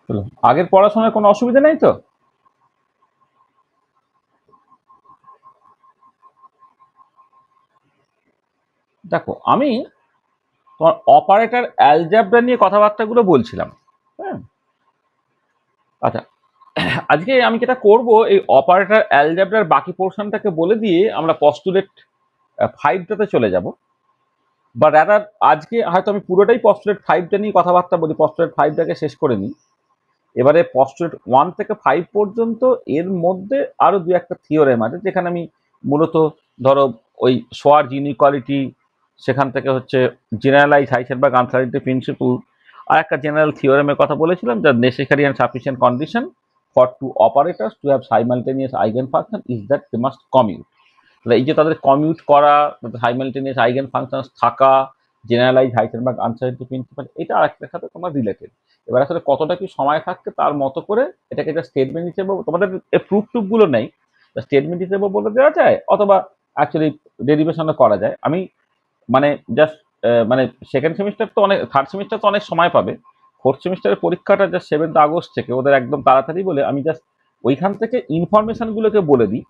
চলো, আগের পড়াশোনার কোনো অসুবিধা নেই তো? দেখো, আমি তোমার অপারেটর অ্যালজেব্রা নিয়ে কথাবার্তাগুলো বলছিলাম। হ্যাঁ, আচ্ছা, আজকে আমি যেটা করব, এই অপারেটর অ্যালজেব্রার বাকি পোর্শনটাকে বলে দিয়ে আমরা পস্টুলেট 5টাতে চলে যাব। বা রাদার আজকে হয়তো আমি পুরোটাই পস্টুলেট 5টা নিয়ে কথাবার্তা বলি, পস্টুলেট 5টাকে শেষ করে নিই। এবারে পস্টুলেট 1 থেকে 5 পর্যন্ত এর মধ্যে আরো দু একটা থিওরেম আছে যেখানে আমি মূলত ধরো ওই সোয়ার্জ ইনইকুয়ালিটি, সেখান থেকে হচ্ছে জেনারেলাইজ হাইসেনবার্গ আনসার্টেনিটি প্রিন্সিপল, আর একটা জেনারেল থিওরেমের কথা বলেছিলাম, যা necessary and sufficient condition for two operators to have simultaneous eigen function is that they must commute. তাহলে এই যে তাদের কমিউট করা, সাইমালটেনিয়াস আইগেন ফাংশন থাকা, জেনারেলাইজ হাইসেনবার্গ আনসার্টেনিটি প্রিন্সিপাল, এটা আরেকটার সাথে তোমার রিলেটেড। এবার আসলে কতটা কি সময় থাকছে তার মতো করে এটাকে একটা স্টেটমেন্ট হিসেবে, তোমাদের প্রুফ টুফ গুলো নেই, স্টেটমেন্ট হিসেবে বলে দেওয়া যায়, অথবা অ্যাকচুয়ালি ডেরিভেশনও করা যায়। আমি মানে জাস্ট মানে সেকেন্ড সেমিস্টার তো অনেক, থার্ড সেমিস্টার তো অনেক সময় পাবে, ফোর্থ সেমিস্টারের পরীক্ষাটা জাস্ট 7 আগস্ট থেকে ওদের একদম তাড়াতাড়ি বলে আমি জাস্ট ওইখান থেকে ইনফরমেশন গুলোকে বলে দিই।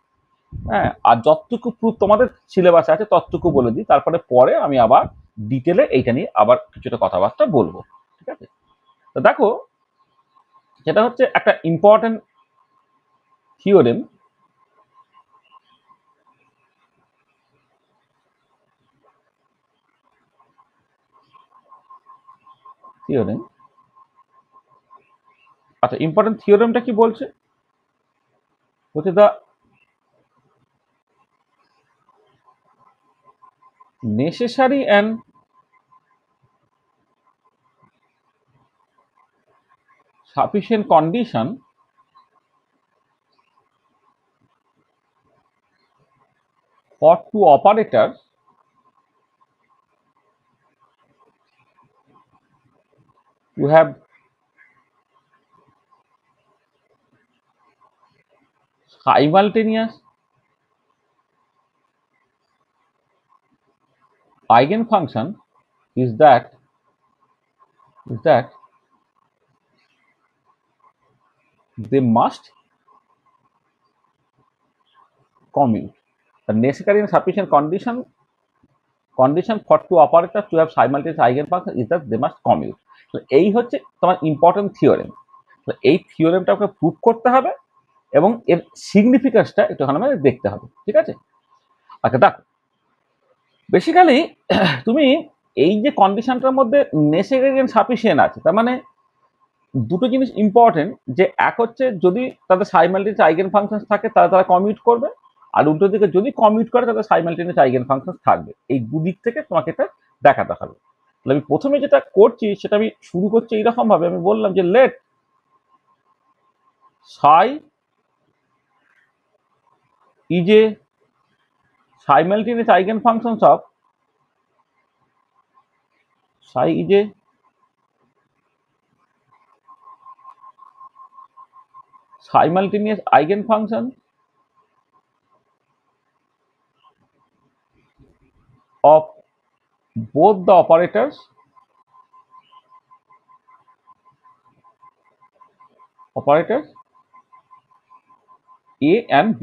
হ্যাঁ, আর যতটুকু প্রুফ তোমাদের সিলেবাসে আছে ততটুকু বলে দিই, তারপরে পরে আমি আবার ডিটেলে এইটা নিয়ে আবার কিছুটা কথাবার্তা বলবো। ঠিক আছে? তো দেখো, সেটা হচ্ছে একটা ইম্পর্টেন্ট থিওরেম। থিওরেম, আচ্ছা, ইম্পর্টেন্ট থিওরেমটা কি বলছে? হচ্ছে the necessary and sufficient condition for two operators to have simultaneous eigenfunction is that they must commute. The necessary and sufficient condition for two operators to have simultaneous eigenfunction is that they must commute. তো এই হচ্ছে তোমার important theorem. তো এই থিওরেমটাকে prove করতে হবে এবং এর সিগনিফিকেন্সটা একটুখানি আমাদের দেখতে হবে। ঠিক আছে? আচ্ছা, দেখো, বেসিক্যালি তুমি এই যে কন্ডিশনটার মধ্যে নেসেসারি এন্ড সাফিসিয়েন্ট আছে, তার মানে দুটো জিনিস ইম্পর্টেন্ট, যে এক হচ্ছে যদি তাদের সাইমালটেনিয়াস আইগেন ফাংশন থাকে তাহলে তারা কমিউট করবে, আর উল্টো দিকে যদি কমিউট করে তাদের সাইমালটেনিয়াস আইগেন ফাংশন থাকবে। এই দুদিক থেকে তোমাকে এটা দেখাতে হবে। তাহলে আমি প্রথমে যেটা করছি সেটা আমি শুরু করছি এইরকম ভাবে, আমি বললাম যে let psi is a simultaneous eigen functions of psi is a simultaneous eigenfunction of both the operators A and B.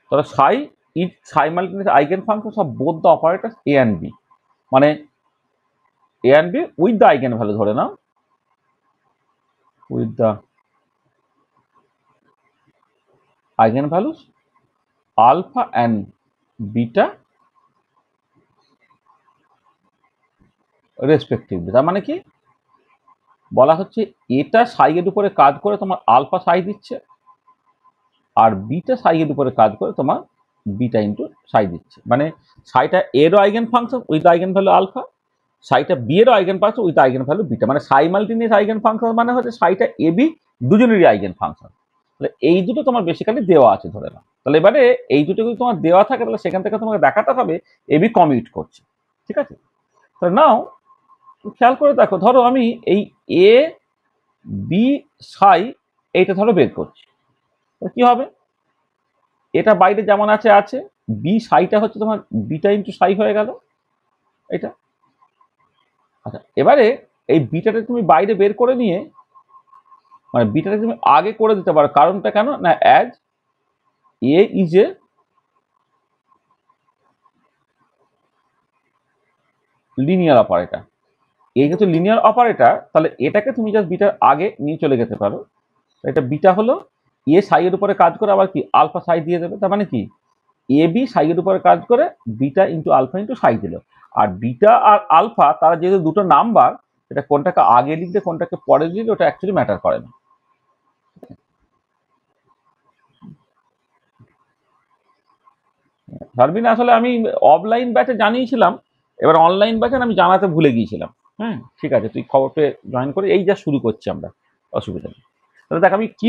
তাহলে psi is simultaneous eigenfunctions of both the operators A and B, মানে A and B with the eigenvalue, ধরে নাও with the eigenvalues alpha and beta respectively. তার মানে কি বলা হচ্ছে, এটা সাই এর উপরে কাজ করে তোমার আলফা সাই দিচ্ছে, আর বিটা সাই এর উপরে কাজ করে তোমার বিটা ইন্টু সাই দিচ্ছে। মানে সাইটা এরও eigen function with eigen value alpha, সাইটা বি এরও eigen function with eigen value beta, মানে সাইমালটেনিয়াস আইগেন ফাংশন মানে হচ্ছে সাইটা এ বি দুজনেরই আইগেন ফাংশন। তাহলে এই দুটো তোমার বেসিক্যালি দেওয়া আছে ধরে নাও। তাহলে এবারে এই দুটো যদি তোমার দেওয়া থাকে তাহলে সেখান থেকে তোমাকে দেখাতে হবে এ বি কমিউট করছে। ঠিক আছে? তাহলে নাও খেয়াল করে দেখো, ধরো আমি এই এ বি সাই এইটা ধরো বের করছি, কি হবে? এটা বাইরে যেমন আছে আছে, বি সাইটা হচ্ছে তোমার বিটা ইন্টু সাই হয়ে গেল এটা। আচ্ছা, এবারে এই বিটাটা তুমি বাইরে বের করে নিয়ে মানে বিটাটা তুমি আগে করে দিতে পারো। কারণটা কেন না, as a is a linear operator, এই যেহেতু লিনিয়ার অপারেটর, তাহলে এটাকে তুমি জাস্ট বিটার আগে নিয়ে চলে যেতে পারো। এটা বিটা হলো এ সাই এর উপরে কাজ করে আবার কি আলফা সাই দিয়ে দেবে। তার মানে কি এ বি সাই এর উপরে কাজ করে বিটা ইন্টু আলফা ইন্টু সাই দিল। আর বিটা আর আলফা তারা যেহেতু দুটো নাম্বার, এটা কোনটাকে আগে লিখলে কোনটাকে পরে লিখলে ওটা অ্যাকচুয়ালি ম্যাটার করে না। সার্বিন আসলে আমি অফলাইন ব্যাচে জানিয়েছিলাম, এবার অনলাইন ব্যাচে আমি জানাতে ভুলে গিয়েছিলাম। হ্যাঁ ঠিক আছে, তুই খবর পেয়ে জয়েন করে এই যা শুরু করছি আমরা, অসুবিধা নেই। তাহলে দেখ আমি কি,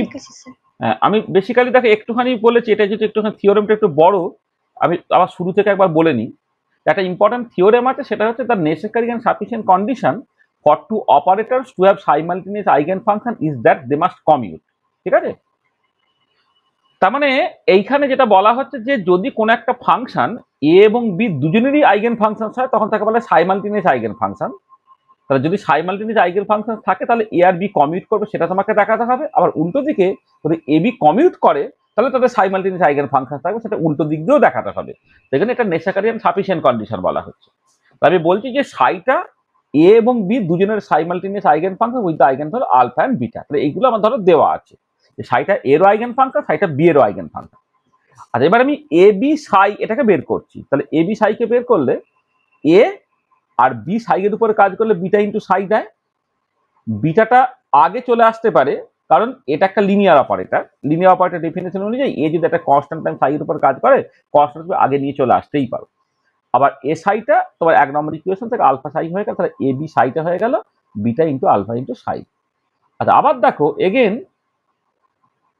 আমি বেসিক্যালি দেখো একটুখানি বলেছি, এটা যেহেতু একটুখানি থিওরেমটা একটু বড়, আমি আবার শুরু থেকে একবার বলে নিই। একটা ইম্পর্টেন্ট থিওরেম আছে, সেটা হচ্ছে the necessary and sufficient condition for two operators to have simultaneous eigen function is that they must commute. ঠিক আছে, তার মানে এইখানে যেটা বলা হচ্ছে যে যদি কোনো একটা ফাংশন এ এবং বি দুজনেরই আইগেন ফাংশন হয় তখন তাকে বলে সাইমালটেনিয়াস আইগেন ফাংশন। তাহলে যদি সাইমালটেনিয়াস আইগেন ফাংশন থাকে তাহলে এ আর বি কমিউট করবে, সেটা তোমাকে দেখাতে হবে। আবার উল্টো দিকে যদি এ বি কমিউট করে তাহলে তাদের সাইমালটেনিয়াস আইগেন ফাংশন থাকবে, সেটা উল্টো দিক দিয়েও দেখাতে হবে। সেখানে এটা নেসেসারি এন্ড সাফিসিয়েন্ট কন্ডিশন বলা হচ্ছে। আমি বলছি যে সাইটা এ এবং বি দুজনের simultaneous eigen function with the eigen ধরো আলফা এন্ড বিটা, তাহলে এইগুলো আমার ধরো দেওয়া আছে। সাইটা এরও আইগেন ফাংশন, সাইটা বি এরও আইগেন ফাংশন। আর এবার আমি এ বি সাই এটাকে বের করছি, তাহলে এ বি সাইকে বের করলে এ আর বি সাই এর উপরে কাজ করলে বিটা ইন্টু সাই দেয়। বিটাটা আগে চলে আসতে পারে কারণ এটা একটা linear operator. Linear operator definition অনুযায়ী এ যদি একটা কনস্ট্যান্ট টাইম সাই এর উপর কাজ করে, কনস্ট্যান্ট আগে নিয়ে চলে আসতেই পারো। আবার এ সাইটা তোমার এক নম্বর ইকুয়েশন থেকে আলফা সাই হয়ে গেল, তাহলে এ বি সাইটা হয়ে গেল বিটা ইন্টু আলফা ইন্টু সাই। আচ্ছা আবার দেখো এগেন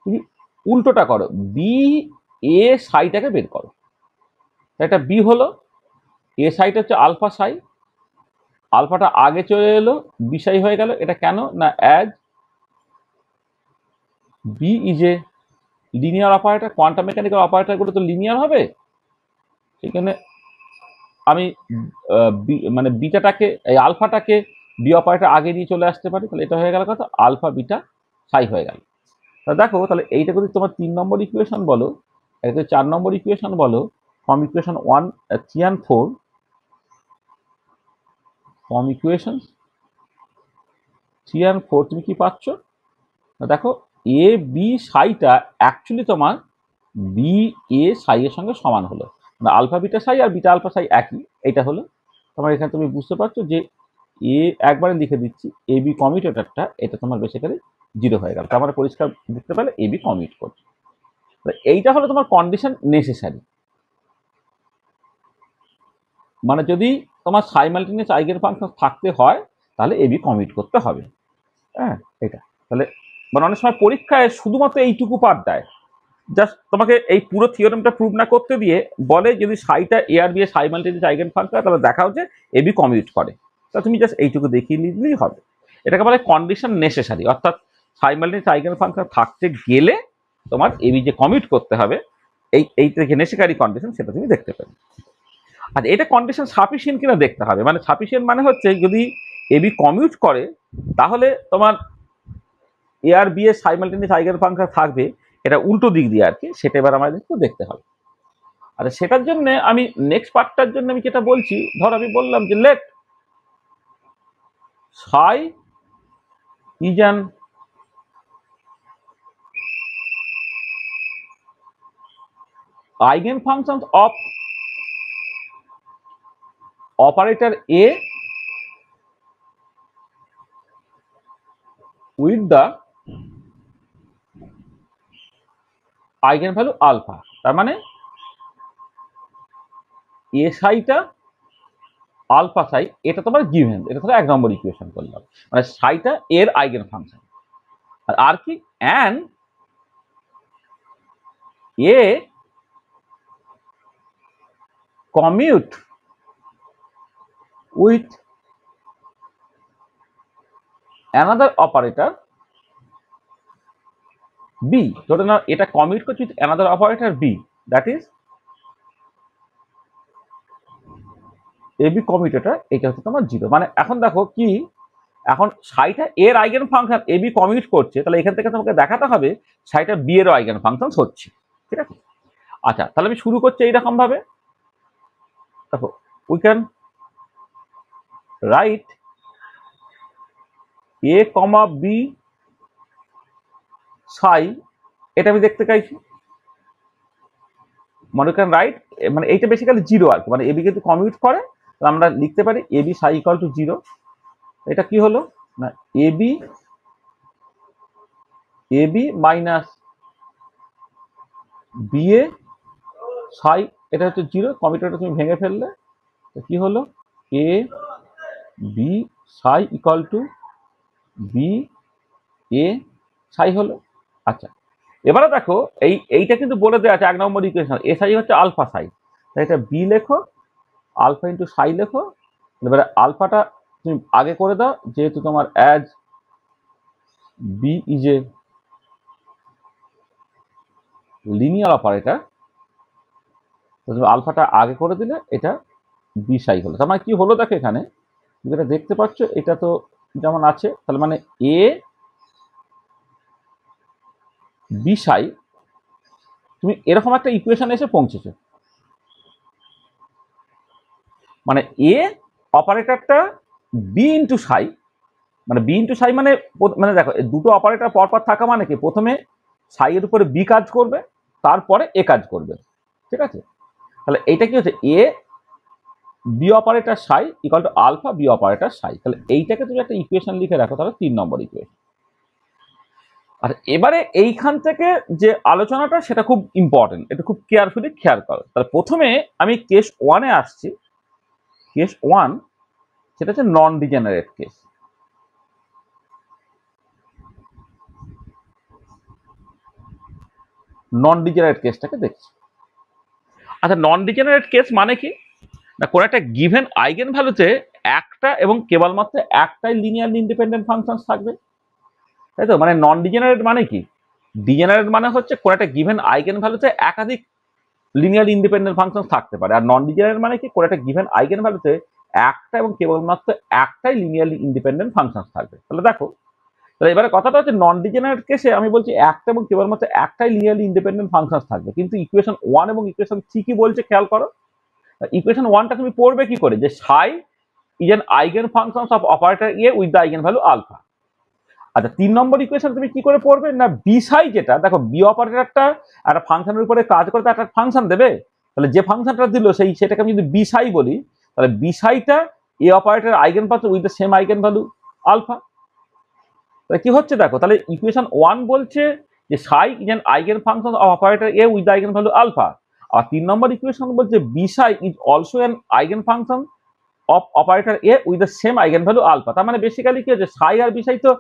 তুমি উল্টোটা করো, বি এ সাইটাকে বের করো। এটা বি হলো, এ সাইটা হচ্ছে আলফা সাই, আলফাটা আগে চলে এলো বি সাই হয়ে গেল। এটা কেন না, as B is a linear operator, quantum mechanical অপারেটরগুলো তো লিনিয়ার হবে। সেখানে আমি মানে বিটাটাকে এই আলফাটাকে বি অপারেটর আগে নিয়ে চলে আসতে পারি, তাহলে এটা হয়ে গেল কত আলফা বিটা সাই হয়ে গেল। তাহলে দেখো তাহলে এইটা যদি তোমার 3 নম্বর ইকুয়েশন বলো, এটা 4 নম্বর ইকুয়েশন বলো, form equation 1 3 and 4, form equation 3 and 4 তুমি কি পাচ্ছ? দেখো এ বি সাইটা অ্যাকচুয়ালি তোমার বি এ সাই এর সঙ্গে সমান হলো, মানে আলফা বিটা সাই আর বিটা আলফা সাই একই। এটা হলো তোমার, এখানে তুমি বুঝতে পারছো যে এ একবারে লিখে দিচ্ছি এ বি কমিউটেটরটা, এটা তোমার বেসিক্যালি 0 হয়ে গেল। তার মানে পরিষ্কার দেখতে পেলে এ বি কমিউট করছে। এইটা হলো তোমার কন্ডিশন নেসেসারি, মানে যদি তোমার সাইমালটেনিয়াস আইগেন ফাংশন থাকতে হয় তাহলে এ বি কমিউট করতে হবে। হ্যাঁ এটা তাহলে মানে অনেক সময় পরীক্ষায় শুধুমাত্র এইটুকু পার্ট দেয়, জাস্ট তোমাকে এই পুরো থিওরেমটা প্রুভ না করতে দিয়ে বলে যদি সাইটা এ আর বি এর সাইমালটেনিয়াস আইগেন ফাংশন তাহলে দেখাও যে এ বি কমিউট করে, তা তুমি জাস্ট এইটুকু দেখিয়ে নিলেই হবে। এটাকে বলে কন্ডিশন নেসেসারি, অর্থাৎ সাইমালটেনিয়াস আইগেন ফাংশন থাকতে গেলে তোমার এ বি যে কমিউট করতে হবে, এই যে নেসেসারি কন্ডিশন সেটা তুমি দেখতে পাবে। আর এটা কন্ডিশন সাফিসিয়েন্ট কিনা দেখতে হবে, মানে সাফিসিয়েন্ট মানে হচ্ছে যদি এ বি কমিউট করে তাহলে তোমার এ আর বি এর সাইমালটেনিয়াস আইগেন ফাংশন থাকবে, এটা উল্টো দিক দিয়ে আর কি, সেটা এবার আমাদের একটু দেখতে হবে। আচ্ছা সেটার জন্য আমি নেক্সট পার্টটার জন্য আমি যেটা বলছি, ধর আমি বললাম যে let psi is an eigen function of operator A with the eigen value alpha. তার মানে এ সাইটা আলফা সাই এটা তোমার গিভেন, এটা তোমার 1 নম্বর ইকুয়েশন করলাম, মানে সাইটা এর আইগেন ফাংশন। আর কি an A commute with another operator B. ধরে নাও এটা কমিউট করছে with another operator B, that is A B commutator, এটা হচ্ছে তোমার 0। মানে এখন দেখো কি, এখন সাইটা এর eigen function A B commute করছে, তাহলে এখান থেকে তোমাকে দেখাতে হবে সাইটা বি এরও আইগেন ফাংশন হচ্ছে। ঠিক আছে, আচ্ছা তাহলে আমি শুরু করছি এইরকম ভাবে। দেখো we can write A comma B psi, এটা আমি দেখতে চাইছি। মানে ক্যান রাইট, মানে এইটা বেসিক্যালি জিরো আর কি, মানে এবি কিন্তু কমিউট করে, তাহলে আমরা লিখতে পারি এবি সাই ইকুয়াল টু জিরো। এটা কি হলো না AB AB minus B A সাই, এটা হচ্ছে জিরো, কমিউটারটা তুমি ভেঙে ফেললে, তো কি হলো A B psi equal to B A psi হলো। আচ্ছা এবারে দেখো এইটা কিন্তু বলে দেওয়া আছে 1 নম্বর ইকুয়েশন, এ সাই হচ্ছে আলফা সাই, তাই এটা বি লেখো, আলফা ইন্টু সাই লেখো। এবারে আলফাটা তুমি আগে করে দাও, যেহেতু তোমার as B is a linear operator, তুমি আলফাটা আগে করে দিলে এটা বি সাই হলো। তার মানে কি হলো দেখো এখানে যেটা দেখতে পাচ্ছ, এটা তো যেমন আছে, তাহলে মানে এ বি সাই, তুমি এরকম একটা ইকুয়েশন এসে পৌঁছেছো, মানে এ অপারেটরটা বি ইন্টু সাই, মানে বি ইন্টু সাই মানে মানে দেখো দুটো অপারেটর পরপর থাকা মানে কি, প্রথমে সাই এর উপরে বি কাজ করবে, তারপরে এ কাজ করবে। ঠিক আছে, তাহলে এইটা কি হচ্ছে A B operator psi equal to alpha B operator psi, তাহলে এইটাকে তুমি একটা ইকুয়েশন লিখে রাখো, তাহলে 3 নম্বর ইকুয়েশন। আর এবারে এইখান থেকে যে আলোচনাটা সেটা খুব ইম্পর্টেন্ট, এটা খুব কেয়ারফুলি খেয়াল করো। তাহলে প্রথমে আমি কেস ওয়ানে আসছি। কেস ওয়ান সেটা হচ্ছে নন ডিজেনারেট কেস। নন ডিজেনারেট কেসটাকে দেখছি। আচ্ছা নন ডিজেনারেট কেস মানে কি না, কোন একটা গিভেন আইগেন ভ্যালুতে একটা এবং কেবলমাত্র একটাই লিনিয়ারলি ইন্ডিপেন্ডেন্ট ফাংশন থাকবে, তাই তো? মানে নন ডিজেনারেট মানে কি, ডিজেনারেট মানে হচ্ছে কোন একটা গিভেন আইগেন ভ্যালুতে একাধিক লিনিয়ার ইন্ডিপেন্ডেন্ট ফাংশন থাকতে পারে, আর নন ডিজেনারেট মানে কি, কোন একটা গিভেন আইগেন ভ্যালুতে একটা এবং কেবলমাত্র একটাই লিনিয়ারলি ইন্ডিপেন্ডেন্ট ফাংশন থাকবে। তাহলে দেখো, তাহলে এবারে কথাটা হচ্ছে নন ডিজেনারেট কেসে আমি বলছি একটা এবং কেবলমাত্র একটাই লিনিয়ারলি ইন্ডিপেন্ডেন্ট ফাংশন থাকবে, কিন্তু ইকুয়েশন ওয়ান এবং ইকুয়েশন থ্রি কি বলছে খেয়াল করো। ইকুয়েশন ওয়ানটা তুমি পড়বে কি করে, যে psi is an eigen function of operator A with the eigen value alpha. আচ্ছা 3 নম্বর ইকুয়েশন তুমি কি করে পড়বে না, বি সাই যেটা, দেখো বি অপারেটরটা একটা ফাংশনের উপরে কাজ করতে একটা ফাংশন দেবে, তাহলে যে ফাংশনটা দিল সেটাকে আমি যদি বি সাই বলি, তাহলে বি সাইটা এ অপারেটর আইগেন পাচ্ছে with the same eigen value alpha. তাহলে কি হচ্ছে দেখো, তাহলে ইকুয়েশন ওয়ান বলছে যে psi is an eigen function of operator A with the eigen value alpha, আর 3 নম্বর ইকুয়েশন বলছে B psi is also an eigen function of operator A with the same eigen value alpha. তার মানে basically কি হচ্ছে, সাই আর B সাই তো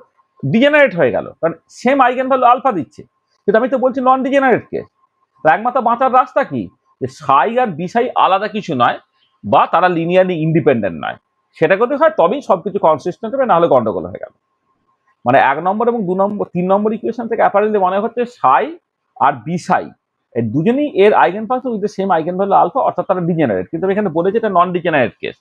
degenerate হয়ে গেল, কারণ সেম আইগেন ভ্যালু আলফা দিচ্ছে, কিন্তু আমি তো বলছি নন ডিজেনারেট কেস। একমাত্র বাঁচার রাস্তা কি, যে সাই আর বি সাই আলাদা কিছু নয়, বা তারা লিনিয়ারলি ইন্ডিপেন্ডেন্ট নয়, সেটা যদি হয় তবেই সবকিছু কনসিস্টেন্ট হবে, না হলে গন্ডগোল হয়ে গেল। মানে 1 নম্বর এবং 2 নম্বর 3 নম্বর ইকুয়েশন থেকে অ্যাপারেন্টলি মনে হচ্ছে সাই আর বি সাই এই দুজনেই এর eigen function with the same eigen value alpha, অর্থাৎ তারা ডিজেনারেট, কিন্তু আমি এখানে বলেছি এটা নন ডিজেনারেট কেস।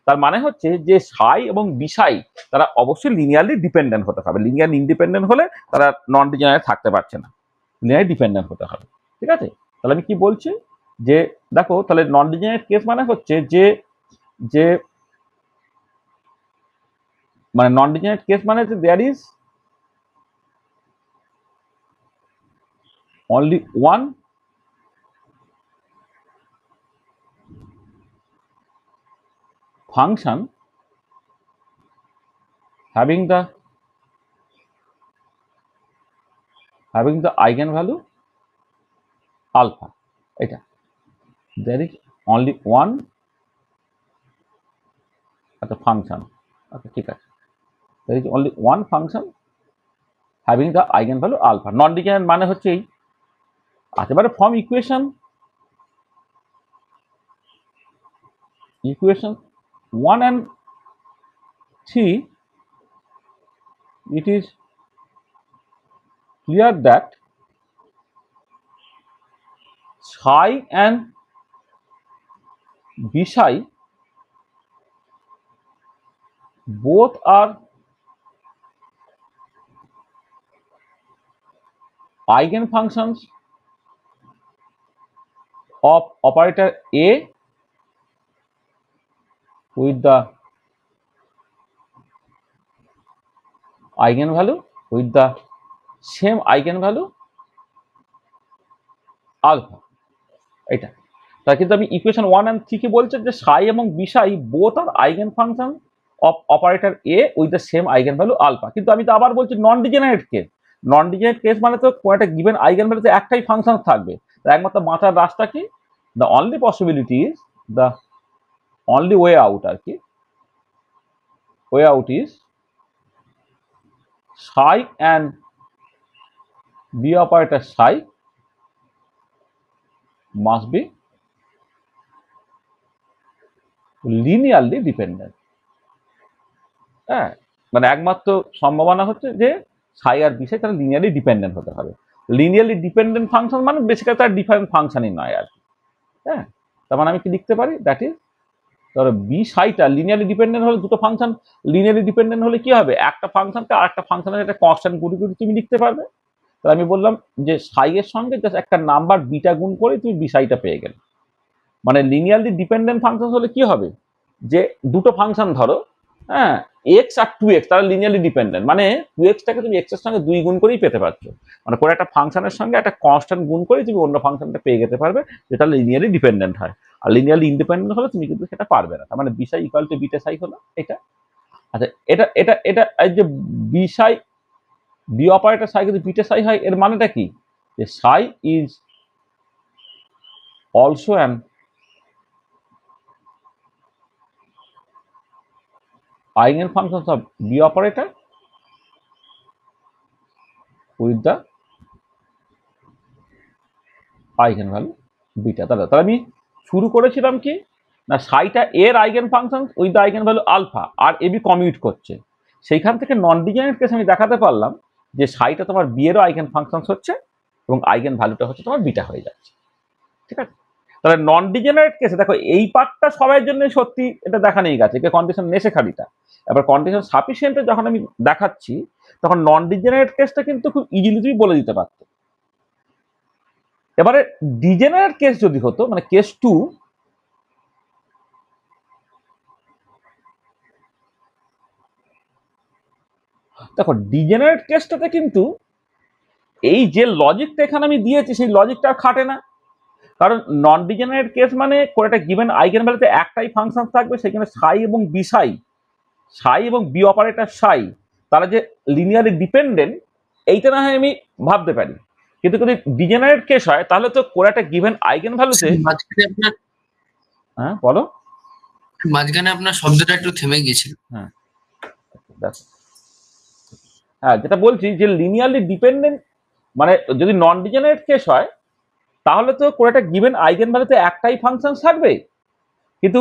তার মানে হচ্ছে যে সাই এবং বিসাই তারা অবশ্যই লিনিয়ারলি ডিপেন্ডেন্ট হতে হবে, লিনিয়ার ইন্ডিপেন্ডেন্ট হলে তারা নন ডিজেনারেট থাকতে পারছে না, লিনিয়ার ডিপেন্ডেন্ট হতে হবে। ঠিক আছে, তাহলে আমি কি বলছি, যে দেখো তাহলে নন ডিজেনারেট কেস মানে হচ্ছে যে যে মানে নন ডিজেনারেট কেস মানে হচ্ছে there is only one function having the eigenvalue alpha, এটা there is only one একটা ফাংশন। আচ্ছা ঠিক আছে, there is only one function having the eigenvalue alpha, non degenerate মানে হচ্ছে এই। আচ্ছা এবারে from equation 1 and 3 it is clear that psi and b psi both are eigenfunctions of operator A with the eigenvalue with the same eigenvalue alpha, এটা তা কিন্তু আমি equation 1 and 3 কি বলছে যে psi এবং psi both are eigenfunction of operator A with the same eigenvalue alpha, কিন্তু আমি তো আবার বলছি নন ডিজেনারেট কেস। নন ডিজেনারেট কেস মানে তো কোনো একটা গিভেন আইগেনভ্যালুতে একটাই ফাংশন থাকবে, একমাত্র বাঁচার রাস্তা কি, the only possibility is the only way out আর কি, way out is psi and B operator psi must be linearly dependent। হ্যাঁ, মানে একমাত্র সম্ভাবনা হচ্ছে যে সাই আর বি সাই তারা লিনিয়ারলি ডিপেন্ডেন্ট হতে হবে। লিনিয়ারলি ডিপেন্ডেন্ট ফাংশন মানে বেসিক্যালি তার ডিফারেন্ট ফাংশনই নয় আর কি। হ্যাঁ, তার মানে আমি কি লিখতে পারি, দ্যাট ইজ ধরো বি সাইটা লিনিয়ারলি ডিপেন্ডেন্ট হলে, দুটো ফাংশন লিনিয়ারলি ডিপেন্ডেন্ট হলে কি হবে, একটা ফাংশনকে আর একটা ফাংশনের একটা কনস্ট্যান্ট গুণ করে তুমি লিখতে পারবে। তাহলে আমি বললাম যে সাই এর সঙ্গে জাস্ট একটা নাম্বার বিটা গুণ করে তুমি বি সাইটা পেয়ে গেলে। মানে লিনিয়ারলি ডিপেন্ডেন্ট ফাংশন হলে কি হবে, যে দুটো ফাংশন ধরো, হ্যাঁ, এক্স আর 2x তারা লিনিয়ারলি ডিপেন্ডেন্ট, মানে 2xটাকে তুমি x এর সঙ্গে 2 গুণ করেই পেতে পারছো, মানে কোনো একটা ফাংশনের সঙ্গে একটা কনস্ট্যান্ট গুণ করে তুমি অন্য ফাংশনটা পেয়ে যেতে পারবে, যেটা লিনিয়ারলি ডিপেন্ডেন্ট হয়। আর লিনিয়ারলি ইন্ডিপেন্ডেন্ট হলে তুমি কিন্তু সেটা পারবে না, তার মানে B psi equal two beta সাই হলো এটা। আচ্ছা, এটা এটা এটা এই যে বি সাই, বি অপারেটর সাই কিন্তু বিটা সাই হয়, এর মানেটা কি, যে psi is also an eigenfunctions of B operator with the eigenvalue beta। তাহলে আমি শুরু করেছিলাম কি না, সাইটা এর eigen function with the eigen value alpha আর এবি কমিউট করছে, সেইখান থেকে নন ডিজেনারেট কেস আমি দেখাতে পারলাম যে সাইটা তোমার বি এরও আইগেন ফাংশন হচ্ছে এবং আইগেন ভ্যালুটা হচ্ছে তোমার বিটা হয়ে যাচ্ছে। ঠিক আছে, তাহলে নন ডিজেনারেট কেসে দেখো এই পার্টটা সবার জন্য সত্যি এটা দেখা নেই গেছে, কন্ডিশন নেসেসারিটা। এবার কন্ডিশন সাফিসিয়েন্টে যখন আমি দেখাচ্ছি তখন নন ডিজেনারেট কেসটা কিন্তু খুব ইজিলি তুমি বলে দিতে পারতো। এবারে ডিজেনারেট কেস যদি হতো, মানে কেস 2, দেখো ডিজেনারেট কেসটাতে কিন্তু এই যে লজিকটা এখানে আমি দিয়েছি সেই লজিকটা খাটে না, কারণ নন ডিজেনারেট কেস মানে কোনো একটা গিভেন আইগেন ভ্যালুতে একটাই ফাংশন থাকবে, সেখানে সাই এবং বি সাই, সাই এবং বি অপারেটর সাই তারা যে লিনিয়ারলি ডিপেন্ডেন্ট, এইটা না হয় আমি ভাবতে পারি, কিন্তু যদি ডিজেনারেট কেস হয় তাহলে তো কোনো একটা গিভেন আইগেন ভ্যালুতে, হ্যাঁ বলো, মাঝখানে আপনার শব্দটা একটু থেমে গিয়েছিল। হ্যাঁ দেখো, হ্যাঁ যেটা বলছি যে লিনিয়ারলি ডিপেন্ডেন্ট মানে যদি নন ডিজেনারেট কেস হয় তাহলে তো কোনো একটা গিভেন আইগেন ভ্যালুতে একটাই ফাংশন থাকবে, কিন্তু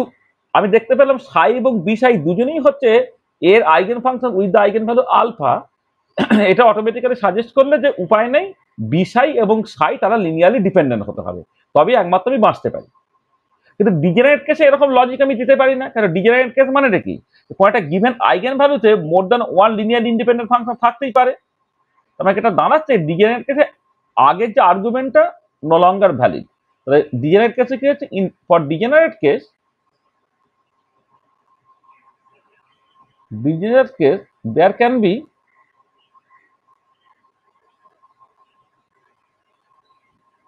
আমি দেখতে পেলাম সাই এবং বি সাই দুজনেই হচ্ছে এর eigen function with the eigen value alpha. এটা অটোমেটিক্যালি সাজেস্ট করলে যে উপায় নেই, বি সাই এবং সাই তারা লিনিয়ারলি ডিপেন্ডেন্ট হতে হবে, তবেই একমাত্র আমি বাঁচতে পারি। কিন্তু ডিজেনারেট কেসে এরকম লজিক আমি দিতে পারি না, কারণ ডিজেনারেট কেস মানে কি, কোনো একটা গিভেন আইগেন ভ্যালুতে more than one linear independent function থাকতেই পারে। আমাকে এটা দাঁড়াচ্ছে ডিজেনারেট কেসে আগের যে আর্গুমেন্টটা নো লঙ্গার ভ্যালিড। তাহলে ডিজেনারেট কেসে কি হচ্ছে, for degenerate case, degenerate case there can be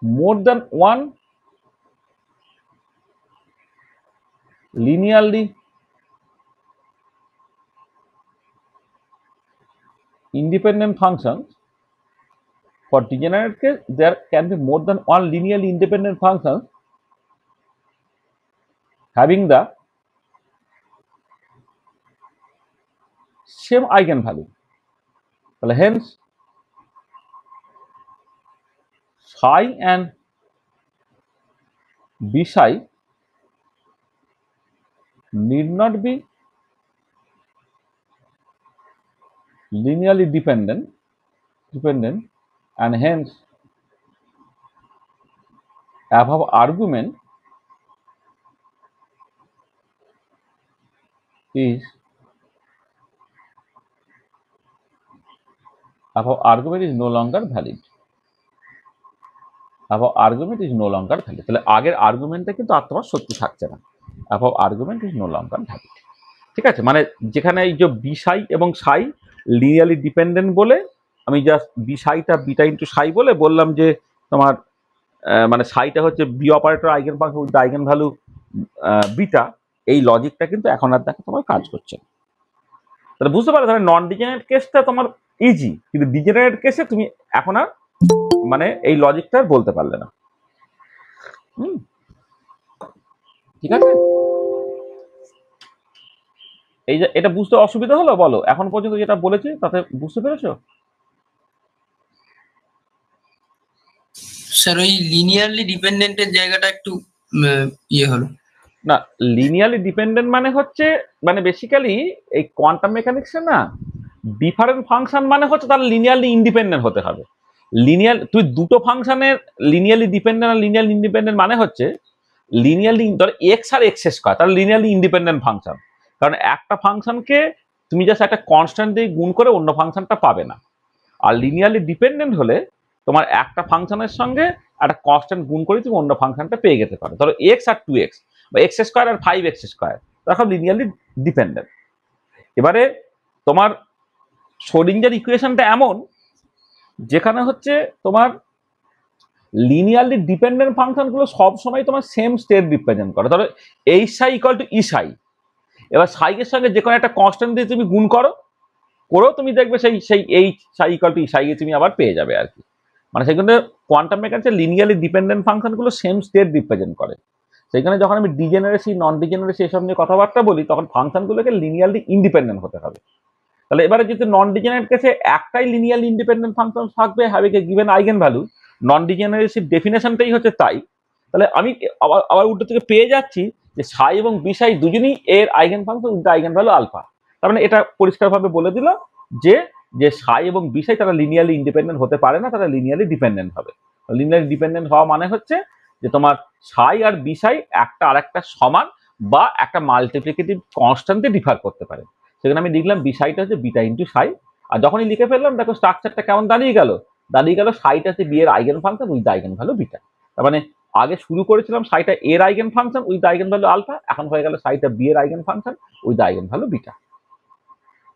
more than one linearly independent functions. For degenerate case there can be more than one linearly independent function having the same eigenvalue. Hence psi and b psi need not be linearly dependent and hence above argument is no longer valid. Above argument is no longer valid. তাহলে আগের আর্গুমেন্টটা কিন্তু আর তোমার সত্য থাকছে না, above argument is no longer valid. ঠিক আছে, মানে যেখানে এই যে বি সাই এবং সাই লিনিয়ারলি ডিপেন্ডেন্ট বলে আমি জাস্ট বি সাইটা বিটা ইন্টু সাই বলে বললাম যে তোমার মানে সাইটা হচ্ছে B operator eigen function with eigen value beta, এই লজিকটা কিন্তু এখন আর দেখো তোমার কাজ করছে না। তাহলে বুঝতে পারো, তাহলে নন ডিজেনারেট কেসটা তোমার ইজি, কিন্তু ডিজেনারেট কেসে তুমি এখন আর মানে এই লজিকটা বলতে পারলে না। ঠিক আছে, এই যে এটা বুঝতে অসুবিধা হলো বলো, এখন পর্যন্ত যেটা বলেছি তাতে বুঝতে পেরেছো? স্যার ওই লিনিয়ারলি ডিপেন্ডেন্টের জায়গাটা একটু ইয়ে হলো। না, লিনিয়ারলি ডিপেন্ডেন্ট মানে হচ্ছে মানে বেসিক্যালি এই কোয়ান্টাম মেকানিক্সে না ডিফারেন্ট ফাংশন মানে হচ্ছে তার লিনিয়ারলি ইন্ডিপেন্ডেন্ট হতে হবে। লিনিয়ার তুই দুটো ফাংশনের লিনিয়ারলি ডিপেন্ডেন্ট আর লিনিয়ারলি ইন্ডিপেন্ডেন্ট মানে হচ্ছে লিনিয়ারলি ধর এক্স আর এক্স স্কয়ার তার লিনিয়ারলি ইন্ডিপেন্ডেন্ট ফাংশন, কারণ একটা ফাংশনকে তুমি জাস্ট একটা কনস্ট্যান্ট দিয়ে গুণ করে অন্য ফাংশনটা পাবে না। আর লিনিয়ারলি ডিপেন্ডেন্ট হলে তোমার একটা ফাংশনের সঙ্গে একটা কনস্ট্যান্ট গুণ করে তুমি অন্য ফাংশনটা পেয়ে যেতে পারো। ধরো এক্স আর 2x বা এক্স স্কোয়ার আর 5x স্কোয়ার, তখন লিনিয়ারলি ডিপেন্ডেন্ট। এবারে তোমার শ্রোডিঞ্জার ইকুয়েশনটা এমন যেখানে হচ্ছে তোমার লিনিয়ারলি ডিপেন্ডেন্ট ফাংশনগুলো সবসময় তোমার সেম স্টেট রিপ্রেজেন্ট করে। ধরো এইচ সাই ইকুয়াল টু ই সাই, এবার সাইকের সঙ্গে যে কোনো একটা কনস্ট্যান্ট দিয়ে তুমি গুণ করেও তুমি দেখবে সেই সেই এইচ সাই ইকুয়াল টু ই সাই তুমি আবার পেয়ে যাবে আর কি। মানে সেখানে কোয়ান্টাম মেকানিক্সে লিনিয়ারলি ডিপেন্ডেন্ট ফাংশনগুলো সেম স্টেট রিপ্রেজেন্ট করে। সেখানে যখন আমি ডিজেনারেসি নন ডিজেনারেসি এসব নিয়ে কথাবার্তা বলি তখন ফাংশনগুলোকে লিনিয়ারলি ইন্ডিপেন্ডেন্ট হতে হবে। তাহলে এবারে যদি নন ডিজেনারেট কেসে একটাই লিনিয়ারলি ইন্ডিপেন্ডেন্ট ফাংশন থাকবে having a given eigenvalue, non ডিজেনারেসির ডেফিনেশনটাই হচ্ছে তাই। তাহলে আমি আবার উল্টো থেকে পেয়ে যাচ্ছি যে সাই এবং বি সাই দুজনই এর eigen function with eigen value alpha. তার মানে এটা পরিষ্কারভাবে বলে দিল যে যে সাই এবং বি সাই তারা লিনিয়ারলি ইন্ডিপেন্ডেন্ট হতে পারে না, তারা লিনিয়ারলি ডিপেন্ডেন্ট হবে। লিনিয়ারলি ডিপেন্ডেন্ট হওয়া মানে হচ্ছে যে তোমার সাই আর বি সাই একটা আর একটা সমান বা একটা মাল্টিপ্লিকেটিভ কনস্ট্যান্টে ডিফার করতে পারে। সেখানে আমি লিখলাম বি সাইটা হচ্ছে বিটা ইন্টু সাই, আর যখনই লিখে ফেললাম দেখো স্ট্রাকচারটা কেমন দাঁড়িয়ে গেল সাইটা হচ্ছে বি এর eigen function with eigen value beta. তার মানে আগে শুরু করেছিলাম সাইটা এর eigen function with eigen value alpha, এখন হয়ে গেল সাইটা বি এর eigen function with eigen value beta.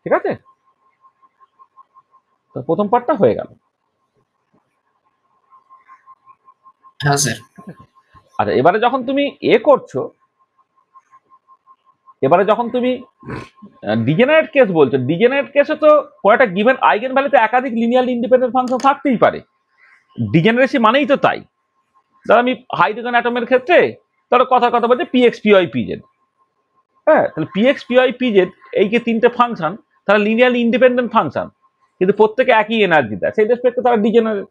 ঠিক আছে, তো প্রথম পার্টটা হয়ে গেল। হ্যাঁ স্যার। আচ্ছা, এবারে যখন তুমি করছো, এবারে যখন তুমি ডিজেনারেট কেস বলছো, ডিজেনারেট কেসে তো কয়টা গিভেন আইগেন ভ্যালুতে একাধিক লিনিয়ারলি ইন্ডিপেন্ডেন্ট ফাংশন থাকতেই পারে। ডিজেনারেসি মানেই তো তাই। ধর আমি হাইড্রোজেন অ্যাটমের ক্ষেত্রে ধরো কথা বলছে পিএক্স পিওয়াই পিজেড, হ্যাঁ, তাহলে পিএক্স পিওয়াই পিজেড এই যে তিনটে ফাংশন তারা লিনিয়ারলি ইন্ডিপেন্ডেন্ট ফাংশন, কিন্তু প্রত্যেকে একই এনার্জি দেয়, সেই রেসপেক্টে তারা ডিজেনারেট।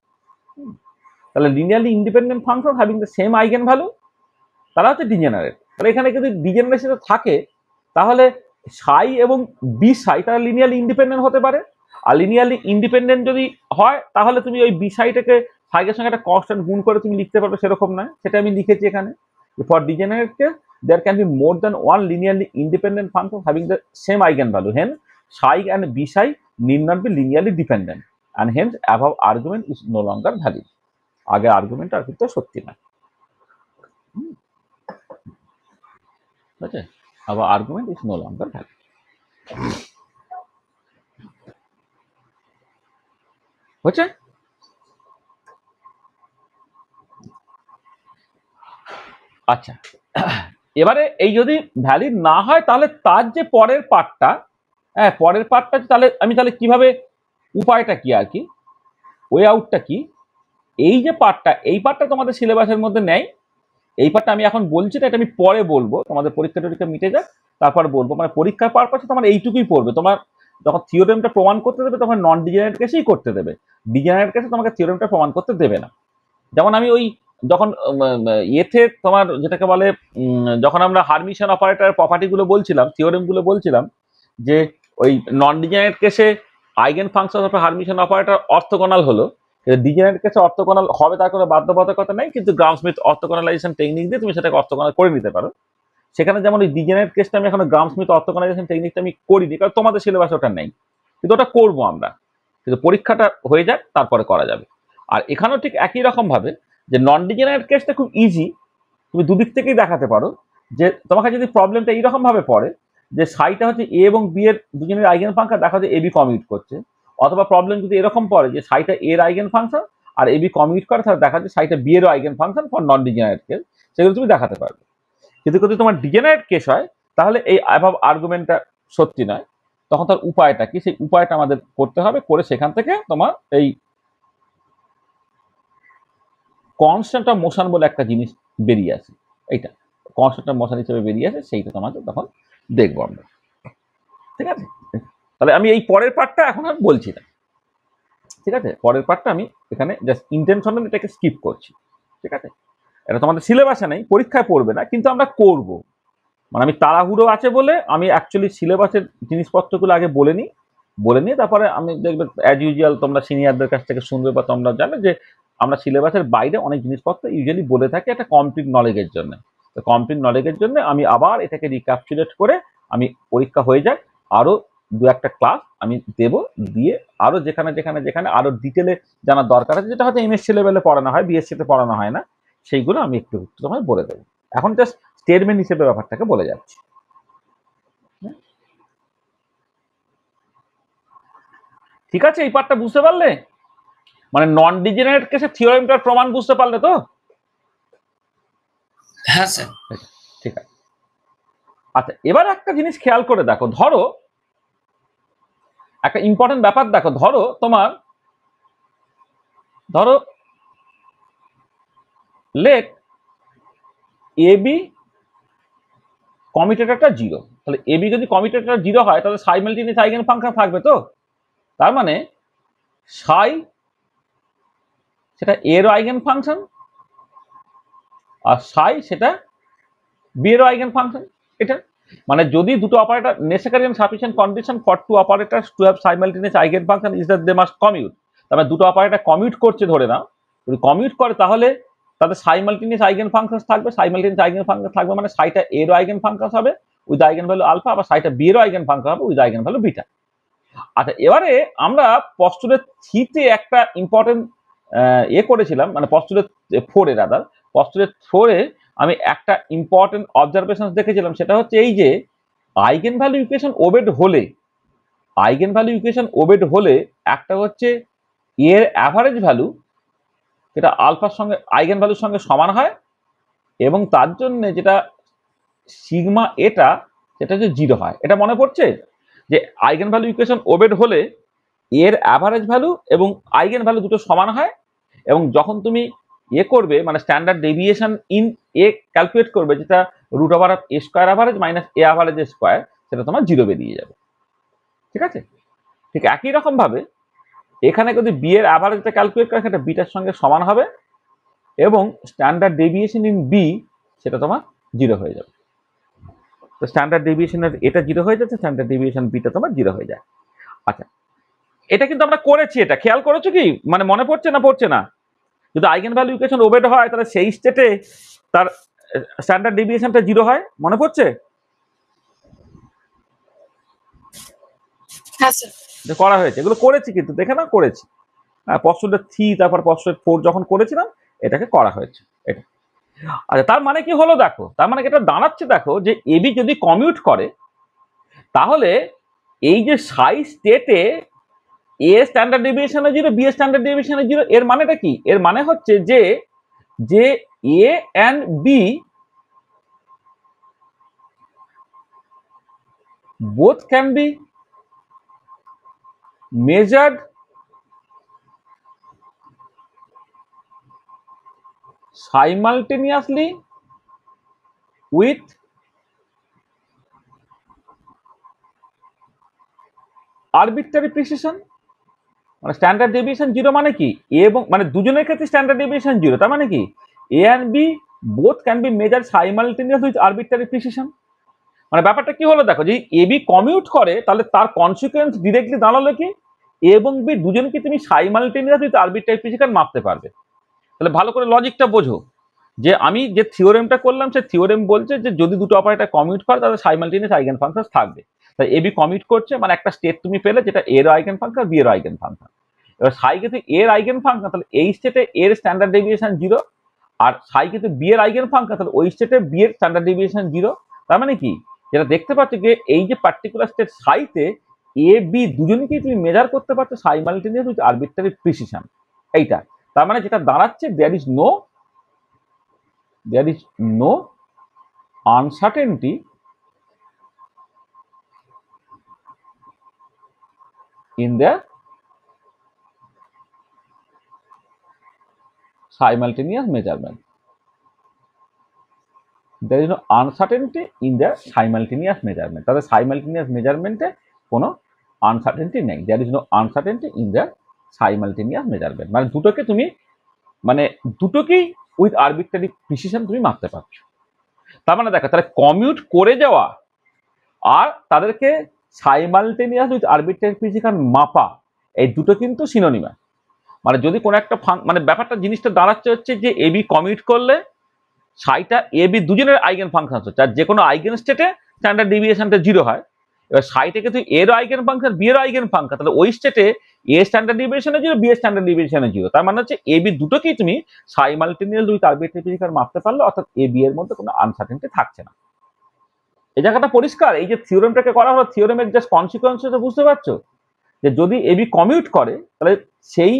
তাহলে linearly independent function having the same eigen value তারা হচ্ছে ডিজেনারেট। তাহলে এখানে যদি ডিজেনারেশন থাকে তাহলে সাই এবং বি সাই তারা লিনিয়ারলি ইন্ডিপেন্ডেন্ট হতে পারে। আর লিনিয়ারলি ইন্ডিপেন্ডেন্ট যদি হয় তাহলে তুমি ওই বি সাইটাকে সাইকের সঙ্গে একটা কনস্ট্যান্ট গুণ করে তুমি লিখতে পারবে, সেরকম নয়। সেটা আমি লিখেছি এখানে, for degenerate case there can be more than one linearly independent function having the same eigenvalue, hence psi and b psi need not be linearly dependent and hence above argument is no longer valid. আগে argument আর কিন্তু সত্যি না, ঠিক আছে, above argument is no longer valid. হচ্ছে আচ্ছা, এবারে এই যদি ভ্যালিড না হয় তাহলে তার যে পরের পার্টটা, হ্যাঁ পরের পার্টটা তাহলে আমি তাহলে কিভাবে, উপায়টা কি আর কি, ওয়ে আউটটা কি, এই যে পার্টটা এই পার্টটা তোমাদের সিলেবাসের মধ্যে নেই। এই পার্টটা আমি এখন বলছি না, এটা আমি পরে বলবো, তোমাদের পরীক্ষা টরীক্ষা মিটে যাক তারপর বলবো। মানে পরীক্ষার পারপাসে তোমার এইটুকুই পড়বে। তোমার যখন থিওরেমটা প্রমাণ করতে দেবে তখন নন ডিজেনারেট কেসেই করতে দেবে, ডিজেনারেট কেসে তোমাকে থিওরেমটা প্রমাণ করতে দেবে না। যেমন আমি ওই যখন ইয়েতে তোমার যেটাকে বলে যখন আমরা হারমিশন অপারেটর প্রপার্টিগুলো বলছিলাম, থিওরেমগুলো বলছিলাম, যে ওই নন ডিজেনারেট কেসে eigen function of hermitian operator orthogonal হলো, ডিজেনারেট কেসে অর্থোগোনাল হবে তার কোনো বাধ্যবাধকতা নেই, কিন্তু গ্রাম স্মিথ অর্থোগোনালাইজেশন টেকনিক দিয়ে তুমি সেটাকে অর্থোগোনাল করে নিতে পারো। সেখানে যেমন ওই ডিজেনারেট কেসটা আমি এখন গ্রাম স্মিথ অর্থোগোনালাইজেশন টেকনিকটা আমি করিনি, কারণ তোমাদের সিলেবাসে ওটা নেই, কিন্তু ওটা করবো আমরা, কিন্তু পরীক্ষাটা হয়ে যাক তারপরে করা যাবে। আর এখানেও ঠিক একই রকম ভাবে যে নন ডিজেনারেট কেসটা খুব ইজি, তুমি দুদিক থেকেই দেখাতে পারো যে তোমাকে যদি প্রবলেমটা এইরকম ভাবে পড়ে যে সাইটা হচ্ছে এ এবং বি এর দুজনের আইগেন ফাংশন, দেখা যায় এবি কমিউট করছে, অথবা প্রবলেম যদি এরকম পড়ে যে সাইটা এর আইগেন ফাংশন আর এবি কমিউট করে, তাহলে দেখা যায় সাইটা বি এরও eigen function for non degenerate case, সেগুলো তুমি দেখাতে পারবে। কিন্তু যদি তোমার ডিজেনারেট কেস হয় তাহলে এই অ্যাভাব আর্গুমেন্টটা সত্যি নয়, তখন তার উপায়টা কি, সেই উপায়টা আমাদের করতে হবে, করে সেখান থেকে তোমার এই কনস্ট্যান্ট অফ মোশন বলে একটা জিনিস বেরিয়ে আসে, এইটা কনস্ট্যান্ট অফ মোশন হিসেবে বেরিয়ে আসে, সেইটা তোমাকে তখন দেখবো আমরা। ঠিক আছে, তাহলে আমি এই পরের পার্টটা এখন আর বলছি না। ঠিক আছে, পরের পার্টটা আমি এখানে জাস্ট ইন্টেনশনাল এটাকে স্কিপ করছি। ঠিক আছে, এটা তোমাদের সিলেবাসে নেই, পরীক্ষায় পড়বে না, কিন্তু আমরা করব। মানে আমি তাড়াহুড়ো আছে বলে আমি অ্যাকচুয়ালি সিলেবাসের জিনিসপত্রগুলো আগে বলে নিয়ে তারপরে আমি দেখবে অ্যাজ ইউজুয়াল তোমরা সিনিয়রদের কাছ থেকে শুনবে বা তোমরা জানো যে আমরা সিলেবাসের বাইরে অনেক জিনিসপত্র ইউজুয়ালি বলে থাকি একটা কমপ্লিট নলেজের জন্য। তো কমপ্লিট নলেজের জন্য আমি আবার এটাকে রিক্যাপচুলেট করে আমি পরীক্ষা হয়ে যাক আরও দু একটা ক্লাস আমি দেব, দিয়ে আরও যেখানে যেখানে যেখানে আরও ডিটেলে জানার দরকার আছে, যেটা হয়তো এমএসসি লেভেলে পড়ানো হয়, বিএসসিতে পড়ানো হয় না, সেইগুলো আমি একটু একটু তোমায় বলে দেবো। এখন জাস্ট স্টেটমেন্ট হিসেবে ব্যাপারটাকে বলে যাচ্ছি। ঠিক আছে, এই পার্টটা বুঝতে পারলে? মানে নন ডিজেনারেট কেসে থিওরেমটার প্রমাণ বুঝতে পারলে তো? হ্যাঁ স্যার। ঠিক আছে, আচ্ছা এবার একটা জিনিস খেয়াল করে দেখো, ধরো একটা ইম্পর্টেন্ট ব্যাপার দেখো, ধরো লেট এ বি কমিউটেটরটা 0, তাহলে এ বি যদি কমিউটেটরটা 0 হয় তাহলে সাইমালটেনিয়াস আইগেন ফাংশন থাকবে তো, তার মানে সাই সেটা এরও আইগেন ফাংশন আর সাই সেটা বি এরও আইগেন ফাংশন। এটা মানে যদি দুটো operator necessary and sufficient condition for two operators to have simultaneous eigen function is that they must commute, তারপরে দুটো অপারেটর কমিউট করছে ধরে নাও, যদি কমিউট করে তাহলে তাদের সাইমালটেনিয়াস আইগেন ফাংশন থাকবে, সাইমালটেনিয়াস আইগেন ফাংশন থাকবে মানে সাইটা এরও আইগেন ফাংশন হবে উইথ আইগেন ভ্যালু আলফা, আবার সাইটা বি এরও আইগেন ফাংশন হবে উইথ আইগেন ভ্যালু বিটা। আচ্ছা এবারে আমরা পস্টুলেট 3 তে একটা ইম্পর্টেন্ট করেছিলাম, মানে পস্টুলেট 4 এ রাদার, পস্টুলেট 4 এ আমি একটা ইম্পর্টেন্ট অবজারভেশন দেখেছিলাম, সেটা হচ্ছে এই যে আইগেন ভ্যালু ইকুয়েশন ওবেড হলে একটা হচ্ছে এর অ্যাভারেজ ভ্যালু যেটা আলফার সঙ্গে আইগেন ভ্যালুর সঙ্গে সমান হয়, এবং তার জন্য যেটা সিগমা এটা সেটা হচ্ছে 0 হয়। এটা মনে পড়ছে যে আইগেন ভ্যালু ইকুয়েশন ওবেড হলে এর অ্যাভারেজ ভ্যালু এবং আইগেন ভ্যালু দুটো সমান হয়, এবং যখন তুমি করবে মানে standard deviation in A calculate করবে, যেটা root over of A square average minus A average square, সেটা তোমার 0 বেরিয়ে যাবে। ঠিক আছে, ঠিক একই রকম ভাবে এখানে যদি বি এর অ্যাভারেজটা ক্যালকুলেট করে সেটা বিটার সঙ্গে সমান হবে, এবং স্ট্যান্ডার্ড ডেভিয়েশন ইন বি সেটা তোমার 0 হয়ে যাবে। তো স্ট্যান্ডার্ড ডেভিয়েশনের এটা 0 হয়ে যাচ্ছে, স্ট্যান্ডার্ড ডেভিয়েশন বিটা তোমার 0 হয়ে যায়। আচ্ছা এটা কিন্তু আমরা করেছি, এটা খেয়াল করেছো কি, মানে মনে পড়ছে না? যদি আইগেন ভ্যালু ইকুয়েশন ওবেড হয় তাহলে সেই স্টেটে তার স্ট্যান্ডার্ড ডেভিয়েশনটা 0 হয়, মনে পড়ছে? হ্যাঁ স্যার। যে করা হয়েছে, এগুলো করেছি কিন্তু দেখে না, করেছি। হ্যাঁ, পস্টুলেট 3 তারপর পস্টুলেট 4 যখন করেছিলাম এটাকে করা হয়েছে এটা। আচ্ছা তার মানে কি হলো দেখো, তার মানে এটা দাঁড়াচ্ছে দেখো যে এবি যদি কমিউট করে তাহলে এই যে সাই স্টেটে এ স্ট্যান্ডার্ড ডেভিয়েশনে 0, বি স্ট্যান্ডার্ড ডেভিয়েশনে 0, এর মানেটা কি? এর মানে হচ্ছে যে A and B both can be measured simultaneously with arbitrary precision। মানে স্ট্যান্ডার্ড ডেভিয়েশন 0 মানে কি, এ এবং মানে দুজনের ক্ষেত্রে স্ট্যান্ডার্ড ডেভিয়েশন 0, তার মানে কি A and B both can be measured simultaneous with arbitrary precision. মানে ব্যাপারটা কি হলো দেখো, যে এ বি কমিউট করে তাহলে তার কনসিকুয়েন্স ডিরেক্টলি দাঁড়ালো কি, এ এবং বি দুজনকে তুমি সাইমালটেনিয়াস উইথ আরবিট্রারি প্রিসিশন মাপতে পারবে। তাহলে ভালো করে লজিকটা বোঝো, যে আমি যে থিওরেমটা করলাম সেই থিওরেম বলছে যে যদি দুটো অপারেটর কমিউট করে তাহলে সাইমালটেনিয়াস আইগেন ফাংশন থাকবে। তাই এ বি কমিউট করছে মানে একটা স্টেট তুমি পেলে যেটা এর আইগেন ফাংশন বি এর আইগেন ফাংশন। এবার সাই কিন্তু এর আইগেন ফাংশন, তাহলে এই স্টেটে এর স্ট্যান্ডার্ড ডেভিয়েশন 0, আর সাই কিন্তু বি এর আইগেন ফাংশন, তাহলে ওই স্টেটে বি এর স্ট্যান্ডার্ড ডেভিয়েশন 0। তার মানে কি, যেটা দেখতে পাচ্ছ যে এই যে পার্টিকুলার স্টেট সাইতে এ বি দুজনকেই তুমি মেজার করতে পারছো সাইমালটেনিয়াস উইথ আরবিট্রারি প্রিসিশন, এইটা। তার মানে যেটা দাঁড়াচ্ছে there is no uncertainty in the simultaneous measurement. There is no uncertainty in the simultaneous measurement. তাহলে simultaneous measurement এ কোনো uncertainty নেই। There is no uncertainty in the simultaneous measurement. মানে দুটোকেই উইথ আরবিট্রারি প্রিসিশন তুমি মাপতে পারছো। তার মানে দেখো, তাহলে কমিউট করে যাওয়া আর তাদেরকে সাইমালটেনিয়াস উইথ আরবিট্রারি প্রিসিশন মাপা, এই দুটো কিন্তু সিনোনিমাস। মানে যদি কোনো একটা মানে ব্যাপারটা জিনিসটা দাঁড়াচ্ছে হচ্ছে যে এ বি কমিউট করলে সাইটা এ বি দুজনের আইগেন ফাংশন হচ্ছে, আর যে কোনো আইগেন স্টেটে স্ট্যান্ডার্ড ডেভিয়েশনটা 0 হয়। এবার সাইটাকে তুই এর আইগেন ফাংশন বি এর আইগেন ফাংশন, তাহলে ওই স্টেটে এ স্ট্যান্ডার্ড ডেভিয়েশনে 0, বি এর স্ট্যান্ডার্ড ডেভিয়েশনে 0। তার মানে হচ্ছে এ বি দুটোকেই তুমি সাইমালটেনিয়াস উইথ আরবিট্রারি প্রিসিশন মাপতে পারলে, অর্থাৎ এ বি এর মধ্যে কোনো আনসার্টেনটি থাকছে না। এই জায়গাটা পরিষ্কার। এই যে থিওরেমটাকে করা হলো, থিওরেমের জাস্ট কনসিকুয়েন্সটা বুঝতে পারছো, যে যদি এ বি কমিউট করে তাহলে সেই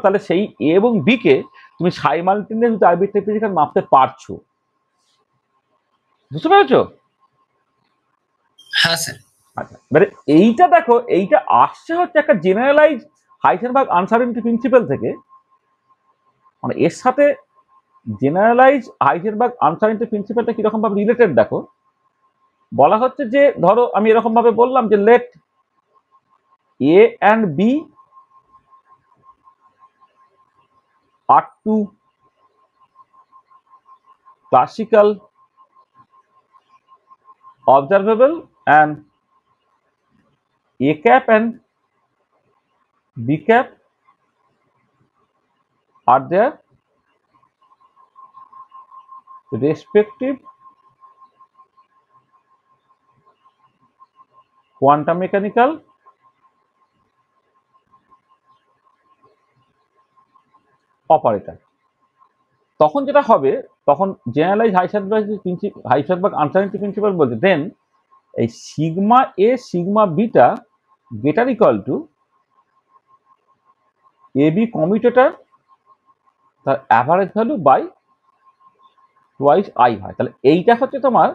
তাহলে সেই এ এবং বি কে তুমি সাইমালটেনিয়াস উইথ আরবিট্রারি প্রিসিশন মাপতে পারছো। বুঝতে পেরেছো? হ্যাঁ স্যার। আচ্ছা, এবারে এইটা দেখো, এইটা আসছে হচ্ছে একটা জেনারেলাইজ হাইসেনবার্গ আনসার্টেনটি প্রিন্সিপাল থেকে। মানে এর সাথে জেনারেলাইজ হাইসেনবার্গ আনসার্টেনটি প্রিন্সিপালটা কিরকম ভাবে রিলেটেড দেখো। বলা হচ্ছে যে ধরো আমি এরকম ভাবে বললাম যে let A and B are two classical observable and A cap and B cap are their respective quantum mechanical operator. তখন যেটা হবে, তখন জেনারেলাইজ হাইসেনবার্গ আনসার্টেনটি প্রিন্সিপাল বলছে দেন এই sigma A sigma beta greater equal to A B commutator তার average value by twice I হয়। তাহলে এইটা হচ্ছে তোমার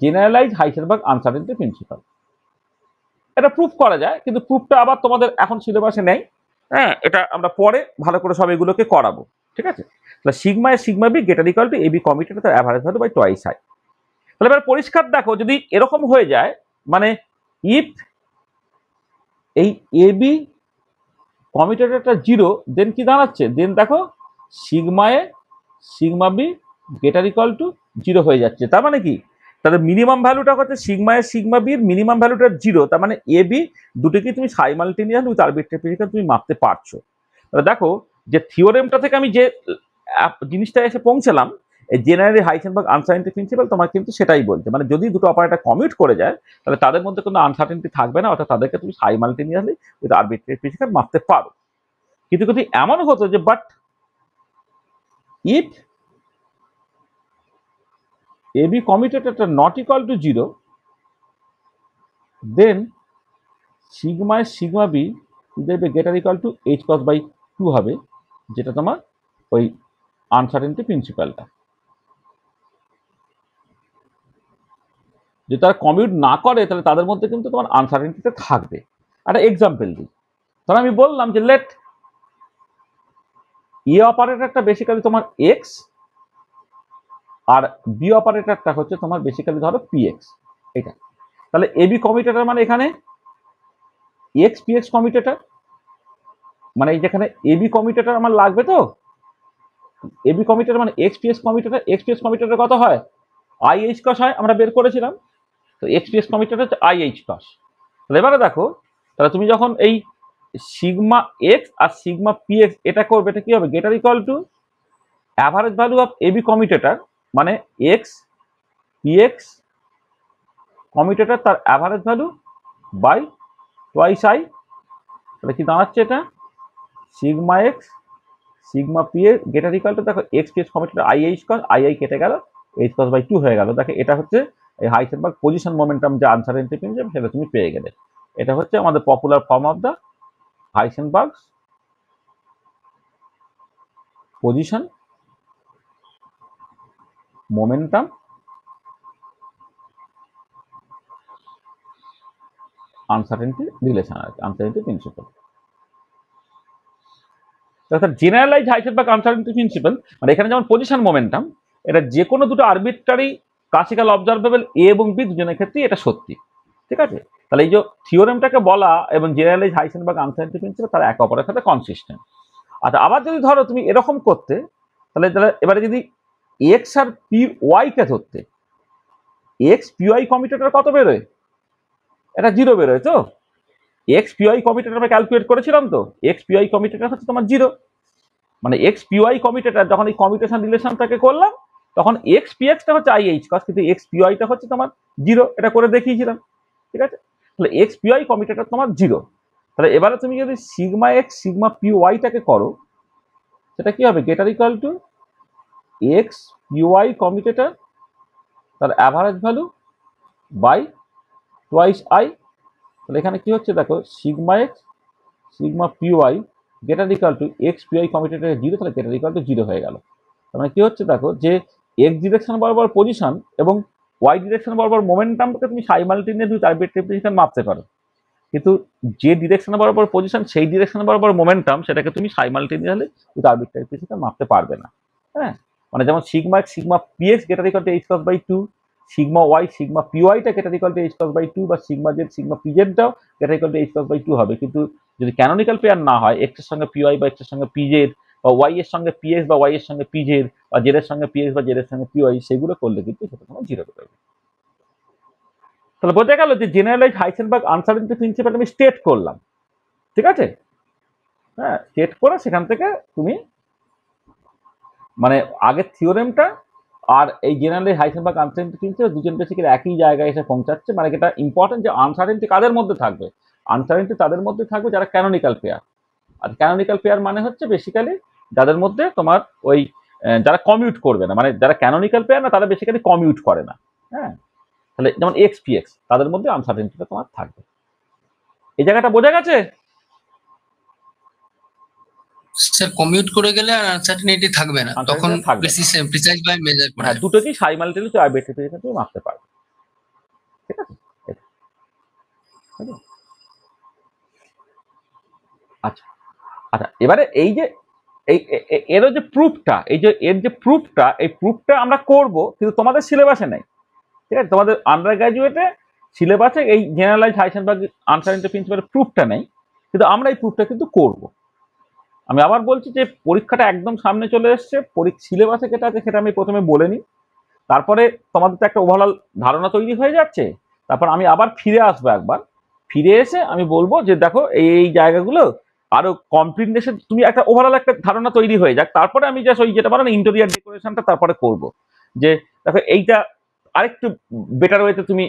জেনারেলাইজ হাইসেনবার্গ আনসার্টেনটি প্রিন্সিপাল। এটা প্রুফ করা যায়, কিন্তু প্রুফটা আবার তোমাদের এখন সিলেবাসে নেই। হ্যাঁ, এটা আমরা পরে ভালো করে সব এগুলোকে করাবো, ঠিক আছে? তাহলে sigma A sigma B greater equal to A B commutator তার average value by twice I. তাহলে এবার পরিষ্কার দেখো, যদি এরকম হয়ে যায়, মানে ইফ এই এ বি কমিউটেটরটা 0, দেন কি দাঁড়াচ্ছে, দেন দেখো sigma A sigma B greater equal to 0 হয়ে যাচ্ছে। তার মানে কি, তাহলে মিনিমাম ভ্যালুটা হচ্ছে সিগমা এ সিগমা বির মিনিমাম ভ্যালুটা 0। তার মানে এ বি দুটোকে তুমি সাইমালটেনিয়াস উইথ আরবিট্রারি প্রিসিশন তুমি মাপতে পারছো। তাহলে দেখো যে থিওরেমটা থেকে আমি যে জিনিসটা এসে পৌঁছলাম, এই জেনারেলি হাইসেনবার্গ আনসার্টেনটি প্রিন্সিপাল তোমার কিন্তু সেটাই বলছে। মানে যদি দুটো অপারেটর কমিউট করে যায় তাহলে তাদের মধ্যে কোনো আনসার্টেনটি থাকবে না, অর্থাৎ তাদেরকে তুমি সাইমালটেনিয়াসলি উইথ আরবিট্রারি প্রিসিশন মাপতে পারো। কিন্তু যদি এমন হতো যে বাট ইফ এ বি কমিউটেটরটা not equal to 0, then sigma A sigma B দেবে greater equal to H cross by 2 হবে, যেটা তোমার ওই আনসার্টেনটি প্রিন্সিপালটা। যদি তারা কমিউট না করে তাহলে তাদের মধ্যে কিন্তু তোমার আনসার্টেনটিতে থাকবে। একটা এক্সাম্পল দিই, তাহলে আমি বললাম যে লেট এ অপারেটরটা বেসিক্যালি তোমার এক্স আর বি অপারেটরটা হচ্ছে তোমার বেসিক্যালি ধরো পি এক্স, এটা। তাহলে এ বি কমিউটেটর মানে এখানে এক্স পি এক্স কমিউটেটর, মানে এই যেখানে এ বি কমিউটেটর আমার লাগবে, তো এ বি কমিউটেটর মানে X P X commutator. X P X commutator কত হয়, আই এইচ কস হয়, আমরা বের করেছিলাম। তো এক্স পি এক্স কমিউটেটর হচ্ছে আই এইচ কস। তাহলে এবারে দেখো, তাহলে তুমি যখন এই সিগমা এক্স আর সিগমা পি এক্স এটা করবে, এটা কি হবে, greater equal to average value of A B commutator, মানে এক্স পি এক্স কমিউটেটর তার average value by twice I. তাহলে কি দাঁড়াচ্ছে, এটা সিগমা এক্স সিগমা পি এর গেটার ইকুয়াল টু দেখো X P X commutator I H cos I I কেটে গেল, এইচ কস বাই 2 হয়ে গেল। দেখো এটা হচ্ছে এই হাইসেনবার্গ পজিশন মোমেন্টাম যে আনসার্টেনটি প্রিন্সিপাল সেটা তুমি পেয়ে গেলে। এটা হচ্ছে আমাদের popular form of the Heisenberg position momentum uncertainty relation আর কি, uncertainty principle. Generalize Heisenberg uncertainty principle মানে এখানে যেমন পজিশন মোমেন্টাম, এটা যে কোনো দুটো আরবিট্রারি ক্লাসিক্যাল অবজারভেবল এ এবং বি দুজনের ক্ষেত্রেই এটা সত্যি, ঠিক আছে। তাহলে এই যে থিওরেমটাকে বলা এবং জেনারেলাইজ হাইসেনবার্গ আনসার্টেনটি প্রিন্সিপাল তারা একে অপরের সাথে কনসিস্টেন্ট। আচ্ছা, আবার যদি ধরো তুমি এরকম করতে, তাহলে এবারে যদি এক্স আর পি ওয়াই কে ধরতে, এক্স পি ওয়াই কমিউটেটর কত বেরোয়? এটা 0 বেরোয়। তো এক্স পি ওয়াই কমিউটেটর আমরা ক্যালকুলেট করেছিলাম, তো এক্স পি ওয়াই কমিউটেটর হচ্ছে তোমার 0, মানে এক্স পি ওয়াই কমিউটেটর যখন এই কমিউটেশন রিলেশনটাকে করলাম তখন এক্স পি এক্সটা হচ্ছে আই এইচ কস, কিন্তু এক্স পি ওয়াইটা হচ্ছে তোমার 0, এটা করে দেখিয়েছিলাম, ঠিক আছে। তাহলে এক্স পি ওয়াই কমিউটেটর তোমার 0। তাহলে এবারে তুমি যদি সিগমা এক্স সিগমা পি ওয়াইটাকে করো, সেটা কি হবে? Greater equal to X P Y commutator তার average value by twice I. তাহলে এখানে কি হচ্ছে দেখো, sigma X sigma P Y greater equal to X P Y commutator 0, তাহলে গেটার ইকুয়াল টু 0 হয়ে গেল। তার মানে কি হচ্ছে দেখো, যে এক্স ডিরেকশন বরাবর পজিশন এবং ওয়াই ডিরেকশন বরাবর মোমেন্টামকে তুমি সাইমালটেনিয়াস দুই আরবিট্রারি পজিশন মাপতে পারো, কিন্তু যে ডিরেকশন বরাবর পজিশন সেই ডিরেকশন বরাবর মোমেন্টাম সেটাকে তুমি সাইমালটেনিয়াসলি দুই আরবিট্রারি পজিশন মাপতে পারবে না। হ্যাঁ, মানে যেমন sigma X sigma P X greater equal to H cross by 2, sigma Y sigma P ওয়াইটা greater equal to H cross by 2, বা সিগমা জেড সিগমা পি জেডটাও greater equal to H cross by 2 হবে। কিন্তু যদি canonical pair না হয়, x এর সঙ্গে পি ওয়াই বা এক্স এর সঙ্গে পি জেড, বা ওয়াই এর সঙ্গে পি এক্স বা ওয়াই এর সঙ্গে পি জেড, বা জেড এর সঙ্গে পি এক্স বা জেড এর সঙ্গে পি ওয়াই, সেগুলো করলে কিন্তু সেটা তোমার 0 পাবে। তাহলে বোঝা গেল যে জেনারেলাইজ হাইসেনবার্গ আনসার্টেনটি প্রিন্সিপাল আমি স্টেট করলাম, ঠিক আছে। হ্যাঁ, স্টেট করে সেখান থেকে তুমি মানে আগের থিওরেমটা আর এই জেনারেলাইজ হাইসেনবার্গ আনসার্টেনটি প্রিন্সিপাল দুজন বেসিক্যালি একই জায়গায় এসে পৌঁছাচ্ছে। মানে এটা ইম্পর্টেন্ট যে আনসার্টেনটি কাদের মধ্যে থাকবে? আনসার্টেনটি তাদের মধ্যে থাকবে যারা ক্যানোনিক্যাল পেয়ার। আর ক্যানোনিক্যাল পেয়ার মানে হচ্ছে বেসিক্যালি যাদের মধ্যে তোমার ওই যারা কমিউট করবে না, মানে যারা ক্যানোনিক্যাল পেয়ার না তারা বেসিক্যালি কমিউট করে না। হ্যাঁ, তাহলে যেমন এক্স পি এক্স তাদের মধ্যে আনসার্টেনটিটা তোমার থাকবে। এই জায়গাটা বোঝা গেছে? স্যার কমিউট করে গেলে আর আনসার্টেনিটি থাকবে না, তখন আনসার্টেনটি থাকবে না। প্রিসাইজ বাই মেজার করা হ্যাঁ, যাবে। দুটোকেই সাইমালটেনিয়াসলি আরবিট্রারি পজিশন তুমি মাপতে পারবে, ঠিক আছে। এটা, ঠিক আছে? আচ্ছা আচ্ছা, এবারে এই যে এর যে প্রুফটা, এই যে এর যে প্রুফটা, এই প্রুফটা আমরা করব কিন্তু তোমাদের সিলেবাসে নেই, ঠিক আছে। তোমাদের আন্ডার গ্র্যাজুয়েটে সিলেবাসে এই জেনারেলাইজ হাইসেনবার্গ আনসার্টেনটি প্রিন্সিপালের প্রুফটা নেই, কিন্তু আমরা এই প্রুফটা কিন্তু করব। আমি আবার বলছি যে পরীক্ষাটা একদম সামনে চলে এসছে, সিলেবাসে যেটা আছে সেটা আমি প্রথমে বলে নিই, তারপরে তোমাদের তো একটা ওভারঅল ধারণা তৈরি হয়ে যাচ্ছে। তারপর আমি আবার ফিরে আসবো, একবার ফিরে এসে আমি বলবো যে দেখো এই জায়গাগুলো আরো কমপ্লিটনেশন, তুমি একটা ওভারঅল একটা ধারণা তৈরি হয়ে যাক, তারপরে আমি জাস্ট ওই যেটা বলো না ইন্টেরিয়ার ডেকোরেশনটা তারপরে করব। যে দেখো এইটা আরেকটু বেটার ওয়েতে তুমি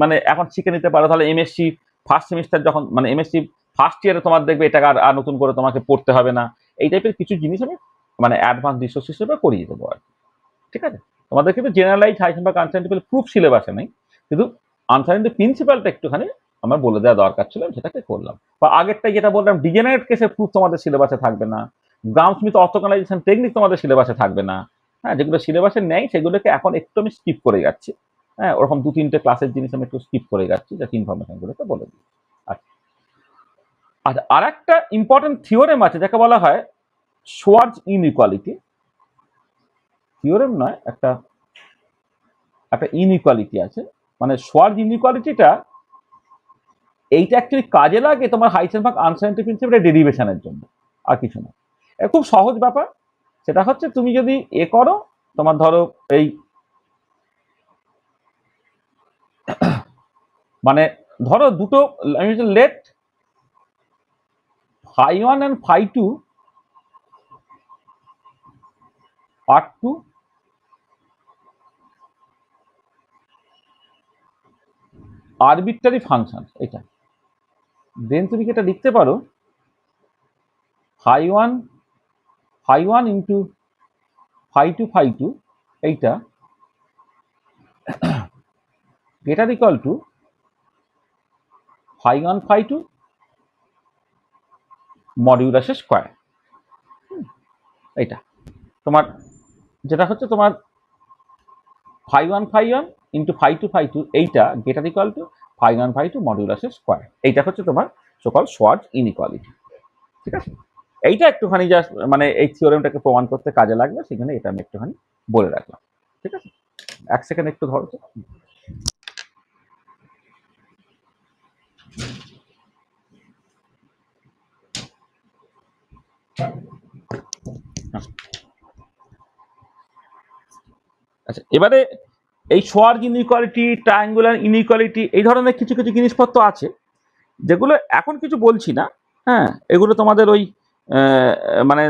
মানে এখন শিখে নিতে পারো, তাহলে এমএসসি ফার্স্ট সেমিস্টার যখন মানে এমএসসি ফার্স্ট ইয়ারে তোমার দেখবে এটাকে আর নতুন করে তোমাকে পড়তে হবে না। এই টাইপের কিছু জিনিস আমি মানে অ্যাডভান্স রিসোর্স হিসেবে করিয়ে দেবো আর কি, ঠিক আছে। তোমাদের কিন্তু জেনারেলাইজ হাইসেনবার্গ আনসার্টেনটি প্রুফ সিলেবাসে নেই, কিন্তু আনসার্টেনটি প্রিন্সিপালটা একটুখানি আমার বলে দেওয়া দরকার ছিল, সেটাকে করলাম। বা আগেরটা যেটা বললাম ডিজেনারেট কেসের প্রুফ তোমাদের সিলেবাসে থাকবে না, গ্রাউন্ড স্মিথ অর্থোগনালাইজেশন টেকনিক তোমাদের সিলেবাসে থাকবে না। হ্যাঁ, যেগুলো সিলেবাসে নেই সেগুলোকে এখন একটু আমি স্কিপ করে যাচ্ছি। হ্যাঁ, ওরকম 2-3টে ক্লাসের জিনিস আমি একটু স্কিপ করে যাচ্ছি, যাতে ইনফরমেশনগুলোকে বলে দিই। আচ্ছা আচ্ছা, আর একটা ইম্পর্টেন্ট থিওরেম আছে যাকে বলা হয় শোয়ার্জ ইনইকুয়ালিটি। থিওরেম নয়, একটা একটা ইনইকুয়ালিটি আছে, মানে শোয়ার্জ ইনইকুয়ালিটিটা এইটা অ্যাকচুয়ালি কাজে লাগে তোমার হাইসেনবার্গ আনসার্টেনটি প্রিন্সিপালের ডেরিভেশনের জন্য, আর কিছু না। এটা খুব সহজ ব্যাপার। সেটা হচ্ছে তুমি যদি করো, তোমার ধরো এই মানে ধরো দুটো let phi one and phi two are two arbitrary function. এটা দেন তুমি কি এটা লিখতে পারো ফাই ওয়ান φ1 ইন্টু φ2 এইটা গ্রেটার ইকুয়াল টু φ1 φ2 মডিউলাসের স্কোয়ার। এইটা তোমার যেটা হচ্ছে তোমার φ1 ইন্টু φ2 এইটা গ্রেটার ইকুয়াল টু φ1 φ2 মডিউলাসের স্কোয়ার। এইটা হচ্ছে তোমার সকল শর্টস ইনইকুয়ালিটি। ঠিক আছে, এইটা একটুখানি জাস্ট মানে এই থিওরেমটাকে প্রমাণ করতে কাজে লাগবে, সেখানে এটা আমি একটুখানি বলে রাখলাম। ঠিক আছে, এক সেকেন্ড একটু ধরো তো। আচ্ছা, এবারে এই শর্টস ইনইকুয়ালিটি, ট্রায়াঙ্গুলার ইনইকুয়ালিটি, এই ধরনের কিছু কিছু জিনিসপত্র আছে যেগুলো এখন কিছু বলছি না। হ্যাঁ, এগুলো তোমাদের ওই মানে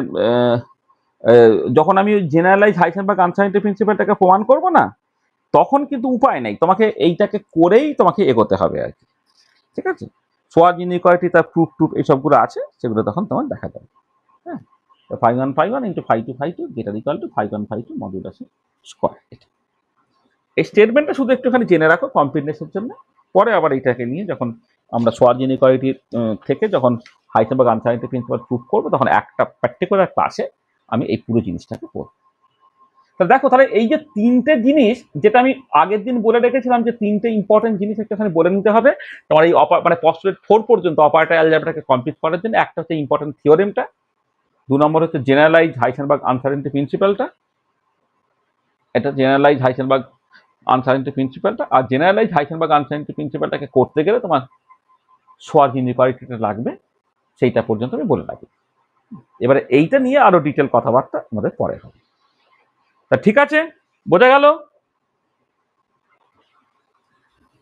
যখন আমি জেনারেলাইজ হাইসেনবার্গ আনসার্টেনিটি প্রিন্সিপালটাকে প্রমাণ করব না, তখন কিন্তু উপায় নেই, তোমাকে এইটাকে করেই তোমাকে এগোতে হবে আর কি। ঠিক আছে, শর্টস ইনইকুয়ালিটি, তার প্রুফ এইসবগুলো আছে, সেগুলো তখন তোমার দেখা যাবে। হ্যাঁ, φ1 into φ2 greater equal to φ1 φ2 modulus square. এই স্টেটমেন্টটা শুধু একটুখানি জেনে রাখো কমপ্লিটনেসের জন্য। পরে আবার এইটাকে নিয়ে যখন আমরা শর্টস ইনইকুয়ালিটি থেকে যখন হাইসেনবার্গ আনসার্টেনিটি প্রিন্সিপাল প্রুফ করবো, তখন একটা পার্টিকুলার ক্লাসে আমি এই পুরো জিনিসটাকে পড়বো। তাহলে দেখো, তাহলে এই যে তিনটে জিনিস যেটা আমি আগের দিন বলে রেখেছিলাম, যে তিনটে ইম্পর্টেন্ট জিনিস একটুখানি বলে নিতে হবে তোমার এই মানে পস্টুলেট 4 পর্যন্ত অপারেটর অ্যালজেব্রাটাকে কমপ্লিট করার জন্য। একটা হচ্ছে ইম্পর্টেন্ট থিওরেমটা, 2 নম্বর হচ্ছে জেনারেলাইজ হাইসেনবার্গ আনসার্টেনিটি প্রিন্সিপালটা, এটা জেনারেলাইজ হাইসেনবার্গ আনসার্টেনিটি প্রিন্সিপালটা। আর জেনারেলাইজ হাইসেনবার্গ আনসার্টেনিটি প্রিন্সিপালটাকে করতে গেলে তোমার শর্টস ইনইকুয়ালিটিটা লাগবে, সেইটা পর্যন্ত আমি বলে রাখি। এবারে এইটা নিয়ে আরো ডিটেল কথাবার্তা আমাদের পরে হবে। তা ঠিক আছে, বোঝা গেল?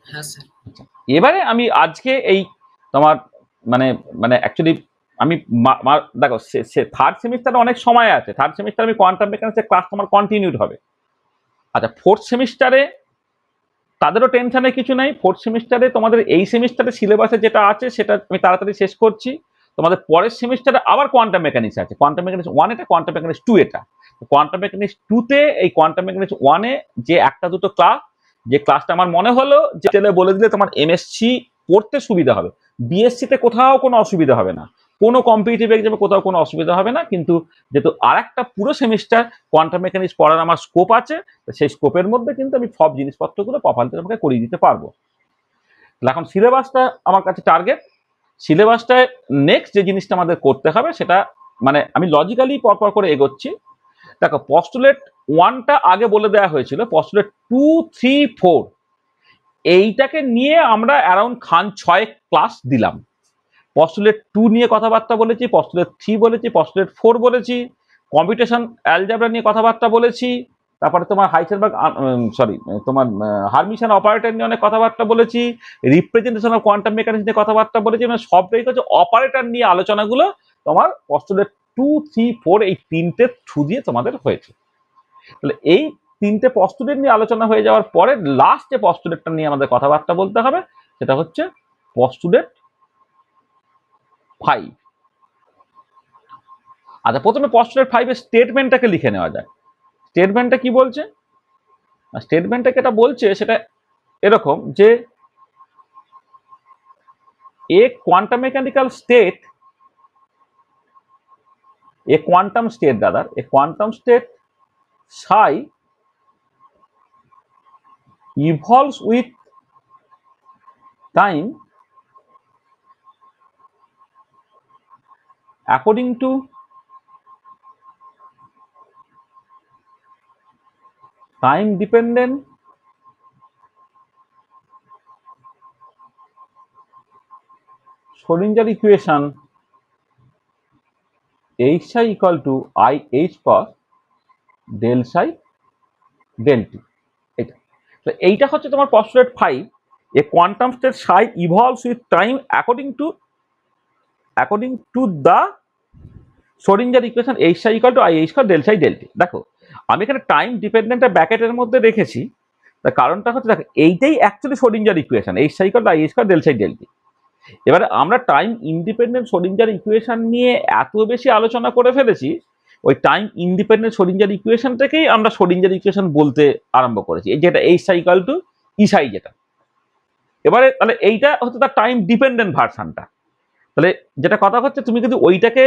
হ্যাঁ স্যার। এবারে আমি আজকে এই তোমার মানে মানে অ্যাকচুয়ালি আমি দেখো, থার্ড সেমিস্টারে অনেক সময় আছে। থার্ড সেমিস্টারে আমি কোয়ান্টাম মেকানিক্সের ক্লাস তোমার কন্টিনিউড হবে। আচ্ছা, ফোর্থ সেমিস্টারে তাদেরও টেনশনের কিছু নাই। ফোর্থ সেমিস্টারে তোমাদের এই সেমিস্টারে সিলেবাসে যেটা আছে সেটা আমি তাড়াতাড়ি শেষ করছি। তোমাদের পরের সেমিস্টারে আবার কোয়ান্টাম মেকানিক্স আছে। কোয়ান্টাম মেকানিক্স 1 এটা, কোয়ান্টাম মেকানিক্স 2 এটা। কোয়ান্টাম মেকানিক্স 2-তে এই কোয়ান্টাম মেকানিক্স 1-এ যে একটা দুটো ক্লাস, যে ক্লাসটা আমার মনে হলো যে বলে দিলে তোমার এমএসসি পড়তে সুবিধা হবে, বিএসসিতে কোথাও কোনো অসুবিধা হবে না, কোনো কম্পিটিটিভ এক্সামে কোথাও কোনো অসুবিধা হবে না। কিন্তু যেহেতু আর একটা পুরো সেমিস্টার কোয়ান্টাম মেকানিক্স পড়ার আমার স্কোপ আছে, সেই স্কোপের মধ্যে কিন্তু আমি সব জিনিসপত্রগুলো প্রপারলি তোমাকে করিয়ে দিতে পারবো। তাহলে এখন সিলেবাসটা আমার কাছে টার্গেট। সিলেবাসটায় নেক্সট যে জিনিসটা আমাদের করতে হবে সেটা মানে আমি লজিক্যালি পরপর করে এগোচ্ছি। দেখো, পস্টুলেট 1টা আগে বলে দেওয়া হয়েছিল, পস্টুলেট 2, 3, 4 এইটাকে নিয়ে আমরা অ্যারাউন্ড খান 6 ক্লাস দিলাম। পস্টুলেট 2 নিয়ে কথাবার্তা বলেছি, পস্টুলেট 3 বলেছি, পস্টুলেট 4 বলেছি, কম্পিউটেশন অ্যালজেব্রা নিয়ে কথাবার্তা বলেছি, তারপরে তোমার হাইসেনবার্গ তোমার হারমিশন অপারেটর নিয়ে অনেক কথাবার্তা বলেছি, রিপ্রেজেন্টেশন অফ কোয়ান্টাম মেকানিক্স নিয়ে কথাবার্তা বলেছি। মানে সবটাই হচ্ছে অপারেটর নিয়ে আলোচনাগুলো তোমার পস্টুলেট 2, 3, 4 এই তিনটে থ্রু দিয়ে তোমাদের হয়েছে। তাহলে এই তিনটে পস্টুলেট নিয়ে আলোচনা হয়ে যাওয়ার পরে লাস্ট যে পস্টুলেটটা নিয়ে আমাদের কথাবার্তা বলতে হবে সেটা হচ্ছে পস্টুলেট 5। আচ্ছা, প্রথমে পস্টুলেট 5-এর স্টেটমেন্টটাকে লিখে নেওয়া যায়। স্টেটমেন্টটা কি বলছে? স্টেটমেন্টটা যেটা বলছে সেটা এরকম যে a quantum mechanical state, a quantum state psi evolves with time according to time dependent Schrodinger equation h psi equal to I h cos del psi del t। এটা তো এইটা হচ্ছে তোমার postulate 5। A quantum state psi evolves with time according to the Schrodinger equation h psi equal to I h cos del psi del t। দেখো, আমি এখানে time ডিপেন্ডেন্টটা ব্র্যাকেটের মধ্যে রেখেছি, তার কারণটা হচ্ছে দেখো এইটাই actually Schrodinger equation h psi equal to I h cos del psi del t। এবারে আমরা টাইম ইন্ডিপেন্ডেন্ট Schrodinger ইকুয়েশন নিয়ে এত বেশি আলোচনা করে ফেলেছি ওই টাইম ইন্ডিপেন্ডেন্ট শ্রোডিঞ্জার ইকুয়েশনটাকেই আমরা শ্রোডিঞ্জার ইকুয়েশন বলতে আরম্ভ করেছি, এই যেটা এইচ ইকুয়াল টু ইসাই যেটা। এবারে তাহলে এইটা হচ্ছে তার টাইম ডিপেন্ডেন্ট ভার্সানটা। তাহলে যেটা কথা হচ্ছে, তুমি যদি ওইটাকে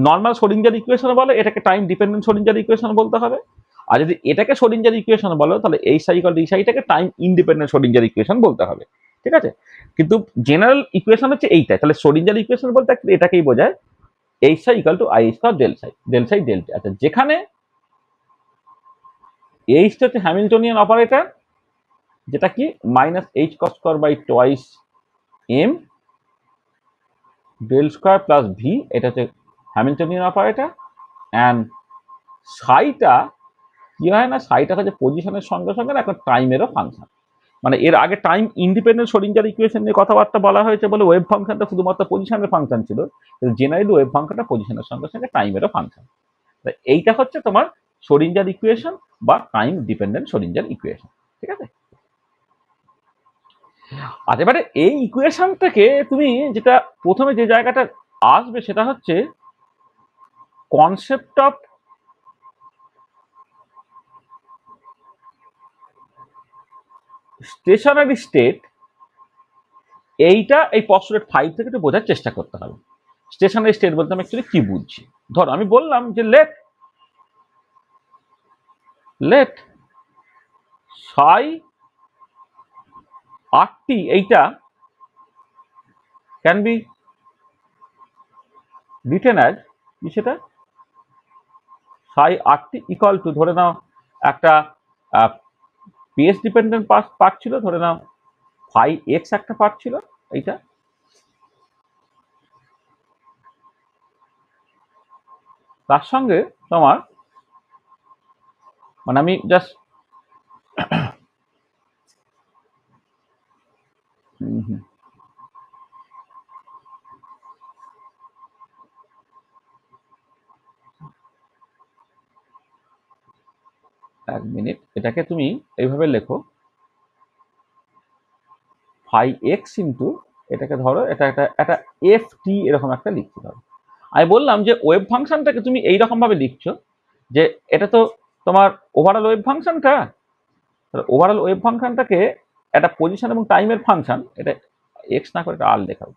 নর্মাল শ্রোডিঞ্জার ইকুয়েশন বলো, এটাকে টাইম ডিপেন্ডেন্ট শ্রোডিঞ্জার ইকুয়েশন বলতে হবে। আর যদি এটাকে শ্রোডিঞ্জার ইকুয়েশন বলো, তাহলে এই সাইকেল ইসাইটাকে টাইম ইন্ডিপেন্ডেন্ট শ্রোডিঞ্জার ইকুয়েশন বলতে হবে, ঠিক আছে? কিন্তু জেনারেল ইকুয়েশন হচ্ছে এইটাই। তাহলে শ্রোডিঞ্জার ইকুয়েশন বলতে এটাকেই বোঝায়, H equal to I square del psi del T. আচ্ছা, যেখানে এইচটা হচ্ছে হ্যামিল্টনিয়ান অপারেটর, যেটা কি minus H cross square by twice M del square plus V, এটা হচ্ছে হ্যামিল্টনিয়ান অপারেটর। অ্যান্ড সাইটা কি হয় না, সাইটা হচ্ছে পজিশনের সঙ্গে সঙ্গে একটা টাইমেরও ফাংশন। মানে এর আগে টাইম ইন্ডিপেন্ডেন্ট শ্রোডিঞ্জার ইকুয়েশন নিয়ে কথাবার্তা বলা হয়েছে বলে ওয়েভ ফাংশনটা শুধুমাত্র পজিশনের ফাংশন ছিল, কিন্তু জেনারেলি ওয়েভ ফাংশনটা পজিশনের সঙ্গে সঙ্গে টাইমেরও ফাংশন। এইটা হচ্ছে তোমার শ্রোডিঞ্জার ইকুয়েশন বা টাইম ডিপেন্ডেন্ট শ্রোডিঞ্জার ইকুয়েশন, ঠিক আছে? আর এবারে এই ইকুয়েশন থেকে তুমি যেটা প্রথমে যে জায়গাটা আসবে, সেটা হচ্ছে কনসেপ্ট অফ স্টেশনারি স্টেট। এইটা এই পস্টুলেট 5 থেকে একটু বোঝার চেষ্টা করতে হবে। স্টেশনারি স্টেট বলতে আমি অ্যাকচুয়ালি কি বুঝছি। ধর আমি বললাম যে লেট সাই আরটি, এইটা ক্যান বি রিটেন অ্যাজ কি, সেটা সাই আরটি ইকুয়াল টু, ধরে নাও একটা পিএস ডিপেন্ডেন্ট পার্ট ছিল, ধরে নাও ফাই এক্স একটা পার্ট ছিল, এইটা তার সঙ্গে তোমার, মানে আমি জাস্ট এক মিনিট, এটাকে তুমি এইভাবে লেখো, ফাই এক্স ইন্টু, এটাকে ধরো এটা একটা এফ টি এরকম একটা লিখতে হবে। আমি বললাম যে ওয়েভ ফাংশনটাকে তুমি এইরকম ভাবে লিখছো যে এটা তো তোমার ওভারঅল ওয়েভ ফাংশনটা, ওভারঅল ওয়েভ ফাংশনটাকে একটা পজিশন এবং টাইমের ফাংশন, এটা এক্স না করে এটা আর লেখাও।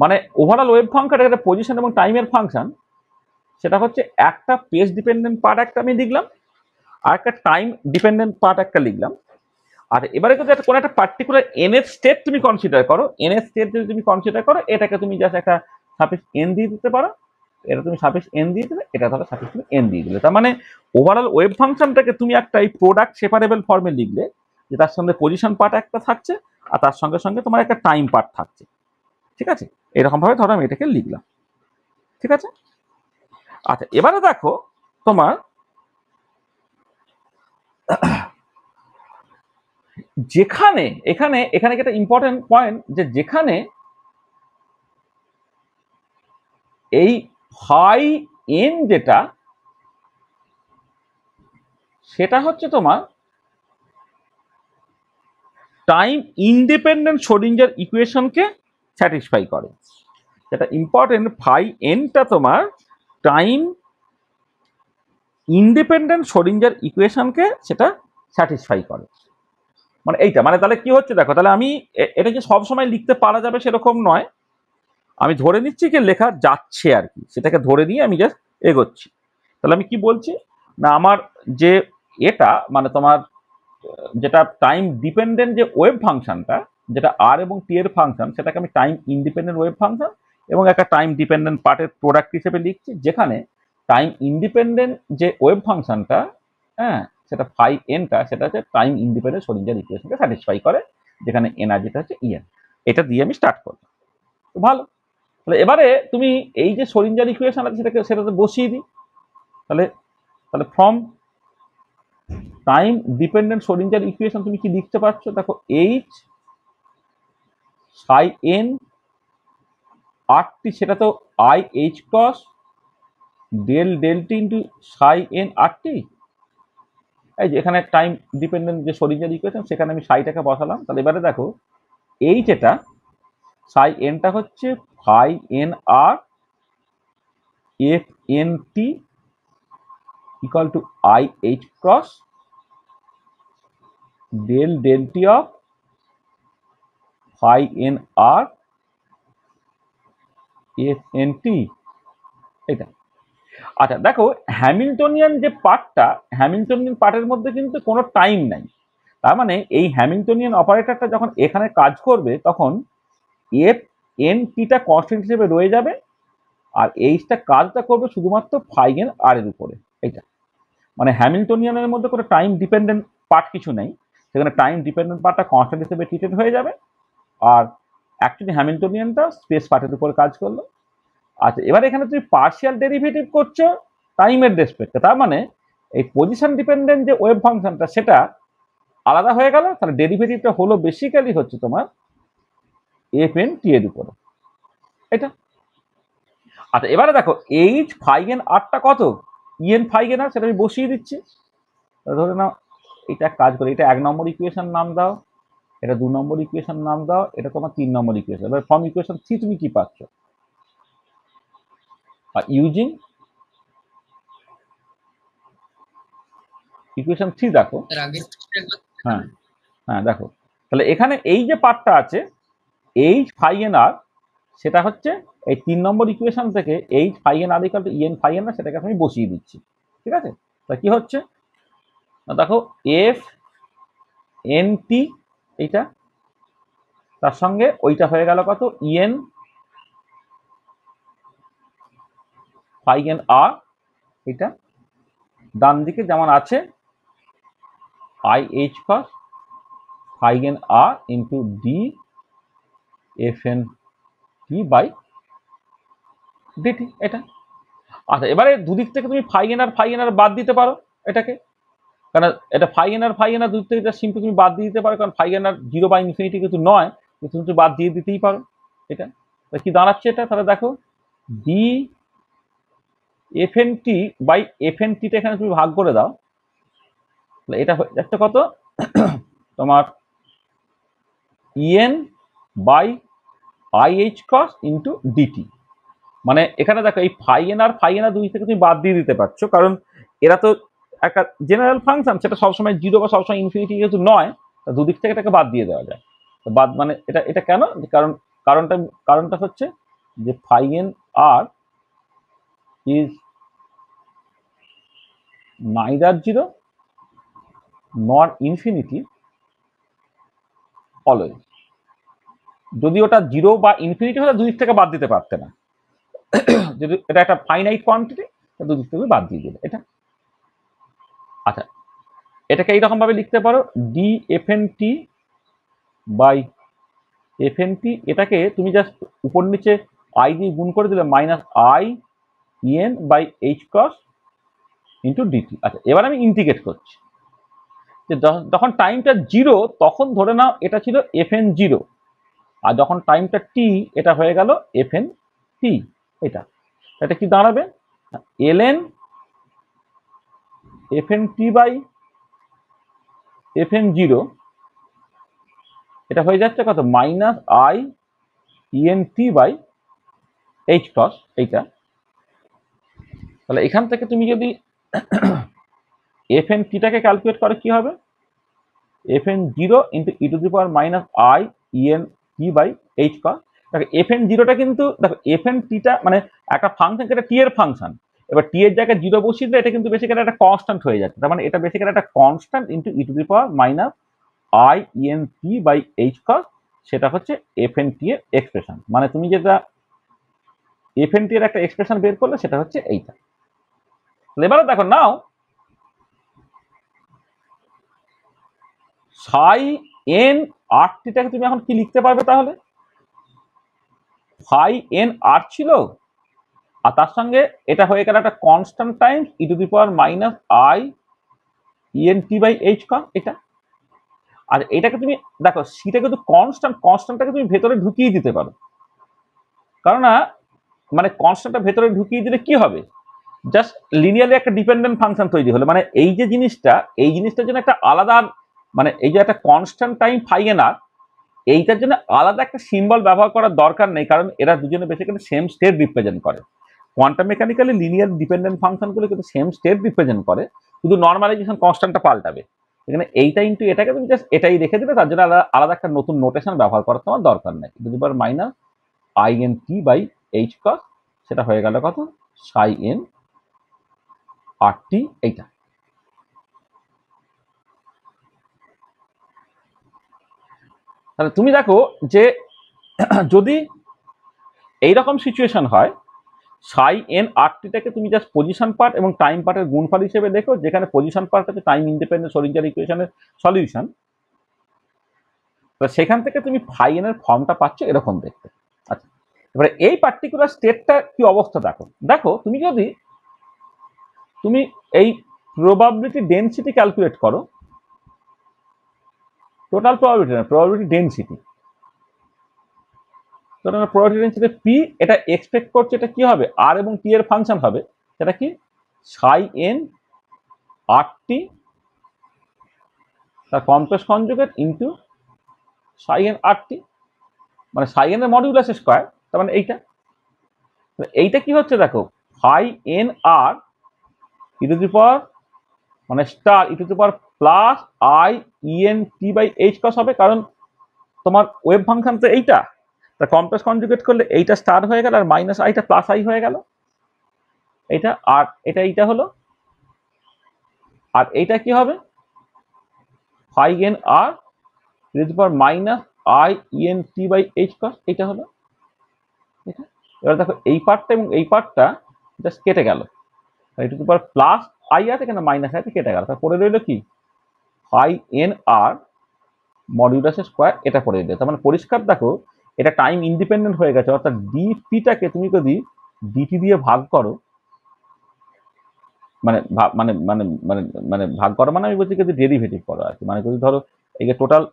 মানে ওভারঅল ওয়েভ ফাংশন একটা পজিশন এবং টাইমের ফাংশন, সেটা হচ্ছে একটা পেজ ডিপেন্ডেন্ট পার্ট একটা আমি লিখলাম, আর একটা টাইম ডিপেন্ডেন্ট পার্ট একটা লিখলাম। আর এবারে যদি কোনো একটা পার্টিকুলার এন এর স্টেট তুমি কনসিডার করো, এন এর স্টেট যদি তুমি কনসিডার করো, এটাকে তুমি জাস্ট একটা সাফিক্স এন দিয়ে দিতে পারো, এটা তুমি সাফিক্স এন দিয়ে দিলে, এটা ধরো সাফিক্স তুমি এন দিয়ে দিলে। তার মানে ওভারঅল ওয়েভ ফাংশনটাকে তুমি একটা এই প্রোডাক্ট সেপারেবল ফর্মে লিখলে, যে তার সঙ্গে পজিশন পার্ট একটা থাকছে আর তার সঙ্গে সঙ্গে তোমার একটা টাইম পার্ট থাকছে, ঠিক আছে? এরকম ভাবে ধরো আমি এটাকে লিখলাম, ঠিক আছে? আচ্ছা, এবারে দেখো তোমার যেখানে এখানে এখানে একটা ইম্পর্টেন্ট পয়েন্ট, যে যেখানে এই ফাই এন যেটা, সেটা হচ্ছে তোমার টাইম ইন্ডিপেন্ডেন্ট শ্রোডিঞ্জার ইকুয়েশনকে স্যাটিসফাই করে। যেটা ইম্পর্টেন্ট, ফাই এনটা তোমার টাইম ইন্ডিপেন্ডেন্ট শ্রোডিঞ্জার ইকুয়েশনকে সেটা স্যাটিসফাই করে। মানে এইটা, মানে তাহলে কি হচ্ছে দেখো, তাহলে আমি এটা যে সবসময় লিখতে পারা যাবে সেরকম নয়, আমি ধরে নিচ্ছি যে লেখা যাচ্ছে আর কি, সেটাকে ধরে নিয়ে আমি জাস্ট এগোচ্ছি। তাহলে আমি কি বলছি না, আমার যে এটা মানে তোমার যেটা টাইম ডিপেন্ডেন্ট যে ওয়েভ ফাংশনটা, যেটা আর এবং টি এর ফাংশন, সেটাকে আমি টাইম ইন্ডিপেন্ডেন্ট ওয়েভ ফাংশন এবং একটা টাইম ডিপেন্ডেন্ট পার্টের প্রোডাক্ট হিসেবে লিখছি, যেখানে টাইম ইন্ডিপেন্ডেন্ট যে ওয়েভ ফাংশনটা, হ্যাঁ, সেটা ফাই এনটা, সেটা হচ্ছে টাইম ইন্ডিপেন্ডেন্ট শ্রোডিঞ্জার ইকুয়েশনকে স্যাটিসফাই করে, যেখানে এনার্জিটা হচ্ছে ইএন। এটা দিয়ে আমি স্টার্ট করব, তো ভালো। তাহলে এবারে তুমি এই যে শ্রোডিঞ্জার ইকুয়েশন আছে সেটাতে বসিয়ে দিই। তাহলে তাহলে from time dependent Schrodinger equation তুমি কি লিখতে পারছো, দেখো এইচ সাই এন আর টি, সেটা তো I H cross del del T into psi N R T. এই যে এখানে টাইম ডিপেন্ডেন্ট যে শ্রোডিঞ্জার ইকুয়েশন, সেখানে আমি সাইটাকে বসালাম। তাহলে এবারে দেখো এইচ, এটা সাই এনটা হচ্ছে phi N R F N T equal to I H cross del del T of phi N R F N T. এটা আচ্ছা দেখো, হ্যামিল্টনিয়ান যে পার্টটা, হ্যামিল্টনিয়ান পার্টের মধ্যে কিন্তু কোনো টাইম নাই। তার মানে এই হ্যামিল্টনিয়ান অপারেটরটা যখন এখানে কাজ করবে তখন এফ এন টিটা কনস্ট্যান্ট হিসেবে রয়ে যাবে, আর এইচটা কাজটা করবে শুধুমাত্র ফাই এন আর এর উপরে। এটা মানে হ্যামিল্টনিয়ানের মধ্যে কোনো টাইম ডিপেন্ডেন্ট পার্ট কিছু নেই, সেখানে টাইম ডিপেন্ডেন্ট পার্টটা কনস্ট্যান্ট হিসেবে ট্রিটেড হয়ে যাবে, আর অ্যাকচুয়ালি হ্যামিল্টনিয়ানটা স্পেস পার্টের উপরে কাজ করলো। আচ্ছা, এবার এখানে তুমি পার্শিয়াল ডেরিভেটিভ করছো টাইমের রেসপেক্টে, তার মানে এই পজিশন ডিপেন্ডেন্ট যে ওয়েভ ফাংশনটা সেটা আলাদা হয়ে গেল, তাহলে ডেরিভেটিভটা হলো বেসিক্যালি হচ্ছে তোমার এফ এন টি এর উপরে। এটা আচ্ছা, এবারে দেখো এইচ ফাই এন আরটা কত, ইএন ফাই এন আর, সেটা আমি বসিয়ে দিচ্ছি। ধরে নাও এটা কাজ করে, এটা 1 নম্বর ইকুয়েশন নাম দাও, এটা 2 নম্বর ইকুয়েশন নাম দাও, এটা তোমার 3 নম্বর ইকুয়েশন। এবার ফ্রম ইকুয়েশন 3 তুমি কি পাচ্ছ, ইউজিং ইকুয়েশন 3 দেখো। এর আগের পৃষ্ঠায় একবার হ্যাঁ হ্যাঁ দেখো, তাহলে এখানে এই যে পার্টটা আছে এইচ ফাই এন আর, সেটা হচ্ছে এই 3 নম্বর ইকুয়েশন থেকে H phi N R equal to E n phi N R, সেটাকে আমি বসিয়ে দিচ্ছি। ঠিক আছে, তা কি হচ্ছে দেখো, এফ এন টি এইটা, তার সঙ্গে ওইটা হয়ে গেল কত, ইএন ফাই এন আর, এটা ডান দিকে যেমন আছে I H cross phi N R into D F N T by DT. এটা আচ্ছা, এবারে দুদিক থেকে তুমি ফাই এন আর বাদ দিতে পারো এটাকে, কারণ এটা ফাই এন আর দুদিক থেকে সিম্পল তুমি বাদ দিয়ে দিতে পারো, কারণ ফাই এন আর 0 বা ইনফিনিটি কিন্তু নয়, তুমি বাদ দিয়ে দিতেই পারো। এটা কি দাঁড়াচ্ছে, এটা তাহলে দেখো D F N T by F N টিটা এখানে তুমি ভাগ করে দাও, তাহলে এটা হয়ে যাচ্ছে কত তোমার EN by I H cross into DT. মানে এখানে দেখো এই ফাই এন আর দুই থেকে তুমি বাদ দিয়ে দিতে পারছো, কারণ এরা তো একটা জেনারেল ফাংশন, সেটা সবসময় 0 বা সবসময় ইনফিনিটি যেহেতু নয়, দুদিক থেকে এটাকে বাদ দিয়ে দেওয়া যায়। বাদ মানে এটা এটা কেন, কারণ কারণটা হচ্ছে যে phi N R is neither 0 nor infinity always. যদি ওটা 0 বা ইনফিনিটি হলে দুদিক থেকে বাদ দিতে পারতে না, যদি এটা একটা ফাইনাইট কোয়ান্টিটি, দুদিক থেকে বাদ দিয়ে দিলে এটা। আচ্ছা, এটাকে এইরকম ভাবে লিখতে পারো D F N T by F N T, এটাকে তুমি জাস্ট উপর নিচে আই দিয়ে গুণ করে দিলে minus I EN by H cross into DT. আচ্ছা, এবার আমি ইন্টিগ্রেট করছি, যে যখন টাইমটা 0 তখন ধরে নাও এটা ছিল এফ এন 0, আর যখন টাইমটা টি এটা হয়ে গেল এফ এন টি। এটা কি দাঁড়াবে, L N F N T by F N 0, এটা হয়ে যাচ্ছে কত, minus I E n T by H cross এইটা। তাহলে এখান থেকে তুমি যদি এফ এন টিটাকে ক্যালকুলেট করে কি হবে, F N 0 into E to the power minus I E n T by H cross. দেখো এফ এন 0টা কিন্তু, দেখো এফ এন টিটা মানে একটা ফাংশন, এটা টি এর ফাংশন, এবার টি এর জায়গায় 0 বসিয়ে দিলে এটা কিন্তু বেসিক্যালি একটা কনস্ট্যান্ট হয়ে যাচ্ছে, তার মানে এটা বেসিক্যালি একটা constant into E to the power minus I E n T by H cross, সেটা হচ্ছে এফ এন টি এর এক্সপ্রেশন। মানে তুমি যেটা এফ এন টি এর একটা এক্সপ্রেশন বের করলে সেটা হচ্ছে এইটা। এবারে দেখো নাও সাই এন আর টিটাকে তুমি এখন কি লিখতে পারবে, তাহলে ফাই এন আর ছিল, আর তার সঙ্গে এটা হয়ে গেল একটা constant times E to the power minus I E n T by H cross এটা। আর এটাকে তুমি দেখো সিটা কিন্তু কনস্ট্যান্টটাকে তুমি ভেতরে ঢুকিয়ে দিতে পারো, কারণ মানে কনস্ট্যান্টটা ভেতরে ঢুকিয়ে দিলে কি হবে, জাস্ট লিনিয়ারলি একটা ডিপেন্ডেন্ট ফাংশন তৈরি হলো। মানে এই যে জিনিসটার জন্য একটা আলাদা, মানে এই যে একটা কনস্ট্যান্ট টাইম ফাই এন আর, এইটার জন্য আলাদা একটা সিম্বল ব্যবহার করার দরকার নেই, কারণ এরা দুজনে বেসিক্যালি সেম স্টেট রিপ্রেজেন্ট করে। কোয়ান্টাম মেকানিক্যালি লিনিয়ার ডিপেন্ডেন্ট ফাংশনগুলো কিন্তু সেম স্টেট রিপ্রেজেন্ট করে, শুধু নর্মালাইজেশন কনস্ট্যান্টটা পাল্টাবে। এখানে এইটা ইন্টু এটাকে তুমি জাস্ট এটাই রেখে দিলে, তার জন্য আলাদা একটা নতুন নোটেশন ব্যবহার করার তোমার দরকার নেই। Minus I N T by H cross, সেটা হয়ে গেল কত, সাই এন আর টি। এইটা তাহলে তুমি দেখো যে যদি এইরকম সিচুয়েশন হয়, সাই এন আর টিটাকে তুমি জাস্ট পজিশন পার্ট এবং টাইম পার্টের গুণফল হিসেবে দেখো, যেখানে পজিশন পার্ট হচ্ছে টাইম ইন্ডিপেন্ডেন্ট শ্রোডিঙ্গার ইকুয়েশনের সলিউশন। তো সেখান থেকে তুমি ফাই এন এর ফর্মটা পাচ্ছ এরকম দেখতে। আচ্ছা, এবারে এই পার্টিকুলার স্টেটটা কি অবস্থা দেখো। দেখো তুমি যদি তুমি এই প্রবাবিলিটি ডেনসিটি ক্যালকুলেট করো, টোটাল প্রবাবিলিটি না, probability density, probability density P, এটা এক্সপেক্ট করছে এটা কি হবে, আর এবং টি এর ফাংশন হবে, সেটা কি সাই এন আর টি তার complex conjugate into psi N R টি, মানে সাই এন এর মডিউলাস স্কয়ার, তার মানে এইটা কি হচ্ছে দেখো, phi N R E to the power মানে star E to the power plus I E N T by H cross হবে, কারণ তোমার ওয়েভ ফাংশন তো এইটা, তা কমপ্লেক্স কনজুগেট করলে এইটা স্টার হয়ে গেল, আর মাইনাস আইটা প্লাস আই হয়ে গেল এইটা, আর এইটা হলো, আর এইটা কি হবে, phi N R E to the power minus I E N T by H cross, এইটা হলো এটা। এবার দেখো এই পার্টটা এবং এই পার্টটা জাস্ট কেটে গেল, E to the power plus I আছে, এখানে মাইনাস আই কেটে গেল, তারপরে রইল কি phi N R modulus square, এটা পড়ে দিলে। তার মানে পরিষ্কার দেখো এটা টাইম ইন্ডিপেন্ডেন্ট হয়ে গেছে, অর্থাৎ ডিপিটাকে তুমি যদি ডিটি দিয়ে ভাগ করো, মানে মানে মানে মানে মানে ভাগ করো মানে আমি বলছি যদি ডেরিভেটিভ করো আর কি, মানে যদি ধরো এই যে টোটাল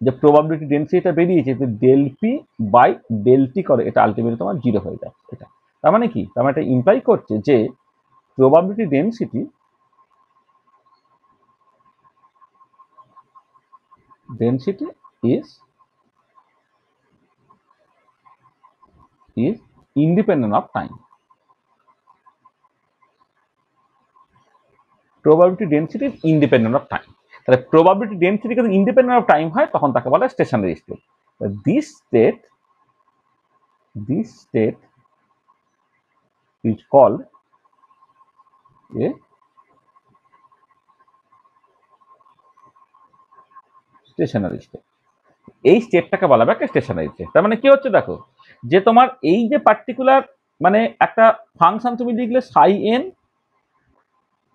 যে প্রবাবিলিটি ডেন্সিটিটা বেরিয়েছে, যদি del P by del T করে, এটা আলটিমেটলি তোমার জিরো হয়ে যাচ্ছে। এটা তার মানে কি, তার মানে এটা ইমপ্লাই করছে যে probability density is independent of time. Probability density is independent of time. তাহলে probability density যদি independent of time হয়, তখন তাকে বলা stationary state. This state is called a stationary state. এই স্টেটটাকে বলা হবে একটা স্টেশনারি স্টেট। তার মানে কি হচ্ছে দেখো, যে তোমার এই যে পার্টিকুলার মানে একটা ফাংশন তুমি লিখলে সাই এন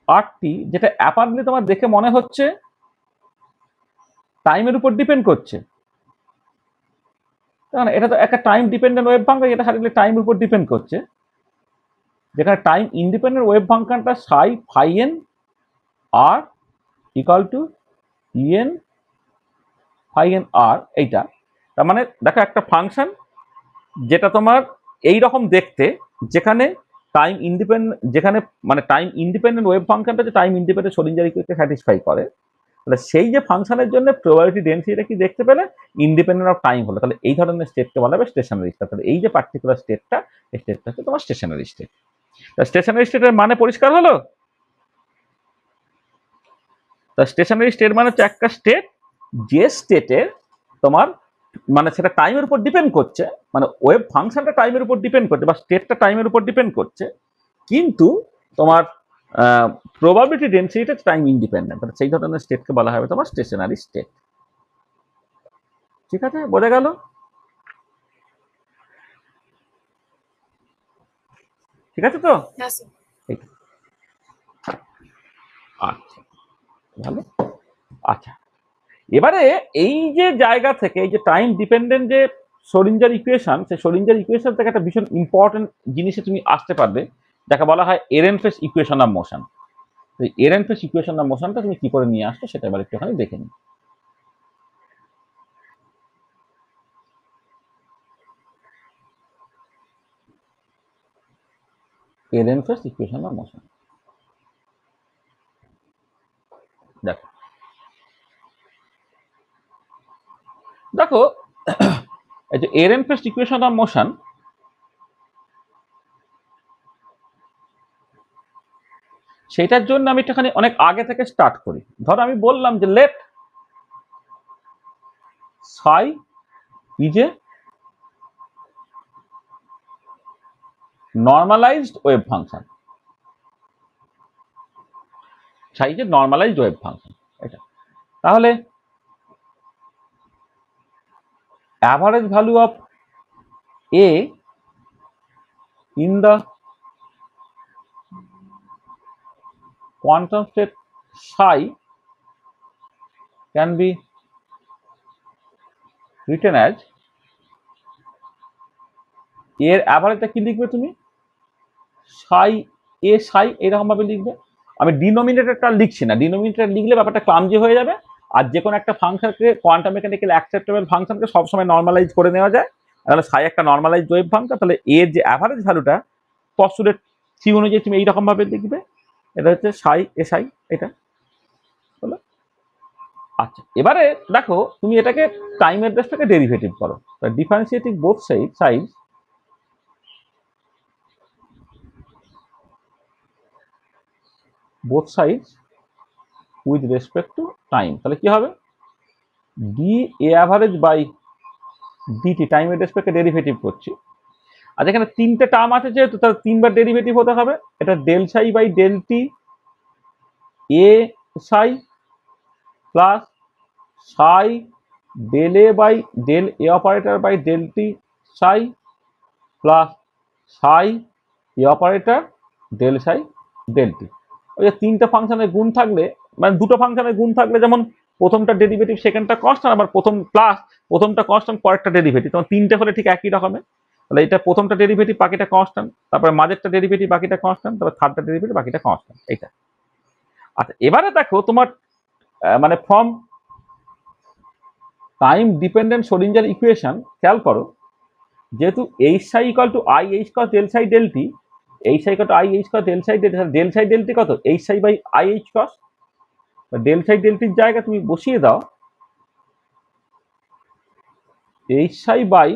আর টি, যেটা অ্যাপারেন্টলি তোমার দেখে মনে হচ্ছে টাইমের উপর ডিপেন্ড করছে, কারণ এটা তো একটা টাইম ডিপেন্ডেন্ট ওয়েভ ফাংশন, এটা খালি টাইমের উপর ডিপেন্ড করছে, যেখানে টাইম ইন্ডিপেন্ডেন্ট ওয়েভ ফাংশনটা psi phi N R equal to E n phi N R, এইটা। তার মানে দেখো একটা ফাংশন যেটা তোমার এই রকম দেখতে, যেখানে টাইম ইন্ডিপেন্ডেন্ট, যেখানে মানে টাইম ইন্ডিপেন্ডেন্ট ওয়েভ ফাংশনটা যে টাইম ইন্ডিপেন্ডেন্ট শ্রোডিঙ্গার ইকুয়েশনকে স্যাটিসফাই করে, তাহলে সেই যে ফাংশনের জন্য প্রবাবিলিটি ডেন্সিটিটা কি দেখতে পেলে ইন্ডিপেন্ডেন্ট অফ টাইম হলো, তাহলে এই ধরনের স্টেটকে বলা হবে স্টেশনারি স্টেট। তাহলে এই যে পার্টিকুলার স্টেটটা, এই স্টেটটা হচ্ছে তোমার স্টেশনারি স্টেট। স্টেশনারি স্টেটের মানে পরিষ্কার হলো? তা স্টেশনারি স্টেট মানে হচ্ছে একটা স্টেট যে স্টেটের তোমার মানে সেটা টাইমের উপর ডিপেন্ড করছে, মানে ওয়েভ ফাংশনটা টাইমের উপর ডিপেন্ড করছে বা স্টেটটা টাইমের উপর ডিপেন্ড করছে, কিন্তু তোমার প্রবাবিলিটি ডেন্সিটিটা টাইম ইন্ডিপেন্ডেন্ট, তাহলে সেই ধরনের স্টেটকে বলা হবে তোমার স্টেশনারি স্টেট। ঠিক আছে, বোঝা গেল? ঠিক আছে তো? আচ্ছা, ভালো। আচ্ছা, এবারে এই যে জায়গা থেকে এই যে টাইম ডিপেন্ডেন্ট যে শ্রোডিঙ্গার ইকুয়েশন, সেই শ্রোডিঙ্গার ইকুয়েশন থেকে একটা ভীষণ ইম্পর্টেন্ট জিনিসে তুমি আসতে পারবে, যাকে বলা হয় এরেনফেস ইকুয়েশন অফ মোশন। এই এরেনফেস ইকুয়েশন অফ মোশনটা তুমি কি করে নিয়ে আসছো সেটা এবার একটুখানি দেখে নিই। এরেনফেস ইকুয়েশন অফ মোশন, দেখো দেখো এই যে এরেনফেস ইকুয়েশন অফ মোশন, সেটার জন্য আমি একটুখানি অনেক আগে থেকে স্টার্ট করি। ধরো আমি বললাম যে let psi is a normalized wave function. Psi is a normalized wave function, এটা। তাহলে average value of a in the quantum state psi can be written as, এর অ্যাভারেজটা কি লিখবে তুমি? সাই এ সাই এরকম ভাবে লিখবে। আমি ডিনোমিনেটরটা লিখছি না, ডিনোমিনেটর লিখলে ব্যাপারটা ক্লামজি হয়ে যাবে। আর যে কোনো একটা ফাংশনকে কোয়ান্টাম মেকানিক্যাল অ্যাকসেপ্টেবল ফাংশনকে সবসময় নর্মালাইজ করে নেওয়া যায়। তাহলে সাই একটা নর্মালাইজ ওয়েভ ফাংশন, তাহলে এর যে অ্যাভারেজ ভ্যালুটা পস্টুলেট সি অনুযায়ী তুমি এইরকম ভাবে লিখবে, এটা হচ্ছে সাই এ সাই, এটা হলো। আচ্ছা, এবারে দেখো তুমি এটাকে টাইমের রেসপেক্টে ডেরিভেটিভ করো, differentiating both side both sides with respect to time, তাহলে কি হবে? D A average by DT, টাইমের রেসপেক্টে ডেরিভেটিভ করছি। আর এখানে তিনটে টার্ম আছে যেহেতু, তাহলে তিনবার ডেরিভেটিভ হতে হবে। এটা del Sai by del T A psi plus psi del A by del A operator by del T psi plus psi A operator del psi del T. ওই যে তিনটা ফাংশনের গুণ থাকলে, মানে দুটো ফাংশনের গুণ থাকলে, যেমন প্রথমটা ডেরিভেটিভ সেকেন্ডটা কনস্ট্যান্ট, আবার প্রথম প্লাস প্রথমটা কনস্ট্যান্ট পরেরটা ডেরিভেটিভ, তখন তিনটে হলে ঠিক একই রকমের। তাহলে এটা প্রথমটা ডেরিভেটিভ বাকিটা কনস্ট্যান্ট, তারপরে মাঝেরটা ডেরিভেটিভ বাকিটা কনস্ট্যান্ট, তারপর থার্ডটা ডেরিভেটিভ বাকিটা কনস্ট্যান্ট, এইটা। আচ্ছা, এবারে দেখো তোমার মানে from time dependent Schrodinger equation খেয়াল করো, যেহেতু H psi equal to I H cross del psi del T, H psi equal to I H cross del psi del psi del T কত? H psi by I H cross. Del psi del টির জায়গা তুমি বসিয়ে দাও H psi by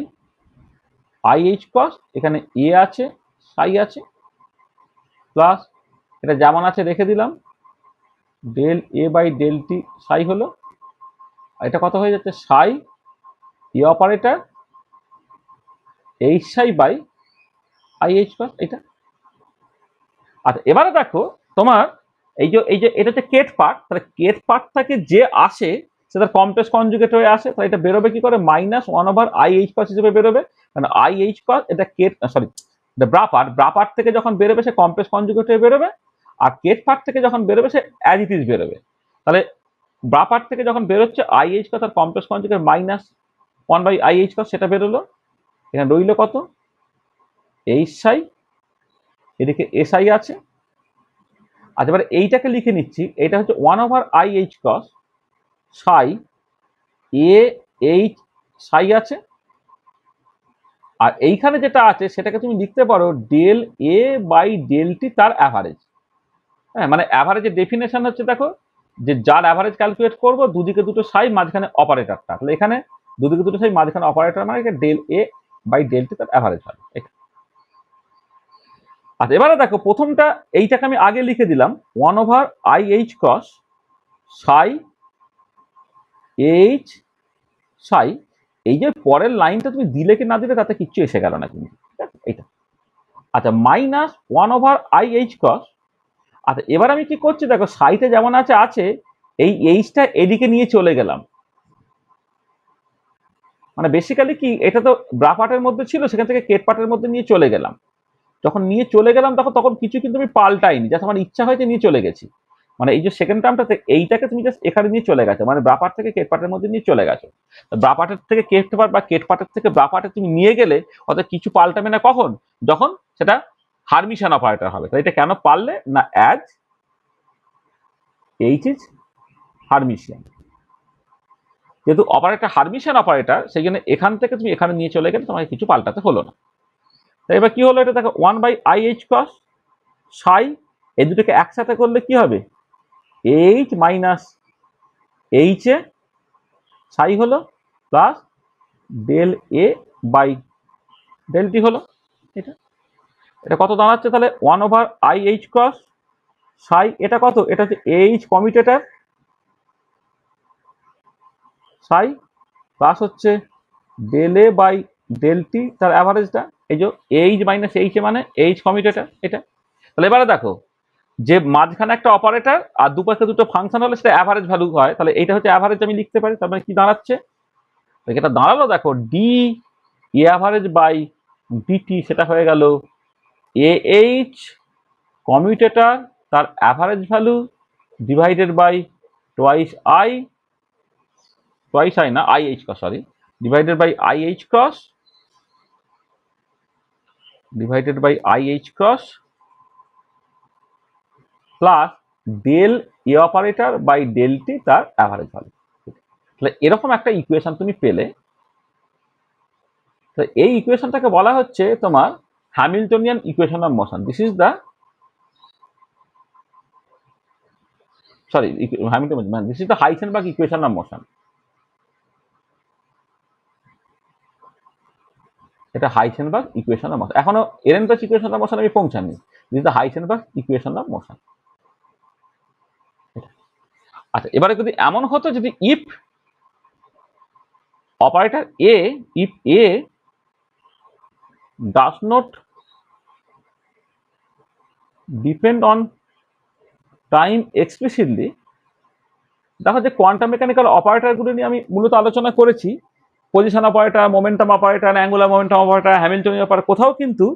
I H কস, এখানে এ আছে সাই আছে, plus এটা যেমন আছে রেখে দিলাম, del A by del T psi হলো। এটা কত হয়ে যাচ্ছে? Psi A operator H psi by I H cross, এটা। আচ্ছা, এবারে দেখো তোমার এই যে এটা হচ্ছে কেট পার্ট, তাহলে কেট পার্ট থেকে যে আসে সেটা কমপ্লেক্স কনজুগেট হয়ে আসে, তাহলে এটা বেরোবে কি করে? -1/IH cos হিসেবে বেরোবে, কারণ IH cos এটা কেট, সরি, ব্রা পার্ট থেকে যখন বেরোবে সে কমপ্লেক্স কনজুগেট হয়ে বেরোবে, আর কেট পার্ট থেকে যখন বেরোবে সে অ্যাজ ইট ইজ বেরোবে। তাহলে ব্রা পার্ট থেকে যখন বেরোচ্ছে IH cos আর কমপ্লেক্স কনজুগেট -1/IH cos, সেটা বেরোলো। এখানে রইল কত? এইচ সাই, এদিকে এসআই আছে। আচ্ছা, এবার এইটাকে লিখে নিচ্ছি, এটা হচ্ছে 1/IH cos Sai A H সাই আছে, আর এইখানে যেটা আছে সেটাকে তুমি লিখতে পারো ডেল এ বাই ডেল টি তার অ্যাভারেজ। হ্যাঁ, মানে অ্যাভারেজের ডেফিনেশন হচ্ছে, দেখো যে যার অ্যাভারেজ ক্যালকুলেট করবো, দুদিকে দুটো সাই মাঝখানে অপারেটরটা, তাহলে এখানে দুদিকে দুটো সাই মাঝখানে অপারেটর, মানে ডেল এ বাই ডেল টি তার অ্যাভারেজ হবে, এটা। আচ্ছা, এবারে দেখো প্রথমটা এইটাকে আমি আগে লিখে দিলাম 1/IH cos সাই এইচ সাই। এই যে পরের লাইনটা তুমি দিলে কি না দিলে তাতে কিচ্ছু এসে গেল না কিন্তু, এইটা। আচ্ছা, -1/IH cos। আচ্ছা, এবার আমি কি করছি দেখো, সাইতে যেমন আছে আছে, এই এইচটা এদিকে নিয়ে চলে গেলাম। মানে বেসিক্যালি কি, এটা তো ব্রা পার্টের মধ্যে ছিল, সেখান থেকে কেট পার্টের মধ্যে নিয়ে চলে গেলাম। যখন নিয়ে চলে গেলাম তখন কিছু কিন্তু আমি পাল্টাইনি, জাস্ট আমার ইচ্ছা হয়েছে নিয়ে চলে গেছি। মানে এই যে সেকেন্ড টার্মটাতে এইটাকে তুমি জাস্ট এখানে নিয়ে চলে গেছো, মানে ব্রা পার্ট থেকে কেট পার্টের মধ্যে নিয়ে চলে গেছো। ব্রা পার্টের থেকে কেট পার্ট বা কেট পার্টের থেকে ব্রা পার্টে তুমি নিয়ে গেলে অর্থাৎ কিছু পাল্টাবে না, কখন? যখন সেটা হারমিশন অপারেটর হবে। তাই এটা কেন পারলে না, অ্যাজ এইচ ইজ হারমিশিয়ান, যেহেতু অপারেটর হারমিশন অপারেটর, সেই জন্য এখান থেকে তুমি এখানে নিয়ে চলে গেলে তোমাকে কিছু পাল্টাতে হলো না। তাই এবার কি হলো, এটা দেখো 1/IH cos সাই, এই দুটোকে একসাথে করলে কি হবে? H minus H A psi হলো, plus del A by del T হলো, এটা। এটা কত দাঁড়াচ্ছে তাহলে? 1/IH cos সাই এটা কত, এটা হচ্ছে এইচ কমিউটেটর সাই প্লাস হচ্ছে ডেল এ বাই ডেল টি তার অ্যাভারেজটা, এই যে এইচ মাইনাস এইচ এ মানে এইচ কমিউটেটর এটা। তাহলে এবারে দেখো যে মাঝখানে একটা অপারেটর আর দুপাশে দুটো ফাংশন হলে সেটা অ্যাভারেজ ভ্যালু হয়, তাহলে এটা হচ্ছে অ্যাভারেজ আমি লিখতে পারি। তার মানে কি দাঁড়াচ্ছে, এটা দাঁড়ালো দেখো D A average by DT, সেটা হয়ে গেল এ এইচ কমিউটেটর তার average value divided by twice I, twice I না I H cross, sorry, divided by I H cross, divided by I H cross plus del A operator by del টি তার average value. তাহলে এরকম একটা equation তুমি পেলে। তো এই ইকুয়েশনটাকে বলা হচ্ছে তোমার Hamiltonian equation of motion. This is the sorry Hamilton, this is the Heisenberg equation of motion. এটা হাইসেনবার্গ ইকুয়েশন অফ মোশন। এখনো এরেনফেস ইকুয়েশন অফ মোশন আমি পৌঁছানি। This is the Heisenberg equation of motion. আচ্ছা, এবারে যদি এমন হতো যদি if operator A, if A does not depend on time explicitly, দেখো যে কোয়ান্টাম মেকানিক্যাল অপারেটরগুলো নিয়ে আমি মূলত আলোচনা করেছি, position operator, momentum operator, angular momentum operator, হ্যামিল্টনীয় অপারেটর, কোথাও কিন্তু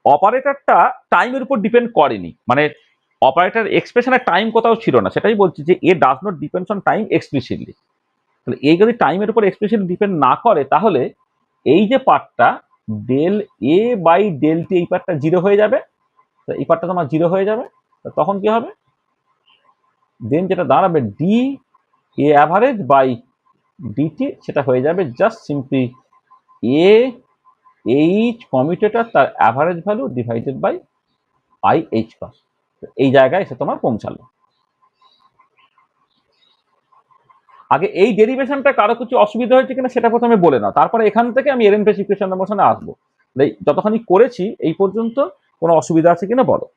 অপারেটরটা টাইমের উপর ডিপেন্ড করেনি, মানে অপারেটর এক্সপ্রেশনের টাইম কোথাও ছিল না। সেটাই বলছি যে এ does not depends on time explicitly. তাহলে এই যদি টাইমের উপর এক্সপ্লিসিটলি ডিপেন্ড না করে, তাহলে এই যে পার্টটা del A by del T, এই পার্টটা জিরো হয়ে যাবে। এই পার্টটা তোমার জিরো হয়ে যাবে, তখন কি হবে, দেন যেটা দাঁড়াবে D A average by DT, সেটা হয়ে যাবে just simply A H commutator তার average value divided by I H cross. এই জায়গায় এসে তোমার পৌঁছালো। আগে এই ডেরিভেশনটা কারো কিছু অসুবিধা হয়েছে কিনা সেটা প্রথমে বলে নাও, তারপরে এখান থেকে আমি এরেনফেস ইকুয়েশন অফ মোশনে আসবো। যতখানি করেছি এই পর্যন্ত কোনো অসুবিধা আছে কিনা বলো।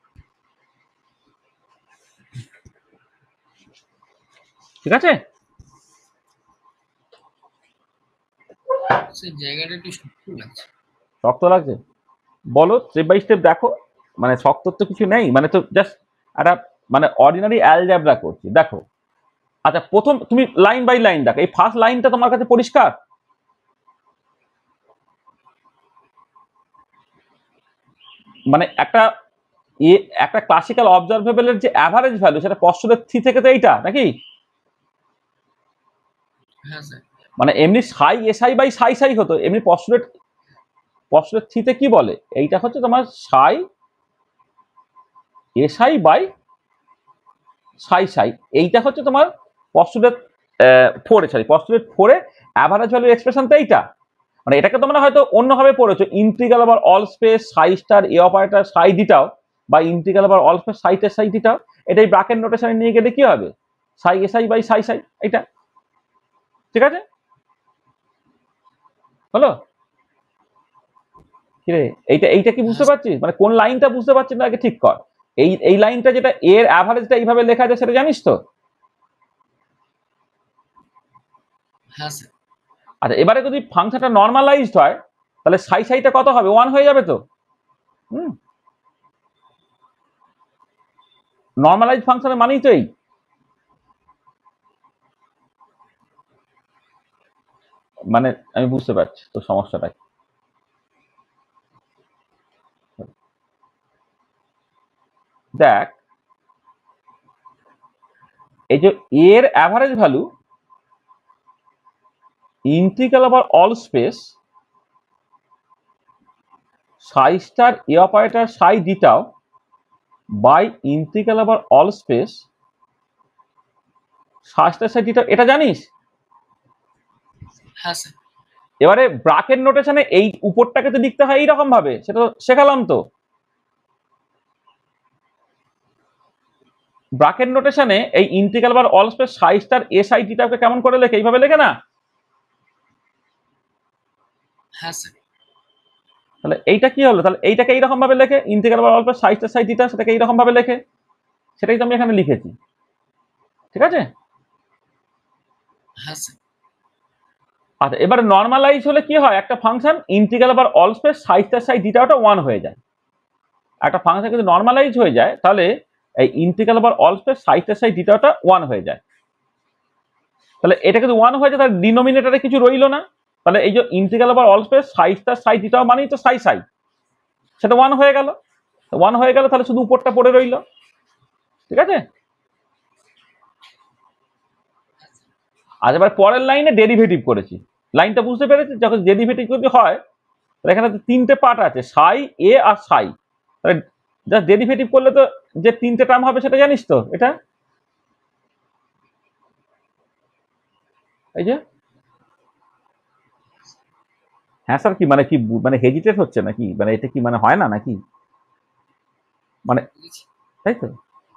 ঠিক আছে, সেই জায়গাটা একটু শক্ত লাগছে। শক্ত লাগছে, বলো স্টেপ বাই স্টেপ দেখো। মানে শক্ত তো কিছু নেই, মানে তো জাস্ট একটা মানে অর্ডিনারি অ্যালজেব্রা করছি, দেখো। আচ্ছা, প্রথম তুমি লাইন বাই লাইন দেখো, এই ফার্স্ট লাইনটা তোমার কাছে পরিষ্কার? মানে একটা ক্লাসিক্যাল অবজারভেবলের যে অ্যাভারেজ ভ্যালু, সেটা পশ্চাতের থ্রি থেকে তো এইটা নাকি? হ্যাঁ স্যার। মানে এমনি সাই এসআই বাই সাই সাই হতো, এমনি পশ্চাতের থ্রিতে কি বলে, এইটা হচ্ছে তোমার সাই এসআই বাই সাই সাই, এইটা হচ্ছে তোমার পশ্চাতের ফোরে, সরি পশ্চাতের ফোরে অ্যাভারেজ ভ্যালু এক্সপ্রেশন তো এইটা। মানে এটাকে তোমরা হয়তো অন্যভাবে পড়েছো, ইন্টিগ্রাল আবার all space psi star A operator সাই দিটাও, বা ইন্টিগ্রাল আবার অল স্পেস সাইটের সাই দিটাও, এটাই ব্র্যাকেট নোটেশনে নিয়ে গেলে কি হবে, সাই এসআই বাই সাই সাই, এইটা। ঠিক আছে, হলো কিরে, এইটা কি বুঝতে পারছিস? মানে কোন লাইনটা বুঝতে পারছিস না, আগে ঠিক কর। এই লাইনটা যেটা এর অ্যাভারেজটা এইভাবে লেখা আছে, সেটা জানিস তো? হ্যাঁ স্যার। আচ্ছা, এবারে যদি ফাংশনটা নর্মালাইজড হয়, তাহলে সাই সাইটা কত হবে, 1 হয়ে যাবে তো। হুম, নর্মালাইজ ফাংশনের মানেই তো এই। মানে আমি বুঝতে পারছি তো সমস্যাটা কি। দেখ, এই যে এর average value integral over all space psi star A operator psi ডিটাও by integral over all space psi star psi ডিটাও, এটা জানিস? হ্যাঁ স্যার। এবারে ব্র্যাকেট নোটেশনে এই উপরটাকে তো লিখতে হয় এইরকম ভাবে, সেটা শেখালাম তো। ব্র্যাকেট নোটেশনে এই integral over all space psi star A psi ডিটাওকে কেমন করে লেখে, এইভাবে লেখে না? হ্যাঁ স্যার। তাহলে এইটা কি হলো, তাহলে এইটাকে এইরকম ভাবে লেখে, integral over all space psi star সাই ডিটা, সেটাকে এইরকম ভাবে লেখে। সেটাই তো আমি এখানে লিখেছি, ঠিক আছে? হ্যাঁ স্যার। আচ্ছা, এবার নর্মালাইজ হলে কি হয়, একটা ফাংশন ইন্টিগ্রাল আবার অল স্পেস সাইজ তার সাইজ ডিটা ওটা 1 হয়ে যায়। একটা ফাংশন যদি নর্মালাইজ হয়ে যায় তাহলে এই ইন্টিগ্রাল আবার অল স্পেস সাইজ তার সাইজ ডিটা ওটা 1 হয়ে যায়। তাহলে এটা যদি 1 হয়ে যায় তাহলে ডিনোমিনেটরে কিছু রইলো না, তাহলে এই যে ইন্টিগ্রাল আবার অল স্পেস সাইজ তার সাইজ ডিটা মানেই তো সাই সাই, সেটা 1 হয়ে গেল। 1 হয়ে গেল তাহলে শুধু উপরটা পড়ে রইল, ঠিক আছে? আজ এবার পরের লাইনে ডেরিভেটিভ করেছি, লাইনটা বুঝতে পেরেছি? যখন ডেরিভেটিভ যদি হয় তাহলে এখানে তিনটে পার্ট আছে, সাই এ আর সাই, তাহলে জাস্ট ডেরিভেটিভ করলে তো যে তিনটে টার্ম হবে সেটা জানিস তো? এটা এই যে, হ্যাঁ স্যার, কি মানে কি মানে হেজিটেট হচ্ছে নাকি, মানে এটা কি মানে হয় না নাকি, মানে তাই তো?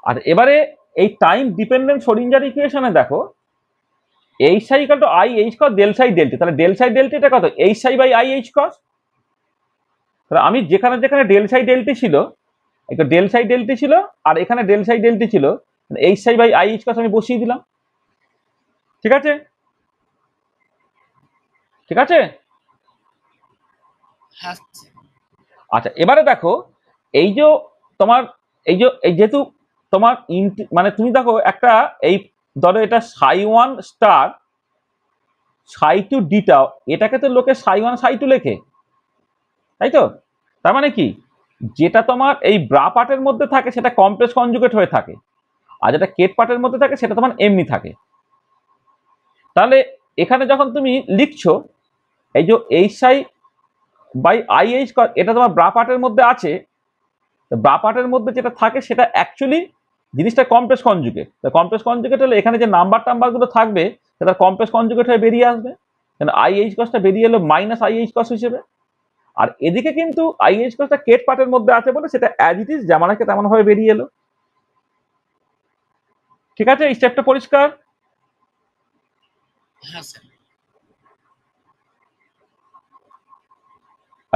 আর এবারে এই টাইম ডিপেন্ডেন্ট শোরিঞ্জার ইকুয়েশনে দেখো H psi equal to I H cross del psi del T, তাহলে ডেল সাই ডেল টি এটা কত, H psi by I H cross. তাহলে আমি যেখানে যেখানে ডেল সাই ডেল টি ছিল, একটা ডেল সাই ডেল টি ছিল আর এখানে ডেল সাই ডেল টি ছিল, H psi by I H কস আমি বসিয়ে দিলাম, ঠিক আছে? ঠিক আছে? হ্যাঁ স্যার। আচ্ছা, এবারে দেখো এই যে তোমার এই যে এই যেহেতু তোমার মানে তুমি দেখো একটা এই ধরো এটা সাই ওয়ান স্টার সাই টু ডিটা, এটাকে তো লোকে সাই ওয়ান সাই টু লেখে, তাই তো? তার মানে কি, যেটা তোমার এই ব্রা পার্টের মধ্যে থাকে সেটা কমপ্লেক্স কনজুগেট হয়ে থাকে, আর যেটা কেট পার্টের মধ্যে থাকে সেটা তোমার এমনি থাকে। তাহলে এখানে যখন তুমি লিখছো এই যে H psi by I H, এটা তোমার ব্রা পার্টের মধ্যে আছে, ব্রা পার্টের মধ্যে যেটা থাকে সেটা অ্যাকচুয়ালি জিনিসটা কমপ্লেক্স কনজুগেট। কমপ্লেক্স কনজুগেট হলে এখানে যে নাম্বার গুলো থাকবে সেটা কমপ্লেক্স কনজুগেট হয়ে বেরিয়ে আসবে, আই এইচ কসটা বেরিয়ে এলো মাইনাস আই এইচ কস হিসেবে। আর এদিকে কিন্তু আই এইচ কসটা কেট পার্টের মধ্যে আছে বলে সেটা অ্যাজ ইট ইজ যেমন আছে তেমন ভাবে বেরিয়ে এলো, ঠিক আছে? এই স্টেপটা পরিষ্কার? হ্যাঁ স্যার।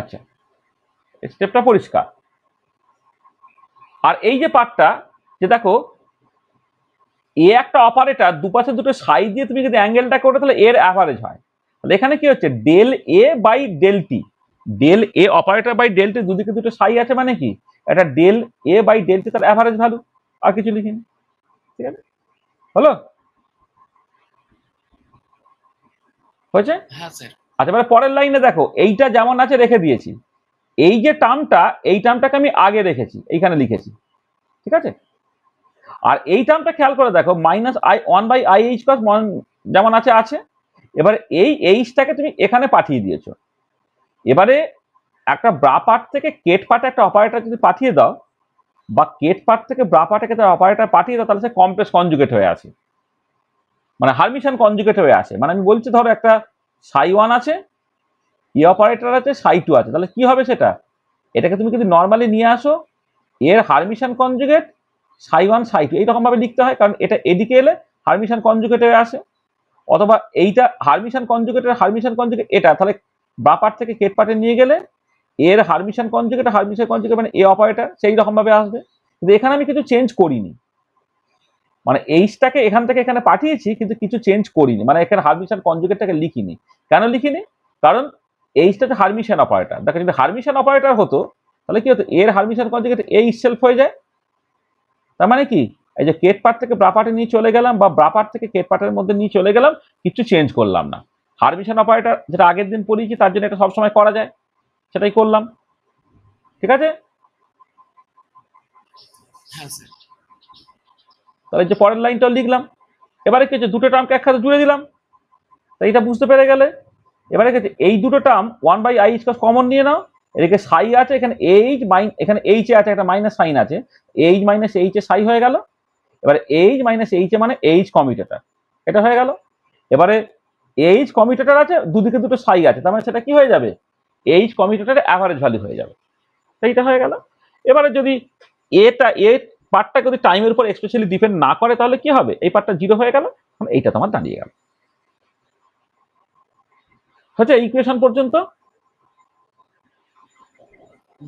আচ্ছা, স্টেপটা পরিষ্কার। আর এই যে পার্টটা, যে দেখো এ একটা অপারেটর, দুপাশে দুটো সাইড দিয়ে তুমি যদি অ্যাঙ্গেলটা করো তাহলে এর অ্যাভারেজ হয়। তাহলে এখানে কি হচ্ছে, del A by del T, del A operator by del T, দুদিকে দুটো সাই আছে মানে কি, এটা ডেল এ বাই ডেল টি তার অ্যাভারেজ ভ্যালু, আর কিছু লিখিনি, ঠিক আছে? হলো? হয়েছে? হ্যাঁ স্যার। আচ্ছা, এবারে পরের লাইনে দেখো এইটা যেমন আছে রেখে দিয়েছি, এই যে টার্মটা, এই টার্মটাকে আমি আগে রেখেছি, এইখানে লিখেছি, ঠিক আছে? আর এই টার্মটা খেয়াল করে দেখো minus I one by I H cross যেমন আছে আছে, এবারে এই এইচটাকে তুমি এখানে পাঠিয়ে দিয়েছো। এবারে একটা ব্রা পার্ট থেকে কেট পার্টে একটা অপারেটর যদি পাঠিয়ে দাও, বা কেট পার্ট থেকে ব্রা পার্টে একটা অপারেটর পাঠিয়ে দাও, তাহলে সে কমপ্লেক্স কনজুগেট হয়ে আসে, মানে হারমিশন কনজুগেট হয়ে আসে। মানে আমি বলছি ধরো একটা সাই ওয়ান আছে, ই অপারেটর আছে, সাই টু আছে, তাহলে কি হবে সেটা, এটাকে তুমি যদি নর্মালি নিয়ে আসো, এর হারমিশন কনজুগেট সাই ওয়ান সাই টু এইরকম ভাবে লিখতে হয়, কারণ এটা এদিকে এলে হারমিশন কনজুগেট হয়ে আসে। অথবা এইটা হারমিশন কনজুগেট এটা, তাহলে বা পার্ট থেকে কেট পার্টে নিয়ে গেলে এর হারমিশন কনজুগেট মানে এ অপারেটর সেই রকম ভাবে আসবে। কিন্তু এখানে আমি কিছু চেঞ্জ করিনি, মানে এইচটাকে এখান থেকে এখানে পাঠিয়েছি কিন্তু কিছু চেঞ্জ করিনি, মানে এখানে হারমিশন কনজুগেটটাকে লিখিনি। কেন লিখিনি, কারণ এইচটা হচ্ছে হারমিশন অপারেটর। দেখো যদি হারমিশন অপারেটর হতো তাহলে কি হতো, এর হারমিশন কনজুগেট এ সেলফ হয়ে যায়। তার মানে কি, এই যে কেট পার্ট থেকে ব্রা পার্টে নিয়ে চলে গেলাম, বা ব্রা পার্ট থেকে কেট পার্টের মধ্যে নিয়ে চলে গেলাম, কিছু চেঞ্জ করলাম না। হারমিশন অপারেটর যেটা আগের দিন পড়িয়েছি তার জন্য এটা সবসময় করা যায়, সেটাই করলাম, ঠিক আছে? হ্যাঁ স্যার। তাহলে যে পরের লাইনটা লিখলাম, এবারে কি হচ্ছে, দুটো টার্মকে একসাথে জুড়ে দিলাম, তাই এটা বুঝতে পেরে গেলে। এবারে কি হচ্ছে, এই দুটো term one by I square common নিয়ে নাও, এদিকে সাই আছে, এখানে এইচ এখানে এইচ এ আছে একটা মাইনাস সাইন আছে, এইচ মাইনাস এইচ এ সাই হয়ে গেল। এবারে এইচ মাইনাস এইচ এ মানে এইচ কমিউটেটর, এটা হয়ে গেল। এবারে এইচ কমিউটেটর আছে, দুদিকে দুটো সাই আছে, তার মানে সেটা কি হয়ে যাবে, এইচ কমিউটেটরের অ্যাভারেজ ভ্যালু হয়ে যাবে, সেইটা হয়ে গেল। এবারে যদি এ পার্টটা যদি টাইমের উপর এক্সপেশালি ডিপেন্ড না করে তাহলে কি হবে, এই পার্টটা জিরো হয়ে গেল, এইটা তোমার দাঁড়িয়ে গেল। হচ্ছে ইকুয়েশন পর্যন্ত?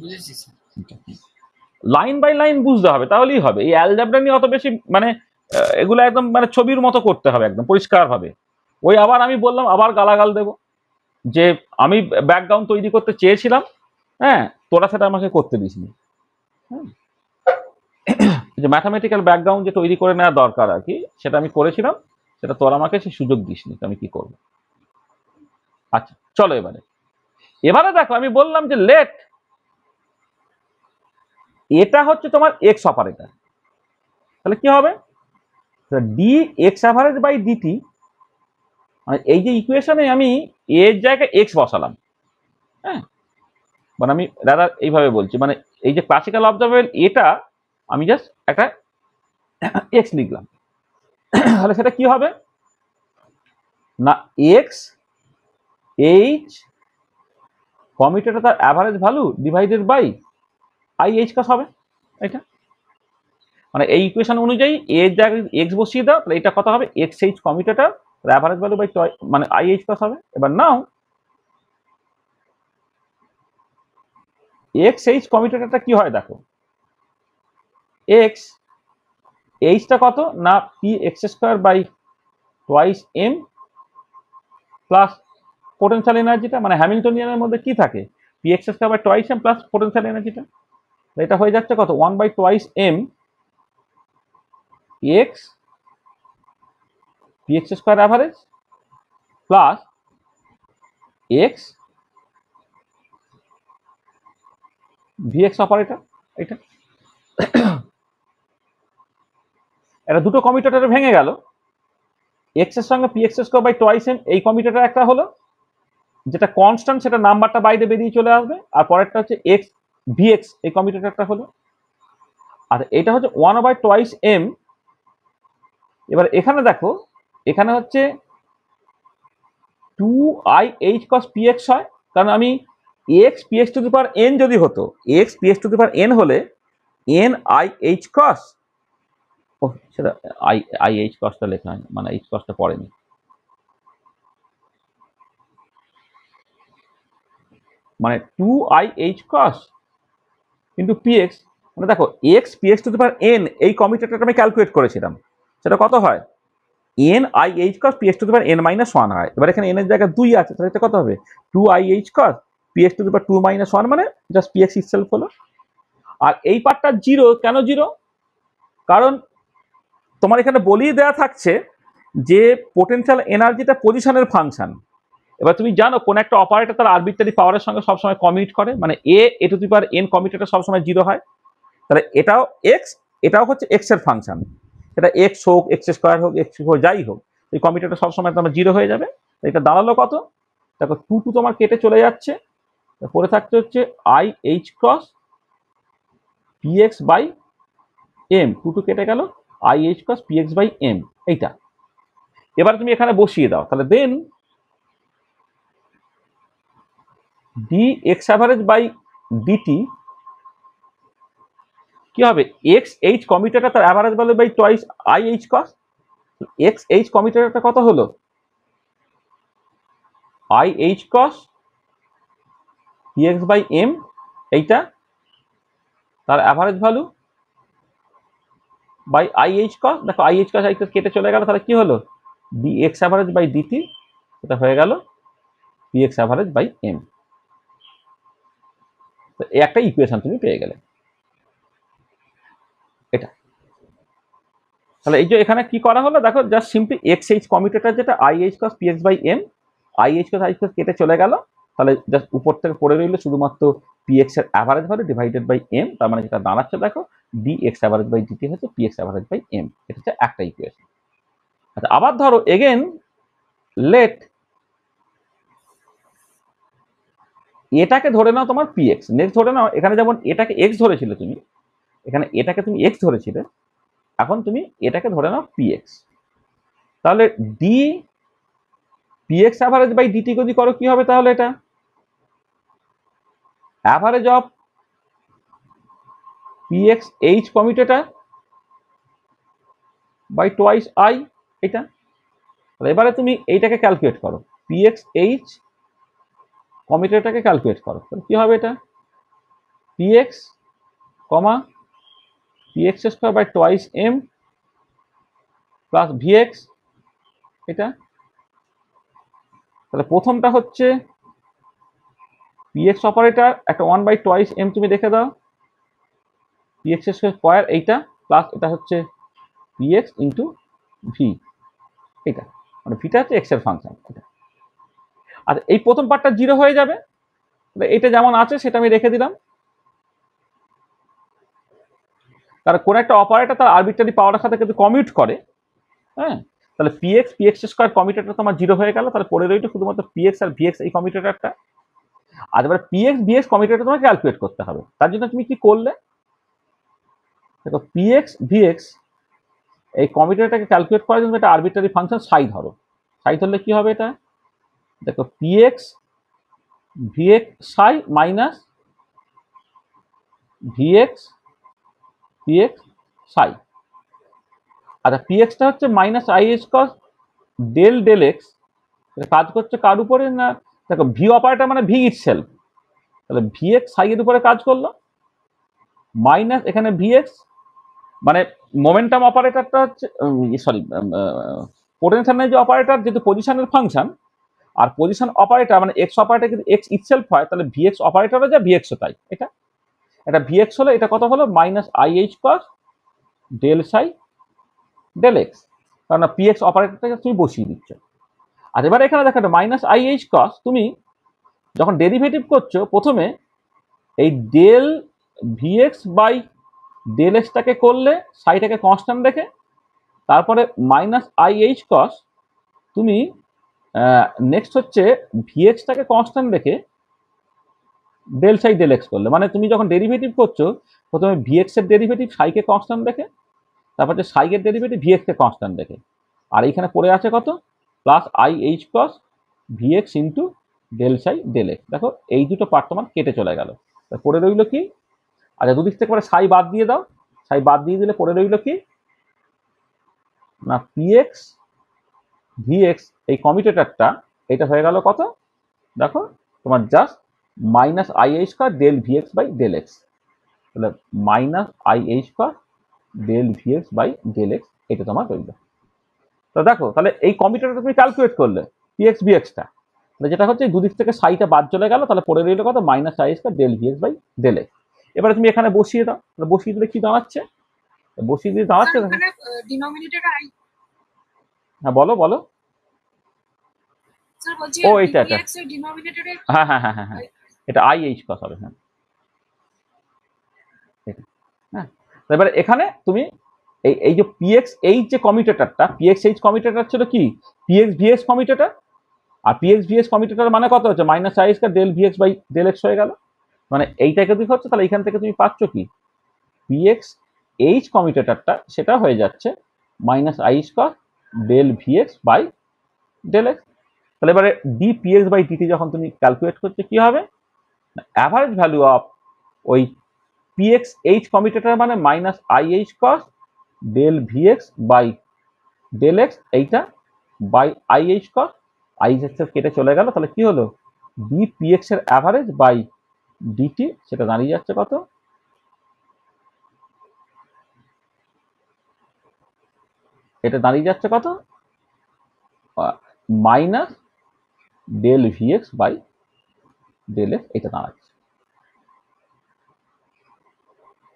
বুঝেছি স্যার। লাইন বাই লাইন বুঝতে হবে, তাহলেই হবে। এই অ্যালজেব্রা নিয়ে অত বেশি মানে এগুলো একদম মানে ছবির মতো করতে হবে একদম পরিষ্কারভাবে। ওই আবার আমি বললাম আবার গালাগাল দেব যে আমি ব্যাকগ্রাউন্ড তৈরি করতে চেয়েছিলাম, হ্যাঁ, তোরা সেটা আমাকে করতে দিসনি। হ্যাঁ, যে ম্যাথামেটিক্যাল ব্যাকগ্রাউন্ড যে তৈরি করে নেওয়া দরকার আর কি, সেটা আমি করেছিলাম, সেটা তোরা আমাকে সেই সুযোগ দিসনি, তো আমি কি করবো। আচ্ছা চলো এবারে, এবারে দেখো আমি বললাম যে লেট, এটা হচ্ছে তোমার এক্স অপারেটর, তাহলে কি হবে, D X average by DT, মানে এই যে ইকুয়েশনে আমি এর জায়গায় এক্স বসালাম, হ্যাঁ, মানে আমি দাদা এইভাবে বলছি, মানে এই যে ক্লাসিক্যাল অবজারভেবল এটা আমি জাস্ট একটা এক্স লিখলাম, তাহলে সেটা কি হবে না, এক্স এইচ কমিউটেটর তার average value divided by I H cross হবে এটা, মানে এই ইকুয়েশন অনুযায়ী এর জায়গায় এক্স বসিয়ে দাও, তাহলে এটা কত হবে, X H commutator average value by মানে আই এইচ কাস হবে। এবার নাও এক্স এইচ কমিউটেটরটা কি হয় দেখো, এক্স এইচটা কত না P X square by twice M plus potential এনার্জিটা, মানে হ্যামিল্টনিয়ানের মধ্যে কি থাকে, P X square by twice M plus potential এনার্জিটা, এটা হয়ে যাচ্ছে কত, 1 by twice M X P X square average plus X V X operator. এটা এটা দুটো কমিউটেটরে ভেঙে গেল, এক্স এর সঙ্গে P X square by twice M, এই কমিউটেটর একটা হলো যেটা কনস্ট্যান্ট, সেটা নাম্বারটা বাইরে বেরিয়ে চলে আসবে, আর পরেরটা হচ্ছে এক্স ভি এক্স, এই কমিউটেটরটা হলো, আর এটা হচ্ছে 1/2 এম। এবার এখানে দেখো, এখানে হচ্ছে 2i h cos px হয়, কারণ আমি x px two the power n যদি হতো, x px two the power n হলে n i h cos, ও সেটা i h cosটা লেখা হয়, মানে h cosটা পড়েনি, মানে 2i h cos into px, মানে দেখো x px two the power n এই কমিউটেটরটা আমি ক্যালকুলেট করেছিলাম, সেটা কত হয়, n i h cos px two the power n minus 1 হয়। এবার এখানে n এর জায়গায় 2 আছে, তাহলে এটা কত হবে, 2i h cos px two the power 2 minus 1, মানে জাস্ট px ইটসেলফ হলো। আর এই পার্টটা জিরো, কেন জিরো, কারণ তোমার এখানে বলিয়ে দেওয়া থাকছে যে পোটেনশিয়াল এনার্জিটা পজিশনের ফাংশন। এবার তুমি জানো কোন একটা অপারেটর তার আরবিট্রারি পাওয়ারের সঙ্গে সবসময় কমিউট করে, মানে A to the power n commutator সবসময় জিরো হয়, তাহলে এটাও এক্স, এটাও হচ্ছে এক্স এর ফাংশন, এটা এক্স হোক এক্স স্কোয়ার হোক এক্স হোক যাই হোক, এই কমিউটেটর সবসময় তোমার জিরো হয়ে যাবে। এটা দাঁড়ালো কত, দেখো 2 তোমার কেটে চলে যাচ্ছে, পরে থাকতে হচ্ছে I H cross P X by M, 2 কেটে গেল, I H cross P X by M, এইটা এবার তুমি এখানে বসিয়ে দাও, তাহলে then D X average by D T কি হবে, এক্স এইচ কমিউটেটর তার average value by twice I H cross, X H কমিউটেটরটা কত হলো, I H cross P X by M, এইটা তার average value by I H cross, দেখো I H cross কেটে চলে গেল, তাহলে কি হলো, D X average by DT, এটা হয়ে গেল P X average by M. এই একটা ইকুয়েশন তুমি পেয়ে গেলে এটা। তাহলে এই যে এখানে কি করা হলো দেখো, just simply X H commutator যেটা I H cross P X by M, I H cross কেটে চলে গেল, তাহলে জাস্ট উপর থেকে পড়ে রইল শুধুমাত্র পি এক্স এর average value divided by M, তার মানে যেটা দাঁড়াচ্ছে দেখো D X average by D T হচ্ছে P X average by M, এটা হচ্ছে একটা ইকুয়েশন। আচ্ছা আবার ধরো এগেন লেট এটাকে ধরে নাও তোমার পি এক্স, নেক্সট ধরে নাও এখানে যেমন এটাকে এক্স ধরেছিলে তুমি, এখানে এটাকে তুমি এক্স ধরেছিলে, এখন তুমি এটাকে ধরে নাও পি এক্স, তাহলে D P X average by DT যদি করো কি হবে, তাহলে এটা average of P X H commutator by twice I, এটা এবারে তুমি এইটাকে ক্যালকুলেট করো, পি এক্স এইচ কমিউটেটরটাকে ক্যালকুলেট করো, কি হবে, এটা P X comma px square by twice m plus vx, এটা তাহলে প্রথমটা হচ্ছে px অপারেটর একটা 1/2 m তুমি দেখে দাও, px স্কয়ার এইটা প্লাস এটা হচ্ছে px ইন্টু v, এটা মানে ভিটা হচ্ছে এক্স এর ফাংশন এটা। আর এই প্রথম পার্টটা 0 হয়ে যাবে, এটা যেমন আছে সেটা আমি রেখে দিলাম। কারণ কোন একটা অপারেটর তার আরবিট্রারি পাওয়ারের সাথে কিন্তু কমিউট করে, হ্যাঁ, তাহলে px স্কয়ার কমিউটেটর তোমার 0 হয়ে গেল, তাহলে পরে রইল শুধুমাত্র px আর vx এই কমিউটেটরটা। আর এবার px vx কমিউটেটর তোমাকে ক্যালকুলেট করতে হবে। তার জন্য তুমি কি করলে, দেখো px vx এই কমিউটেটরটাকে ক্যালকুলেট করার জন্য একটা আরবিট্রারি ফাংশন সাই ধরো। সাই ধরলে কি হবে, এটা দেখো px vx psi minus vx px psi. আচ্ছা pxটা হচ্ছে minus IH cross del del x, কাজ করছে কার উপরে না, দেখো ভি অপারেটর মানে ভি ইটসেলফ, তাহলে vx সাই এর উপরে কাজ করলো মাইনাস এখানে vx মানে মোমেন্টাম অপারেটরটা হচ্ছে সরি পোটেনশিয়াল যে অপারেটর যেহেতু পজিশনের ফাংশন, আর পজিশন অপারেটর মানে এক্স অপারেটর কিন্তু এক্স ইটসেলফ হয়, তাহলে vx অপারেটরও যা vx ও তাই, এটা vx হলো, এটা কত হলো minus IH cross del psi del x, কারণ px অপারেটরটাকে তুমি বসিয়ে দিচ্ছ। আর এবার এখানে দেখো মাইনাস আইএইচ কস, তুমি যখন ডেরিভেটিভ করছো প্রথমে এই ডেল ভিএক্স বাই ডেল এক্সটাকে করলে সাইটাকে কনস্ট্যান্ট রেখে, তারপরে মাইনাস আইএইচ কস তুমি নেক্সট হচ্ছে ভিএক্সটাকে কনস্ট্যান্ট রেখে ডেল সাই ডেল এক্স করলে, মানে তুমি যখন ডেরিভেটিভ করছো প্রথমে ভিএক্স এর ডেরিভেটিভ সাইকে কনস্ট্যান্ট রেখে, তারপর হচ্ছে সাই এর ডেরিভেটিভ ভিএক্স কে কনস্ট্যান্ট রেখে, আর এইখানে পড়ে আছে কত plus I H cross V X into del psi del X. দেখো এই দুটো পার্ট তোমার কেটে চলে গেল, পড়ে রইল কি, আচ্ছা দুদিক থেকে পরে সাই বাদ দিয়ে দাও, সাই বাদ দিয়ে দিলে পড়ে রইল কি না পিএক্স ভিএক্স এই কমিউটেটরটা, এটা হয়ে গেল কত, দেখো তোমার just minus IH cross del VX by del x, তাহলে minus IH cross del VX by del x, এটা তোমার রইল। তো দেখো তাহলে এই কমিউটেটরটা তুমি ক্যালকুলেট করলে পিএক্স ভিএক্সটা, তাহলে যেটা হচ্ছে দুদিক থেকে সাইটা বাদ চলে গেল, তাহলে পড়ে রইল কত minus IH cross del VX by del x. এবারে তুমি এখানে বসিয়ে দাও, তাহলে বসিয়ে দিলে কি দাঁড়াচ্ছে, বসিয়ে দিয়ে দাঁড়াচ্ছে, হ্যাঁ বলো বলো, ও এইটা এটা হ্যাঁ হ্যাঁ হ্যাঁ হ্যাঁ হ্যাঁ এটা আইএইচ কস হবে, হ্যাঁ হ্যাঁ। এবারে এখানে তুমি এই যে পিএক্স এইচ যে কমিউটেটরটা, পিএক্স এইচ কমিউটেটর ছিল কি পিএক্স ভিএক্স কমিউটেটর, আর পিএক্স ভিএক্স কমিউটেটর মানে কত হচ্ছে মাইনাস আইএস কা del VX by del x হয়ে গেল, মানে এইটাকে যদি হচ্ছে তাহলে এখান থেকে তুমি পাচ্ছ কি পিএক্স এইচ কমিউটেটরটা সেটা হয়ে যাচ্ছে মাইনাস আইএস কা del VX by del x. তাহলে এবারে ডি পিএক্স বাই ডিটি যখন তুমি ক্যালকুলেট করছে কি হবে, অ্যাভারেজ ভ্যালু অফ ওই পিএক্স এইচ কমিউটেটর মানে minus IH cross del VX by del x, এইটা বাই আইএইচ কস আইএক্স এর কেটে চলে গেল, তাহলে কি হলো ডি পিএক্স এর অ্যাভারেজ বাই ডিটি, সেটা দাঁড়িয়ে যাচ্ছে কত, এটা দাঁড়িয়ে যাচ্ছে কত minus del VX by del x, এটা দাঁড়াচ্ছে।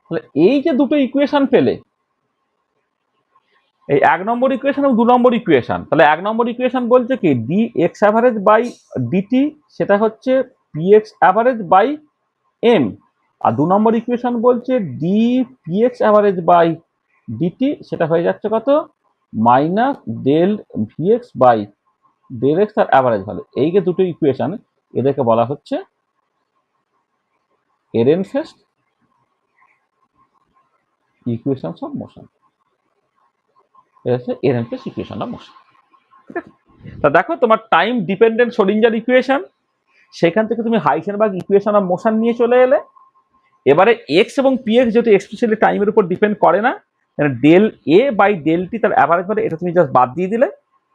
তাহলে এই যে দুটো ইকুয়েশন পেলে, এই 1 নম্বর ইকুয়েশন এবং 2 নম্বর ইকুয়েশন, তাহলে 1 নম্বর ইকুয়েশন বলছে কি D X average by DT সেটা হচ্ছে পিএক্স অ্যাভারেজ বাই এম, আর 2 নম্বর ইকুয়েশন বলছে D P X average by DT সেটা হয়ে যাচ্ছে কত minus del VX by del X আর অ্যাভারেজ ভ্যালু। এই যে দুটো ইকুয়েশন এদেরকে বলা হচ্ছে এরেনফেস্ট ইকুয়েশনস অফ মোশন, এটা হচ্ছে এরেনফেস্ট ইকুয়েশন অফ মোশন। ঠিক আছে, তা দেখো তোমার টাইম ডিপেন্ডেন্ট শ্রোডিঞ্জার ইকুয়েশন, সেখান থেকে তুমি হাইসেনবার্গ ইকুয়েশন অফ মোশন নিয়ে চলে এলে। এবারে এক্স এবং পিএক্স যেহেতু এক্সপেশালি টাইমের উপর ডিপেন্ড করে না, ডেল এ বাই ডেল টি তার অ্যাভারেজ ভ্যালু, এটা তুমি জাস্ট বাদ দিয়ে দিলে,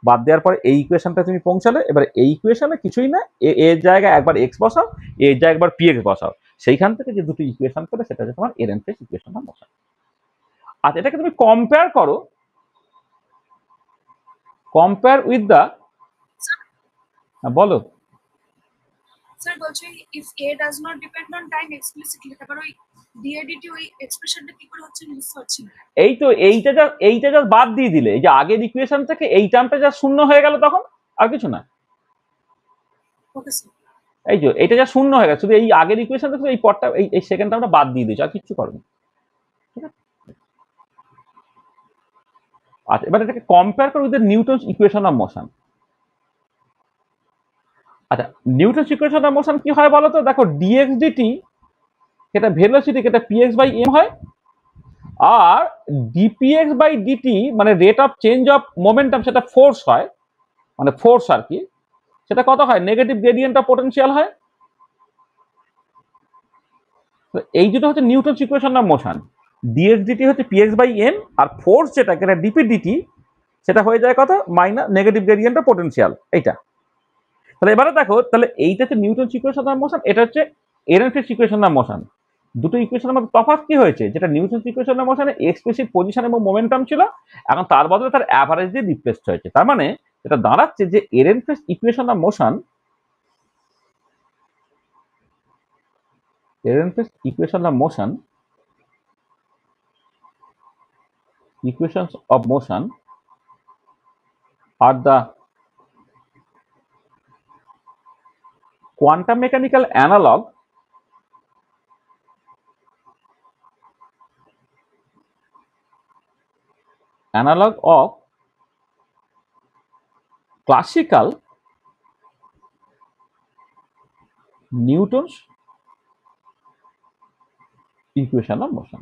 বাদ দেওয়ার পরে এই ইকুয়েশনটা তুমি পৌঁছালে, এবার এই ইকুয়েশনে কিছুই না, এর জায়গায় একবার এক্স বসাও, এর জায়গায় একবার পি এক্স বসাও, সেইখান থেকে যে দুটো ইকুয়েশন পেলে সেটা হচ্ছে তোমার এরেনফেস ইকুয়েশনটা বসাও। আর এটাকে তুমি কম্পেয়ার করো, কম্পেয়ার উইথ দ্য, বলো স্যার বলছি if A does not depend on time explicitly, তারপর ওই ডিএডিটি ওই এক্সপ্রেশনটা কি করে হচ্ছে বুঝতে পারছি না। এই তো এইটা যা বাদ দিয়ে দিলে, এই যে আগের ইকুয়েশন থেকে এই টার্মটা যা শূন্য হয়ে গেল তখন আর কিছু না। Okay sir. এই যে এটা যা শূন্য হয়ে গেছে, শুধু এই আগের ইকুয়েশন থেকে এই পদটা এই সেকেন্ড টার্মটা বাদ দিয়ে দিয়েছো, আর কিছু করবে। ঠিক আছে, আচ্ছা এবার এটাকে কম্পেয়ার করো with Newton's equation of motion. আচ্ছা নিউটনস ইকুয়েশন অফ মোশন কি হয় বলো তো? দেখো ডিএক্স ডিটি সেটা ভেলোসিটি, সেটা পিএক্স বাই এম হয়, আর ডিপিএক্স বাই ডিটি মানে rate of change of momentum, সেটা ফোর্স হয়, মানে ফোর্স আর কি, সেটা কত হয়? নেগেটিভ গ্রেডিয়েন্ট অফ পোটেনশিয়াল হয়। তো এই দুটো হচ্ছে Newton's equation of motion. D X D T হচ্ছে পিএক্স বাই এম, আর ফোর্স যেটা যেটা ডিপি ডিটি সেটা হয়ে যায় কত? Minus negative gradient of potential, এইটা। তাহলে এবারে দেখো, তাহলে এইটা হচ্ছে নিউটনস ইকুয়েশন অফ মোশন, এটা হচ্ছে এরেনফেস ইকুয়েশন অফ মোশন। দুটো ইকুয়েশনের মধ্যে তফাৎ কি হয়েছে? যেটা নিউটনস ইকুয়েশন অফ মোশনে এক্সপ্লিসিট পজিশন এবং মোমেন্টাম ছিল, এখন তার বদলে তার অ্যাভারেজ দিয়ে রিপ্লেসড হয়েছে। তার মানে এটা দাঁড়াচ্ছে যে Ehrenfest equation of motion, Ehrenfest equation of motion, equations of motion are the quantum mechanical analog of classical Newton's equation of motion.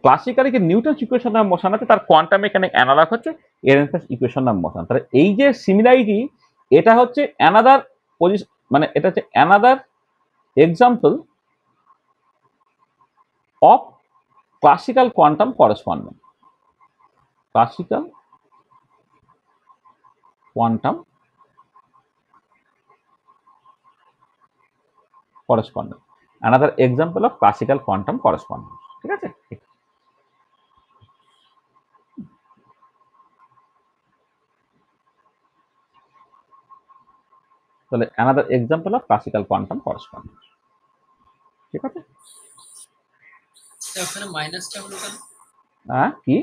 Classically যে নিউটনস ইকুয়েশন অফ মোশন আছে তার কোয়ান্টাম মেকানিক অ্যানালগ হচ্ছে এরেনফেস ইকুয়েশন অফ মোশন। তাহলে এই যে similarity, এটা হচ্ছে another position, মানে এটা হচ্ছে another example of classical quantum correspondence. Classical quantum correspondence, another example of classical quantum correspondence. ঠিক আছে, তাহলে another example of classical quantum correspondence. ঠিক আছে, ওখানে মাইনাসটা হলো কেন? হ্যাঁ কি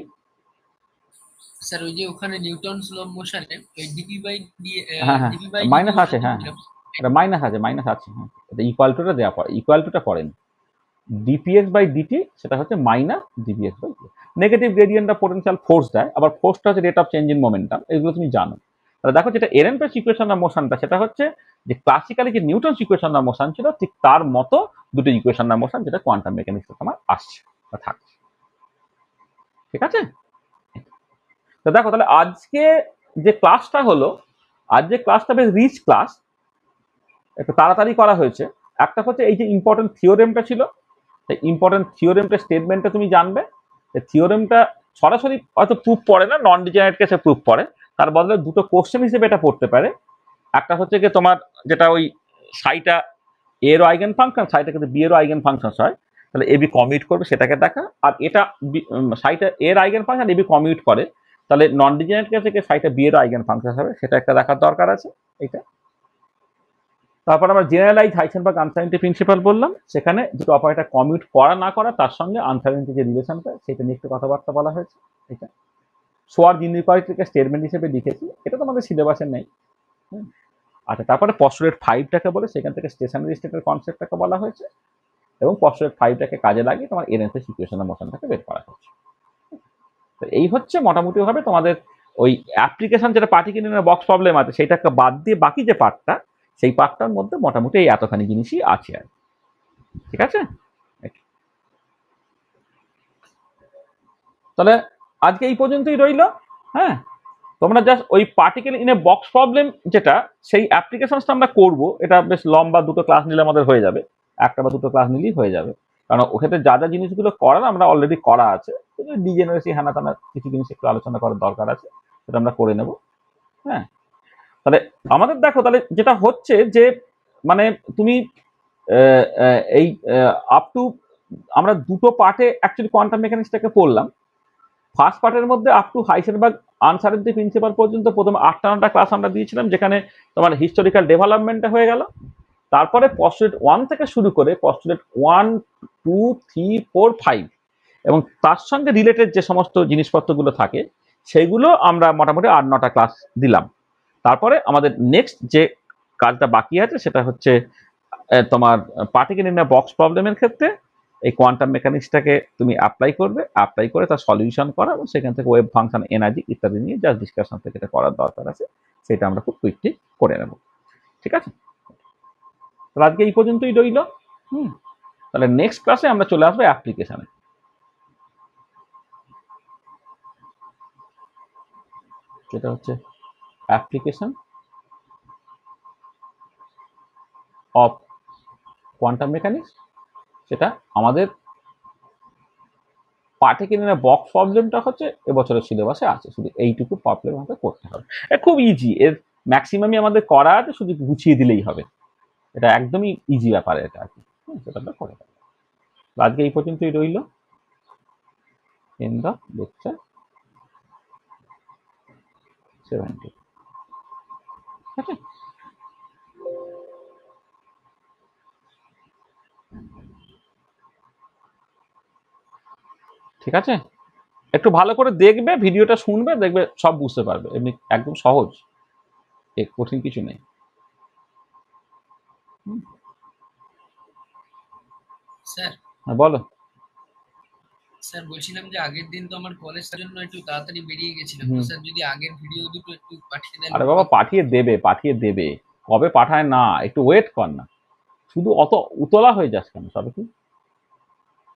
স্যার ওই যে ওখানে নিউটনস ল অফ মোশনে ওই ডিপি বাই হ্যাঁ হ্যাঁ ডিপি বাই মাইনাস আছে, হ্যাঁ এটা মাইনাস আছে, মাইনাস আছে, হ্যাঁ এটা ইকুয়াল টুটা দেওয়া পড়ে, ইকুয়াল টুটা পড়েনি। ডিপিএক্স বাই ডিটি সেটা হচ্ছে minus dpx by d. Negative gradient of potential force দেয়, আবার ফোর্সটা হচ্ছে rate of change in momentum, এগুলো তুমি জানো। তাহলে দেখো যেটা এরেনফেস ইকুয়েশন অফ মোশনটা, সেটা হচ্ছে যে ক্লাসিক্যালি যে নিউটনস ইকুয়েশন অফ মোশন ছিল ঠিক তার মতো দুটো ইকুয়েশন অফ মোশন যেটা কোয়ান্টাম মেকানিক্সে তোমার আসছে বা থাকছে। ঠিক আছে, তো দেখো তাহলে আজকে যে ক্লাসটা হলো, আজ যে ক্লাসটা বেশ রিচ ক্লাস, একটু তাড়াতাড়ি করা হয়েছে। একটা হচ্ছে এই যে ইম্পর্টেন্ট থিওরেমটা ছিল, সেই ইম্পর্টেন্ট থিওরেমটা স্টেটমেন্টটা তুমি জানবে। থিওরেমটা সরাসরি হয়তো প্রুফ পড়ে না, নন ডিজেনারেট কেসে প্রুফ পড়ে, তার বদলে দুটো কোশ্চেন হিসেবে এটা পড়তে পারে। একটা হচ্ছে কি তোমার যেটা ওই সাইটা এরও আইগেন ফাংশন, সাইটা কিন্তু বি এরও আইগেন ফাংশন হয়, তাহলে এবি কমিউট করবে সেটাকে দেখা। আর এটা সাইটা এর আইগেন ফাংশন এবি কমিউট করে, তাহলে নন ডিজেনারেট কেসে সাইটা বি এরও আইগেন ফাংশন হবে, সেটা একটা দেখার দরকার আছে। এটা তারপর আমরা জেনারেলাইজ হাইসেনবার্গ আনসার্টেনিটি প্রিন্সিপাল বললাম, সেখানে দুটো অপারেটর কমিউট করা না করা তার সঙ্গে আনসার্টেনিটি যে রিলেশনটা সেটা নিয়ে একটু কথাবার্তা বলা হয়েছে। এটা সোয়ার ইনইকুয়ালিটিকে স্টেটমেন্ট হিসেবে লিখেছি, এটা তোমাদের সিলেবাসে নেই। আচ্ছা তারপরে পস্টুলেট 5টাকে বলে, সেখান থেকে স্টেশনারি স্টেটের কনসেপ্টটাকে বলা হয়েছে, এবং পস্টুলেট 5টাকে কাজে লাগিয়ে তোমার এরেনফেস ইকুয়েশন অফ মোশনটাকে বের করা হয়েছে। তো এই হচ্ছে মোটামুটি ভাবে তোমাদের ওই অ্যাপ্লিকেশন যেটা পার্টিকুলার বক্স প্রবলেম আছে সেইটাকে বাদ দিয়ে বাকি যে পার্টটা, সেই পার্টটার মধ্যে মোটামুটি এই এতখানি জিনিসই আছে আর। ঠিক আছে, তাহলে আজকে এই পর্যন্তই রইল। হ্যাঁ, তোমরা জাস্ট ওই particle in a box problem যেটা, সেই অ্যাপ্লিকেশনটা আমরা করব, এটা বেশ লম্বা, দুটো ক্লাস নিলে আমাদের হয়ে যাবে, একটা বা দুটো ক্লাস নিলেই হয়ে যাবে, কারণ ওখানে যা যা জিনিসগুলো করার আমরা অলরেডি করা আছে, ডিজেনারেসি হ্যানা তানা কিছু জিনিস একটু আলোচনা করার দরকার আছে, সেটা আমরা করে নেব। হ্যাঁ, তাহলে আমাদের দেখো তাহলে যেটা হচ্ছে যে মানে তুমি এই আপ টু আমরা দুটো পার্টে অ্যাকচুয়ালি কোয়ান্টাম মেকানিক্সটাকে পড়লাম। ফার্স্ট পার্টের মধ্যে আপ টু হাইসেনবার্গ আনসার্টেনটি প্রিন্সিপাল পর্যন্ত প্রথমে 8টা ক্লাস আমরা দিয়েছিলাম, যেখানে তোমার হিস্টোরিক্যাল ডেভেলপমেন্টটা হয়ে গেল। তারপরে পস্টুলেট 1 থেকে শুরু করে পস্টুলেট 1, 2, 3, 4, 5 এবং তার সঙ্গে রিলেটেড যে সমস্ত জিনিসপত্রগুলো থাকে সেগুলো আমরা মোটামুটি 8-9টা ক্লাস দিলাম। তারপরে আমাদের নেক্সট যে কাজটা বাকি আছে সেটা হচ্ছে তোমার পার্টিকেল ইন বক্স প্রবলেমের ক্ষেত্রে এই কোয়ান্টাম মেকানিক্সটাকে তুমি অ্যাপ্লাই করে তার সলিউশন করা এবং সেখান থেকে ওয়েভ ফাংশন, এনার্জি ইত্যাদি নিয়ে যা ডিসকাশন থেকে এটা করার দরকার আছে সেটা আমরা খুব কুইকলি করে নেব। ঠিক আছে, তাহলে আজকে এই পর্যন্তই রইল। তাহলে নেক্সট ক্লাসে আমরা চলে আসবো অ্যাপ্লিকেশনে। যেটা হচ্ছে অ্যাপ্লিকেশন অফ কোয়ান্টাম মেকানিক্স, সেটা আমাদের পার্টিকেল ইন বক্স প্রবলেমটা হচ্ছে এবছরের সিলেবাসে আছে, শুধু এইটুকু প্রবলেম আমাদের করতে হবে। খুব ইজি, এর ম্যাক্সিমামই আমাদের করা আছে, শুধু গুছিয়ে দিলেই হবে। এটা একদমই ইজি ব্যাপার এটা আর কি, সেটা আমরা করে দেবো। আজকে এই পর্যন্তই রইল। In the lecture 70। ঠিক আছে, ঠিক আছে, একটু ভালো করে দেখবে, ভিডিওটা শুনবে, দেখবে সব বুঝতে পারবে। এমনি একদম সহজ, কঠিন কিছু নেই। স্যার হ্যাঁ বলো। স্যার বলছিলাম যে আগের দিন তো আমার কলেজের জন্য একটু তাড়াতাড়ি বেরিয়ে গেছিলাম, তো স্যার যদি আগের ভিডিও দুটো একটু পাঠিয়ে দেন। আরে বাবা পাঠিয়ে দেবে, কবে পাঠায় না, একটু ওয়েট কর না, শুধু অত উতলা হয়ে যাস কেন, সবে কি